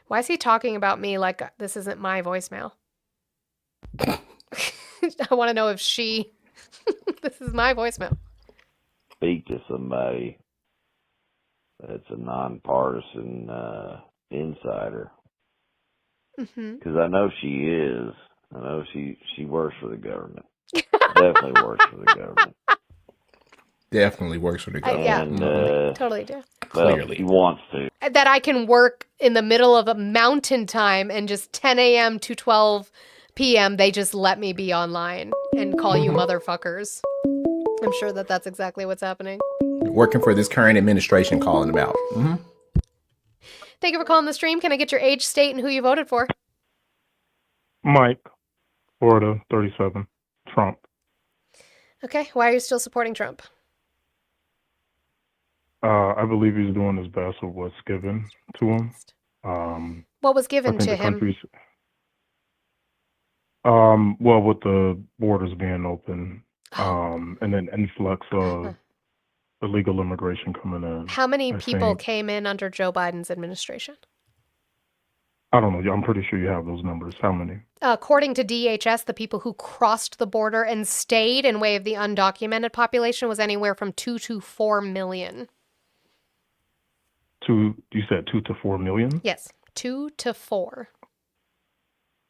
A: Why is he talking about me like this isn't my voicemail? I want to know if she... This is my voicemail.
O: Speak to somebody that's a nonpartisan insider. Because I know she is. I know she works for the government. Definitely works for the government.
K: Definitely works for the government.
A: Yeah,
O: And,
A: totally do.
O: Well, he wants to.
A: That I can work in the middle of a mountain time and just 10 a.m. to 12 p.m. they just let me be online and call you motherfuckers. I'm sure that that's exactly what's happening.
K: Working for this current administration, calling them out. Mm-hmm.
A: Thank you for calling the stream. Can I get your age, state, and who you voted for?
H: Mike, Florida, 37, Trump.
A: Okay, why are you still supporting Trump?
H: I believe he's doing his best with what's given to him.
A: What was
H: I
A: given
H: think
A: to
H: the
A: him?
H: country's, well, with the borders being open, and then influx of illegal immigration coming in.
A: How many
H: I
A: people
H: think-
A: came in under Joe Biden's administration?
H: I don't know. I'm pretty sure you have those numbers. How many?
A: According to DHS, the people who crossed the border and stayed in way of the undocumented population was anywhere from 2 to 4 million.
H: You said 2 to 4 million?
A: Yes, 2 to 4.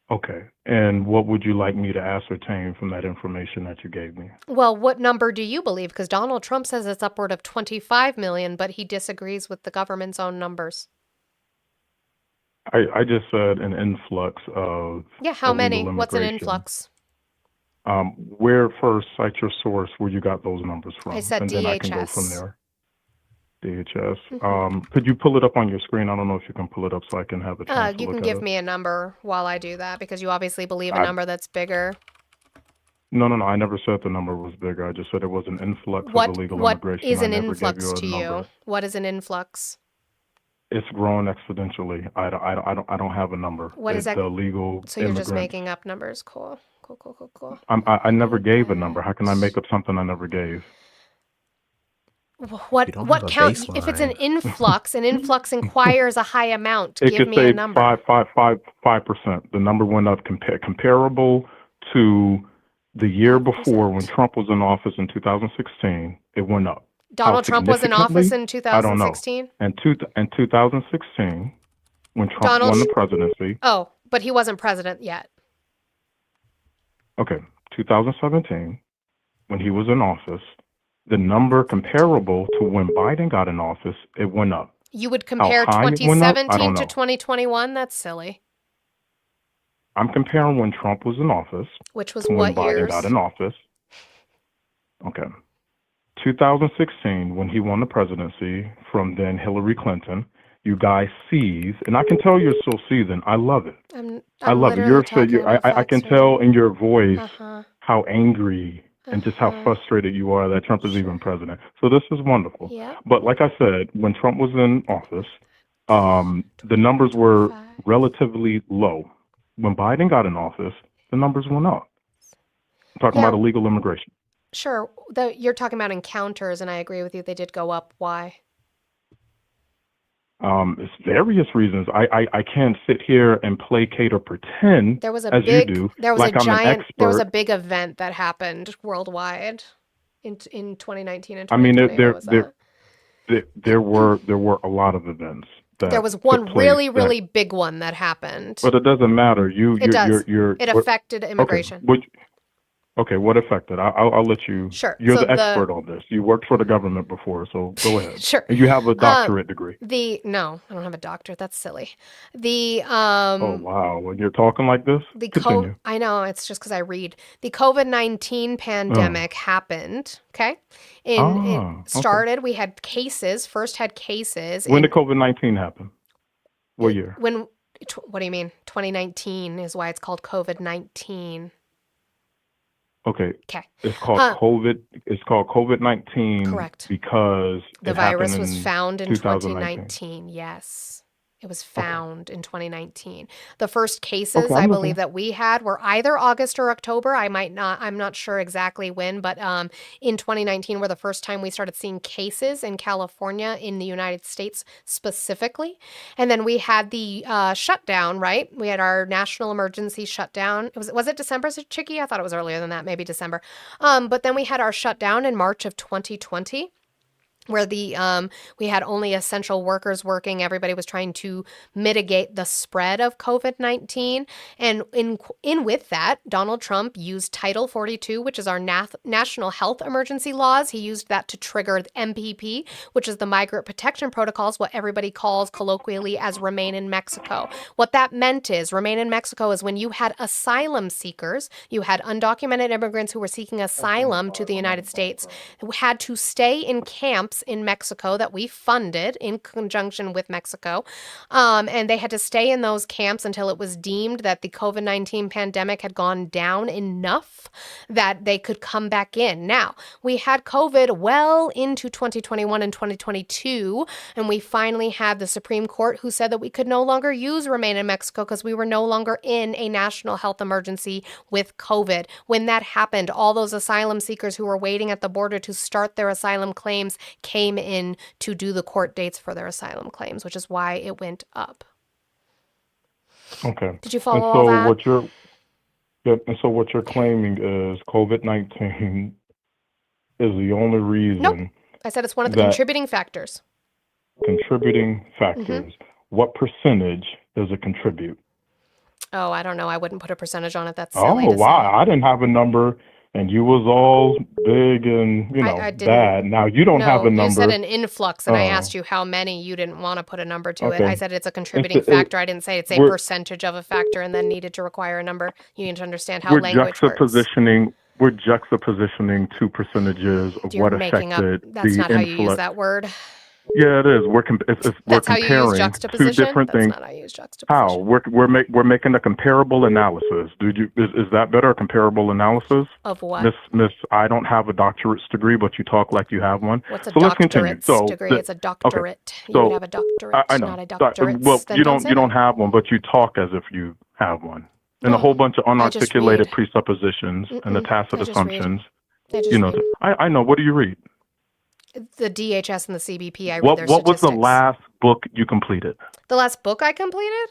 H: Okay. And what would you like me to ascertain from that information that you gave me?
A: Well, what number do you believe? Because Donald Trump says it's upward of 25 million, but he disagrees with the government's own numbers.
H: I just said an influx of
A: Yeah, how many?
H: illegal
A: What's an
H: immigration.
A: influx?
H: Where first, cite your source where you got those numbers from,
A: I said
H: and then I can go from
A: DHS.
H: there. DHS.
A: Mhm.
H: Could you pull it up on your screen? I don't know if you can pull it up so I can have a chance to
A: You
H: look
A: can
H: at
A: give
H: it.
A: me a number while I do that because you obviously believe a
H: I,
A: number that's bigger.
H: no, no, no. I never said the number was bigger. I just said it was an influx of illegal
A: What
H: immigration.
A: is
H: I
A: an
H: never gave
A: influx
H: you a
A: to you?
H: number.
A: What is an influx?
H: It's grown exponentially. I don't have a number.
A: What is that?
H: The illegal
A: So you're just
H: immigrants.
A: making up numbers. Cool. Cool, cool, cool, cool.
H: I never gave a number. How can I make up something I never gave?
A: What
K: don't have a
A: count if it's an
K: baseline.
A: an influx inquires a high amount.
H: It
A: Give
H: could
A: me a
H: say
A: number.
H: 5%. The number went up comparable to the year before when Trump was in office in 2016. It went up.
A: Donald Trump was in office
H: Significantly?
A: in
H: I don't know.
A: 2016?
H: In 2016, when Trump
A: Donald
H: won the
A: Tr-
H: presidency,
A: Oh, but he wasn't president yet.
H: okay, 2017, when he was in office, the number comparable to when Biden got in office, it went up.
A: You would
H: How
A: compare
H: high it went up, I
A: 2017
H: don't
A: to
H: know.
A: 2021? That's silly.
H: I'm comparing when Trump was in office
A: Which was
H: to when
A: what
H: Biden
A: years?
H: got in office. Okay. 2016, when he won the presidency from then Hillary Clinton, you guys seized, and I can tell you're still seething. I love it. I
A: I'm
H: love it.
A: literally talking about
H: I can
A: facts
H: tell
A: right
H: in your voice
A: now. Uh-huh.
H: how angry and just how frustrated you are that Trump is even president. So this is wonderful.
A: Yeah.
H: But like I said, when Trump was in office, the numbers were relatively low. When Biden got in office, the numbers went up. I'm talking
A: Yeah.
H: about illegal immigration.
A: Sure. You're talking about encounters, and I agree with you. They did go up. Why?
H: It's various reasons. I can't sit here and placate or pretend
A: There was a
H: as
A: big,
H: you do,
A: there was
H: like
A: a
H: I'm an
A: giant, there was a
H: expert.
A: big event that happened worldwide in 2019 and
H: I mean,
A: 2020. What was that?
H: there were a lot of events that
A: There was
H: took
A: one
H: place
A: really,
H: that,
A: really big one that happened.
H: but it doesn't matter.
A: It does. It
H: What,
A: affected
H: okay,
A: immigration.
H: okay, what affected? I'll let you.
A: Sure.
H: You're
A: So
H: the expert on this. You worked for the government before, so go ahead.
A: Sure.
H: And you have a doctorate degree.
A: No, I don't have a doctorate. That's silly. The
H: Oh wow, when you're talking like this, continue.
A: I know, it's just because I read. The COVID-19 pandemic happened. Okay, it
H: Okay.
A: started. We had cases. First had cases.
H: When did COVID-19 happen? What year?
A: What do you mean? 2019 is why it's called COVID-19.
H: Okay.
A: Okay.
H: It's called COVID. It's called COVID-19.
A: Correct.
H: Because
A: The
H: it
A: virus
H: happened
A: was
H: in
A: found in
H: 2019.
A: 2019. Yes. It was found in 2019. The first cases
H: Okay,
A: I
H: I'm
A: believe
H: listening.
A: that we had were either August or October. I'm not sure exactly when, but in 2019 were the first time we started seeing cases in California in the United States specifically. And then we had the shutdown, right? We had our national emergency shutdown. Was it December, Chicky? I thought it was earlier than that, maybe December. But then we had our shutdown in March of 2020. Where we had only essential workers working. Everybody was trying to mitigate the spread of COVID-19. And in with that, Donald Trump used Title 42, which is our national health emergency laws. He used that to trigger the MPP, which is the Migrant Protection Protocols, what everybody calls colloquially as Remain in Mexico. What that meant is Remain in Mexico is when you had asylum seekers, you had undocumented immigrants who were seeking asylum to the United States, who had to stay in camps in Mexico that we funded in conjunction with Mexico. And they had to stay in those camps until it was deemed that the COVID-19 pandemic had gone down enough that they could come back in. Now, we had COVID well into 2021 and 2022, and we finally had the Supreme Court who said that we could no longer use Remain in Mexico because we were no longer in a national health emergency with COVID. When that happened, all those asylum seekers who were waiting at the border to start their asylum claims came in to do the court dates for their asylum claims, which is why it went up.
H: Okay.
A: Did you follow all that?
H: And so what you're claiming is COVID-19 is the only reason.
A: Nope. I said it's one of the
H: that
A: contributing factors.
H: contributing factors. What percentage does it contribute?
A: Oh, I don't know. I wouldn't put a percentage on it. That's silly
H: Oh,
A: to
H: wow.
A: say.
H: I didn't have a number and you was all big and
A: I didn't.
H: bad. Now you don't have
A: No,
H: a
A: you
H: number.
A: said an influx, and I
H: Oh,
A: asked you how many. You didn't want to put a number to it. I
H: okay.
A: said it's a
H: It's
A: contributing
H: the, it,
A: factor. I didn't say it's a
H: we're
A: percentage of a factor and then needed to require a number. You need to understand how
H: we're
A: language works.
H: juxtapositioning two percentages of
A: You're
H: what
A: making up.
H: affected
A: That's
H: the
A: not how you use
H: influx.
A: that word.
H: Yeah, it is. We're
A: That's how you use
H: comparing two
A: juxtaposition.
H: different
A: That's
H: things.
A: not how you use
H: How
A: juxtaposition.
H: we're making a comparable analysis. Is that better? A comparable analysis?
A: Of what?
H: Miss, I don't have a doctorate's degree, but you talk like you have one.
A: What's a
H: So let's continue.
A: doctorate's degree? It's a
H: Okay.
A: doctorate. You would
H: So
A: have a doctorate,
H: I know.
A: not a
H: Well,
A: doctorates. Then don't say
H: you don't
A: that.
H: have one, but you talk as if you have one, and a
A: No,
H: whole bunch of
A: I just read.
H: unarticulated presuppositions and the
A: Mm-mm,
H: tacit
A: I just read.
H: assumptions.
A: I just read.
H: I know. What do you read?
A: The DHS and the CBP. I read
H: What
A: their
H: was the
A: statistics.
H: last book you completed?
A: The last book I completed?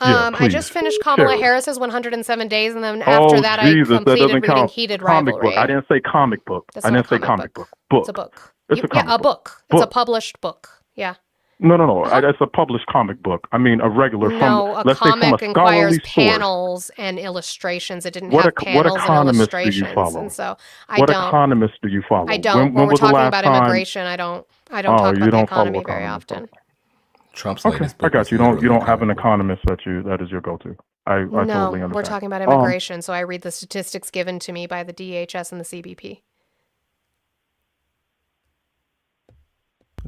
H: Yeah,
A: I just
H: please
A: finished
H: share
A: Kamala
H: it.
A: Harris's 107 Days, and then after
H: Oh
A: that, I
H: Jesus, that
A: completed
H: doesn't
A: reading
H: count.
A: Heated
H: Comic book. I
A: Rivalry.
H: didn't say comic book.
A: That's
H: I
A: not a
H: didn't say
A: comic
H: comic
A: book.
H: book.
A: It's a book.
H: It's a comic
A: Yeah, a
H: book.
A: book. It's a
H: Book.
A: published book. Yeah.
H: No.
A: Uh-huh.
H: It's a published comic book. I mean, a regular
A: No, a
H: let's say from a
A: comic requires
H: scholarly source.
A: panels and illustrations. It didn't
H: What
A: have
H: what
A: panels and
H: economist do you
A: illustrations,
H: follow?
A: and so I
H: What
A: don't.
H: economist do you follow?
A: I don't. When we're
H: was the
A: talking
H: last
A: about
H: time?
A: immigration, I don't
H: Oh,
A: talk
H: you
A: about the
H: don't follow
A: economy very
H: economists.
A: often.
K: Trump's
H: Okay,
K: latest
H: I
K: book
H: got
K: was
H: you.
K: literally
H: You
K: a
H: don't have an
K: comic book.
H: economist that is your go-to. I totally
A: No,
H: understand.
A: we're talking about
H: Um,
A: immigration, so I read the statistics given to me by the DHS and the CBP.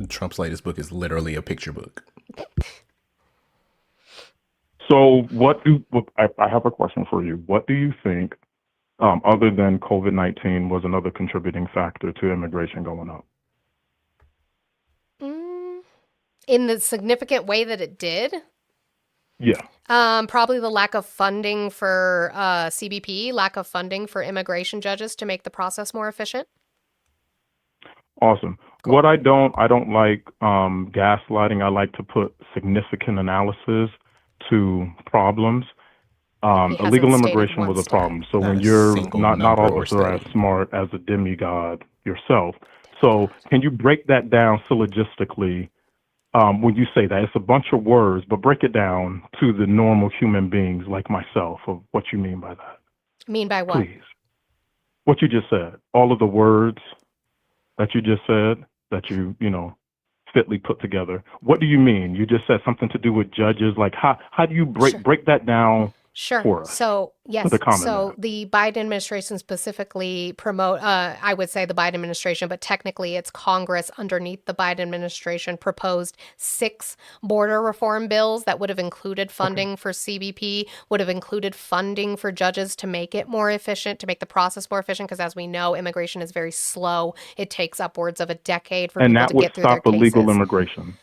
K: Trump's latest book is literally a picture book.
H: So I have a question for you. What do you think, other than COVID-19, was another contributing factor to immigration going up?
A: In the significant way that it did,
H: Yeah.
A: probably the lack of funding for CBP, lack of funding for immigration judges to make the process more efficient.
H: Awesome. What I don't like gaslighting. I like to put significant analysis to problems.
A: He hasn't
H: Illegal
A: stated
H: immigration
A: one
H: was a
A: stat.
H: problem. So
K: Not
H: when
K: a
H: you're
K: single
H: not
K: number
H: all
K: or
H: of us are as
K: study.
H: smart as a demigod yourself. So can you break that down syllogistically? When you say that, it's a bunch of words, but break it down to the normal human beings like myself of what you mean by that.
A: Mean by what?
H: Please. What you just said, all of the words that you just said that you fitly put together. What do you mean? You just said something to do with judges. Like how do you break that down
A: Sure.
H: for us?
A: So, yes.
H: The common
A: So
H: man.
A: the Biden administration specifically I would say the Biden administration, but technically it's Congress underneath the Biden administration proposed 6 border reform bills that would have included funding for CBP, would have included funding for judges to make it more efficient, to make the process more efficient, because as we know, immigration is very slow. It takes upwards of a decade for
H: And
A: people
H: that
A: to
H: would
A: get through their
H: stop illegal
A: cases.
H: immigration.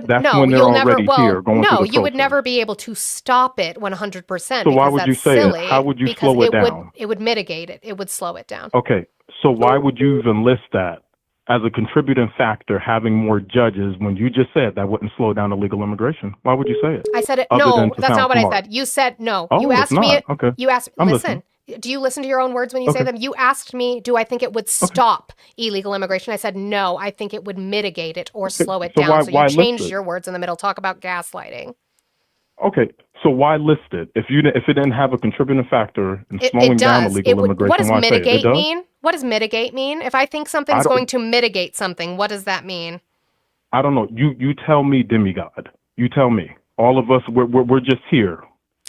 A: That's
H: That's when they're
A: you'll never,
H: already here going through the
A: you would
H: process.
A: never be able to stop it 100%
H: So why
A: because
H: would you
A: that's
H: say it?
A: silly.
H: How would you
A: because
H: slow it down?
A: it would mitigate it. It would slow it down.
H: Okay, so why would you even list that as a contributing factor, having more judges, when you just said that wouldn't slow down illegal immigration? Why would you say it?
A: I said it.
H: Other
A: No,
H: than to
A: that's
H: sound
A: not what
H: smart.
A: I said. You said no.
H: Oh,
A: You
H: it's
A: asked me
H: not.
A: it.
H: Okay.
A: You asked.
H: I'm
A: Listen.
H: listening.
A: Do you listen to your own words when you say
H: Okay.
A: them? You asked me, do I think it would stop illegal immigration? I said no. I think it would mitigate it or slow it
H: So
A: down.
H: why
A: So you
H: list
A: changed
H: it?
A: your words in the middle. Talk about gaslighting.
H: Okay, so why list it? If it didn't have a contributing factor in slowing
A: It
H: down
A: does.
H: illegal
A: It would.
H: immigration,
A: What does
H: why say it? It
A: mitigate
H: does?
A: mean? What does mitigate mean? If I think
H: I
A: something's
H: don't.
A: going to mitigate something, what does that mean?
H: I don't know. You tell me, demigod. You tell me. All of us, we're just here.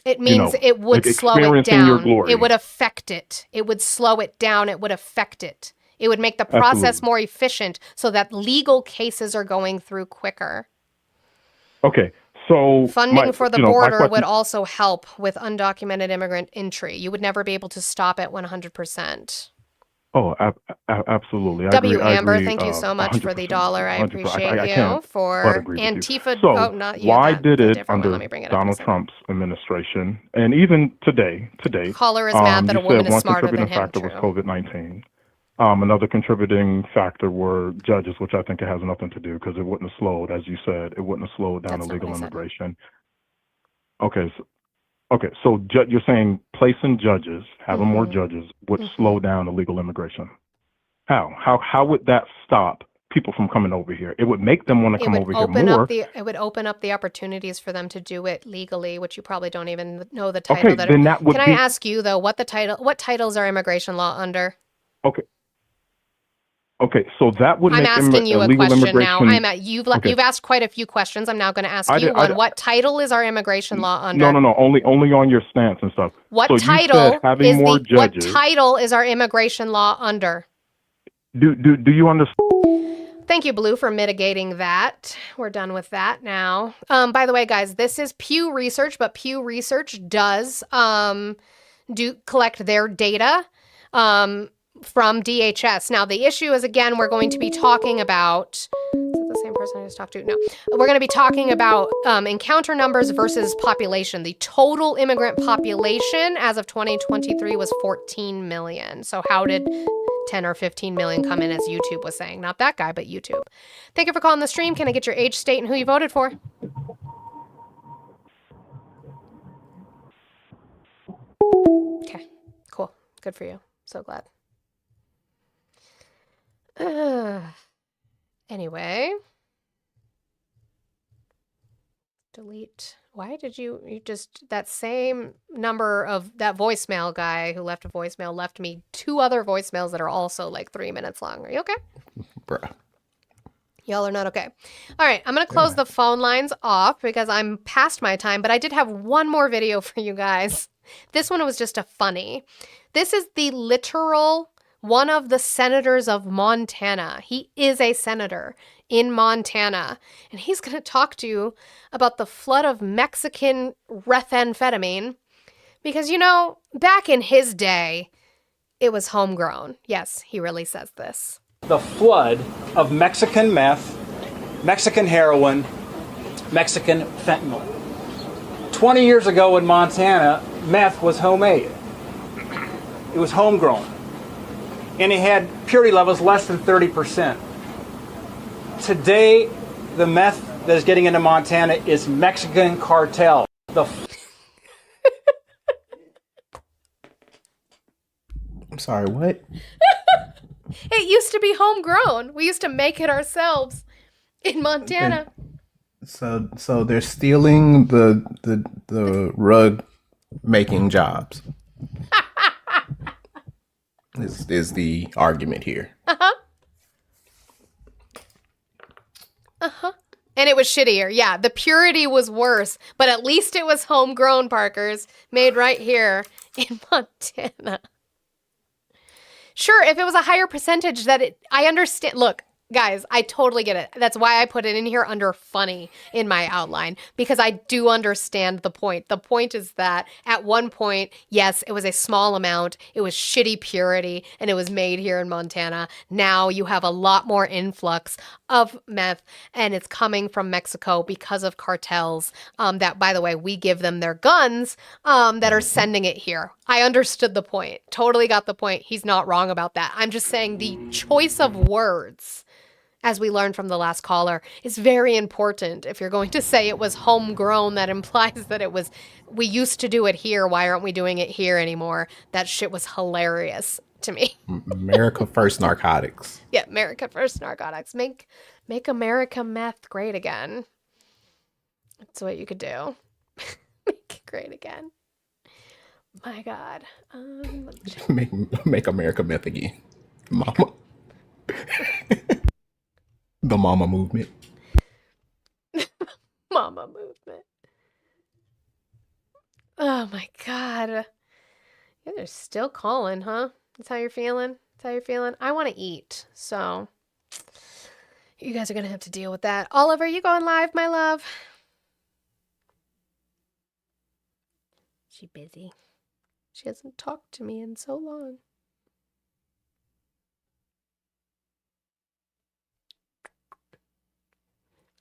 A: It means it would slow it
H: experiencing your
A: down.
H: glory.
A: It would affect it. It would slow it down. It would affect it. It would make the process
H: Absolutely.
A: more efficient so that legal cases are going through quicker.
H: Okay, so
A: Funding for the
H: my
A: border would
H: question.
A: also help with undocumented immigrant entry. You would never be able to stop it 100%.
H: Oh, absolutely. I
A: W.
H: agree. I
A: Amber,
H: agree.
A: thank you so much for the
H: 100%.
A: $1. I
H: 100%.
A: appreciate
H: I
A: you
H: can't but
A: for
H: agree with you.
A: Antifa.
H: So,
A: Oh, not you.
H: why
A: that,
H: did
A: the
H: it
A: different one.
H: under
A: Let me bring it up.
H: Donald Trump's administration, and even today,
A: Caller is mad that
H: you
A: a woman
H: said
A: is
H: one
A: smarter than
H: contributing
A: him.
H: factor was
A: True.
H: COVID-19. Another contributing factor were judges, which I think it has nothing to do because it wouldn't have slowed, as you said, it wouldn't have slowed down
A: That's not
H: illegal
A: what I said.
H: immigration. So you're saying placing judges, having more judges, would slow down illegal immigration. How would that stop people from coming over here. It would make them want to
A: It
H: come
A: would
H: over here
A: open
H: more.
A: up it would open up the opportunities for them to do it legally, which you probably don't even know the title.
H: Okay, then that would
A: Can I
H: be
A: ask you though, what titles are immigration law under?
H: okay. Okay, so that would
A: I'm
H: make
A: asking you a
H: illegal
A: question now.
H: immigration.
A: You've asked quite a few questions. I'm now going to ask you
H: I-
A: one. What title is our immigration law under?
H: No. Only on your stance and stuff.
A: What
H: so
A: title
H: you said having
A: is
H: more
A: what
H: judges.
A: title is our immigration law under?
H: Do you understand?
A: Thank you, Blue, for mitigating that. We're done with that now. By the way, guys, this is Pew Research, but Pew Research does collect their data from DHS. Now, the issue is, again, we're going to be talking about, is it the same person I just talked to? No. We're going to be talking about encounter numbers versus population. The total immigrant population as of 2023 was 14 million. So how did 10 or 15 million come in, as YouTube was saying? Not that guy, but YouTube. Thank you for calling the stream. Can I get your age, state, and who you voted for? Okay, cool. Good for you. So glad. Anyway, delete. Why did you just, that same number of that voicemail guy who left a voicemail left me 2 other voicemails that are also like 3 minutes long. Are you okay?
K: Bruh.
A: Y'all are not okay. All right, I'm going to close the phone lines off because I'm past my time, but I did have one more video for you guys. This one was just a funny. This is the literal one of the senators of Montana. He is a senator in Montana, and he's going to talk to you about the flood of Mexican methamphetamine because, you know, back in his day, it was homegrown. Yes, he really says this.
P: The flood of Mexican meth, Mexican heroin, Mexican fentanyl. 20 years ago in Montana, meth was homemade. It was homegrown. And it had purity levels less than 30%. Today, the meth that is getting into Montana is Mexican cartel.
K: I'm sorry, what?
A: It used to be homegrown. We used to make it ourselves in Montana.
K: So they're stealing the rug making jobs. is the argument here.
A: And it was shittier. Yeah, the purity was worse, but at least it was homegrown, Parkers, made right here in Montana. Sure, if it was a higher percentage I understand. Look, guys, I totally get it. That's why I put it in here under funny in my outline, because I do understand the point. The point is that at one point, yes, it was a small amount. It was shitty purity, and it was made here in Montana. Now you have a lot more influx of meth, and it's coming from Mexico because of cartels that, by the way, we give them their guns that are sending it here. I understood the point. Totally got the point. He's not wrong about that. I'm just saying the choice of words, as we learned from the last caller, is very important. If you're going to say it was homegrown, that implies that we used to do it here. Why aren't we doing it here anymore? That shit was hilarious to me.
K: America first narcotics.
A: Yeah, America first narcotics. Make America meth great again. That's what you could do. Make it great again. My God.
K: Make America meth again. Mama. The mama movement.
A: Mama movement. Oh my God. Yeah, they're still calling, huh? That's how you're feeling? That's how you're feeling? I want to eat, so you guys are going to have to deal with that. Oliver, you going live, my love? She busy. She hasn't talked to me in so long.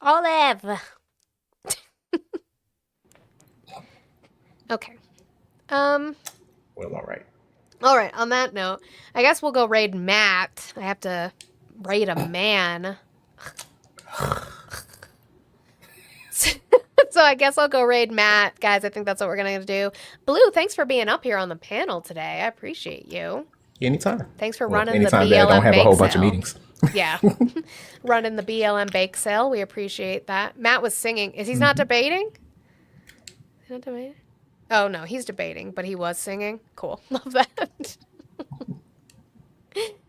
A: Olive. Okay.
K: Well, all right.
A: All right. On that note, I guess we'll go raid Matt. I have to raid a man. So I guess I'll go raid Matt. Guys, I think that's what we're going to do. Blue, thanks for being up here on the panel today. I appreciate you.
K: Anytime.
A: Thanks for running
K: anytime
A: the BLM
K: that I don't have a whole
A: bake
K: bunch of
A: sale.
K: meetings.
A: Yeah. Running the BLM bake sale. We appreciate that. Matt was singing. He's not debating? He's not debating? Oh, no, he's debating, but he was singing. Cool. Love that.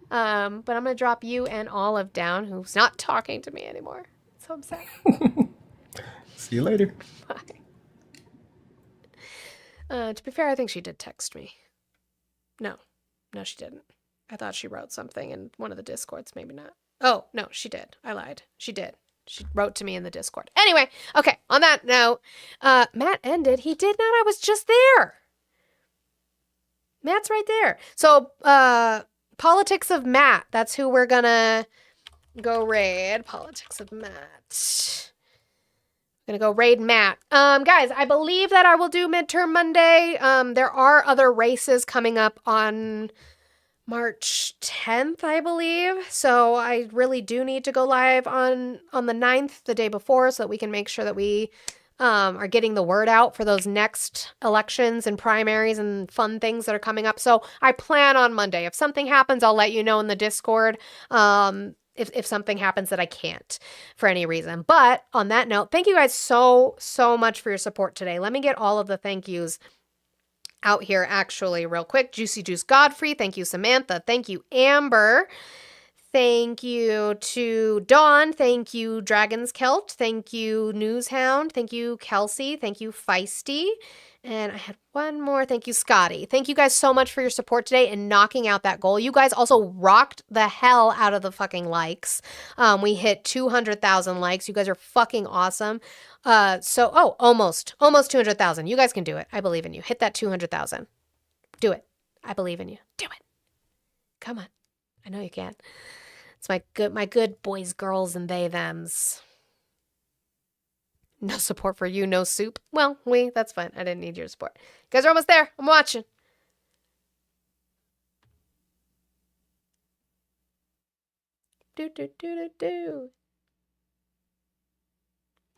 A: But I'm going to drop you and Olive down, who's not talking to me anymore. So I'm sad.
K: See you later.
A: Bye. To be fair, I think she did text me. No, she didn't. I thought she wrote something in one of the Discords. Maybe not. Oh, no, she did. I lied. She did. She wrote to me in the Discord. Anyway, okay, on that note, Matt ended. He did not. I was just there. Matt's right there. So, Politics of Matt. That's who we're gonna go raid. Politics of Matt. Gonna go raid Matt. Guys, I believe that I will do midterm Monday. There are other races coming up on March 10th, I believe. So I really do need to go live on the 9th, the day before, so that we can make sure that we are getting the word out for those next elections and primaries and fun things that are coming up. So I plan on Monday. If something happens, I'll let you know in the Discord. If something happens that I can't for any reason. But on that note, thank you guys so much for your support today. Let me get all of the thank yous out here actually real quick. Juicy Juice Godfrey. Thank you, Samantha. Thank you, Amber. Thank you to Dawn. Thank you, Dragon's Kelt. Thank you, Newshound. Thank you, Kelsey. Thank you, Feisty. And I had one more. Thank you, Scotty. Thank you guys so much for your support today and knocking out that goal. You guys also rocked the hell out of the fucking likes. We hit 200,000 likes. You guys are fucking awesome. Almost 200,000. You guys can do it. I believe in you. Hit that 200,000. Do it. I believe in you. Do it. Come on. I know you can. It's my good boys, girls, and they, thems. No support for you, no soup. Well, that's fine. I didn't need your support. You guys are almost there. I'm watching. Do.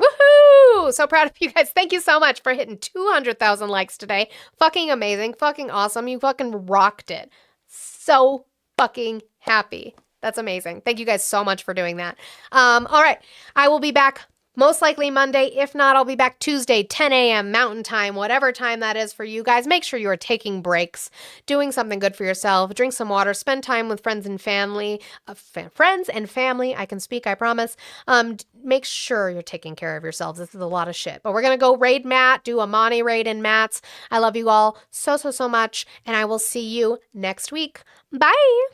A: Woohoo! So proud of you guys. Thank you so much for hitting 200,000 likes today. Fucking amazing. Fucking awesome. You fucking rocked it. So fucking happy. That's amazing. Thank you guys so much for doing that. All right. I will be back most likely Monday. If not, I'll be back Tuesday, 10 a.m. Mountain Time, whatever time that is for you guys. Make sure you are taking breaks, doing something good for yourself, drink some water, spend time with friends and family. I can speak, I promise. Make sure you're taking care of yourselves. This is a lot of shit. But we're going to go raid Matt, do a Monty raid in Matt's. I love you all so much, and I will see you next week. Bye!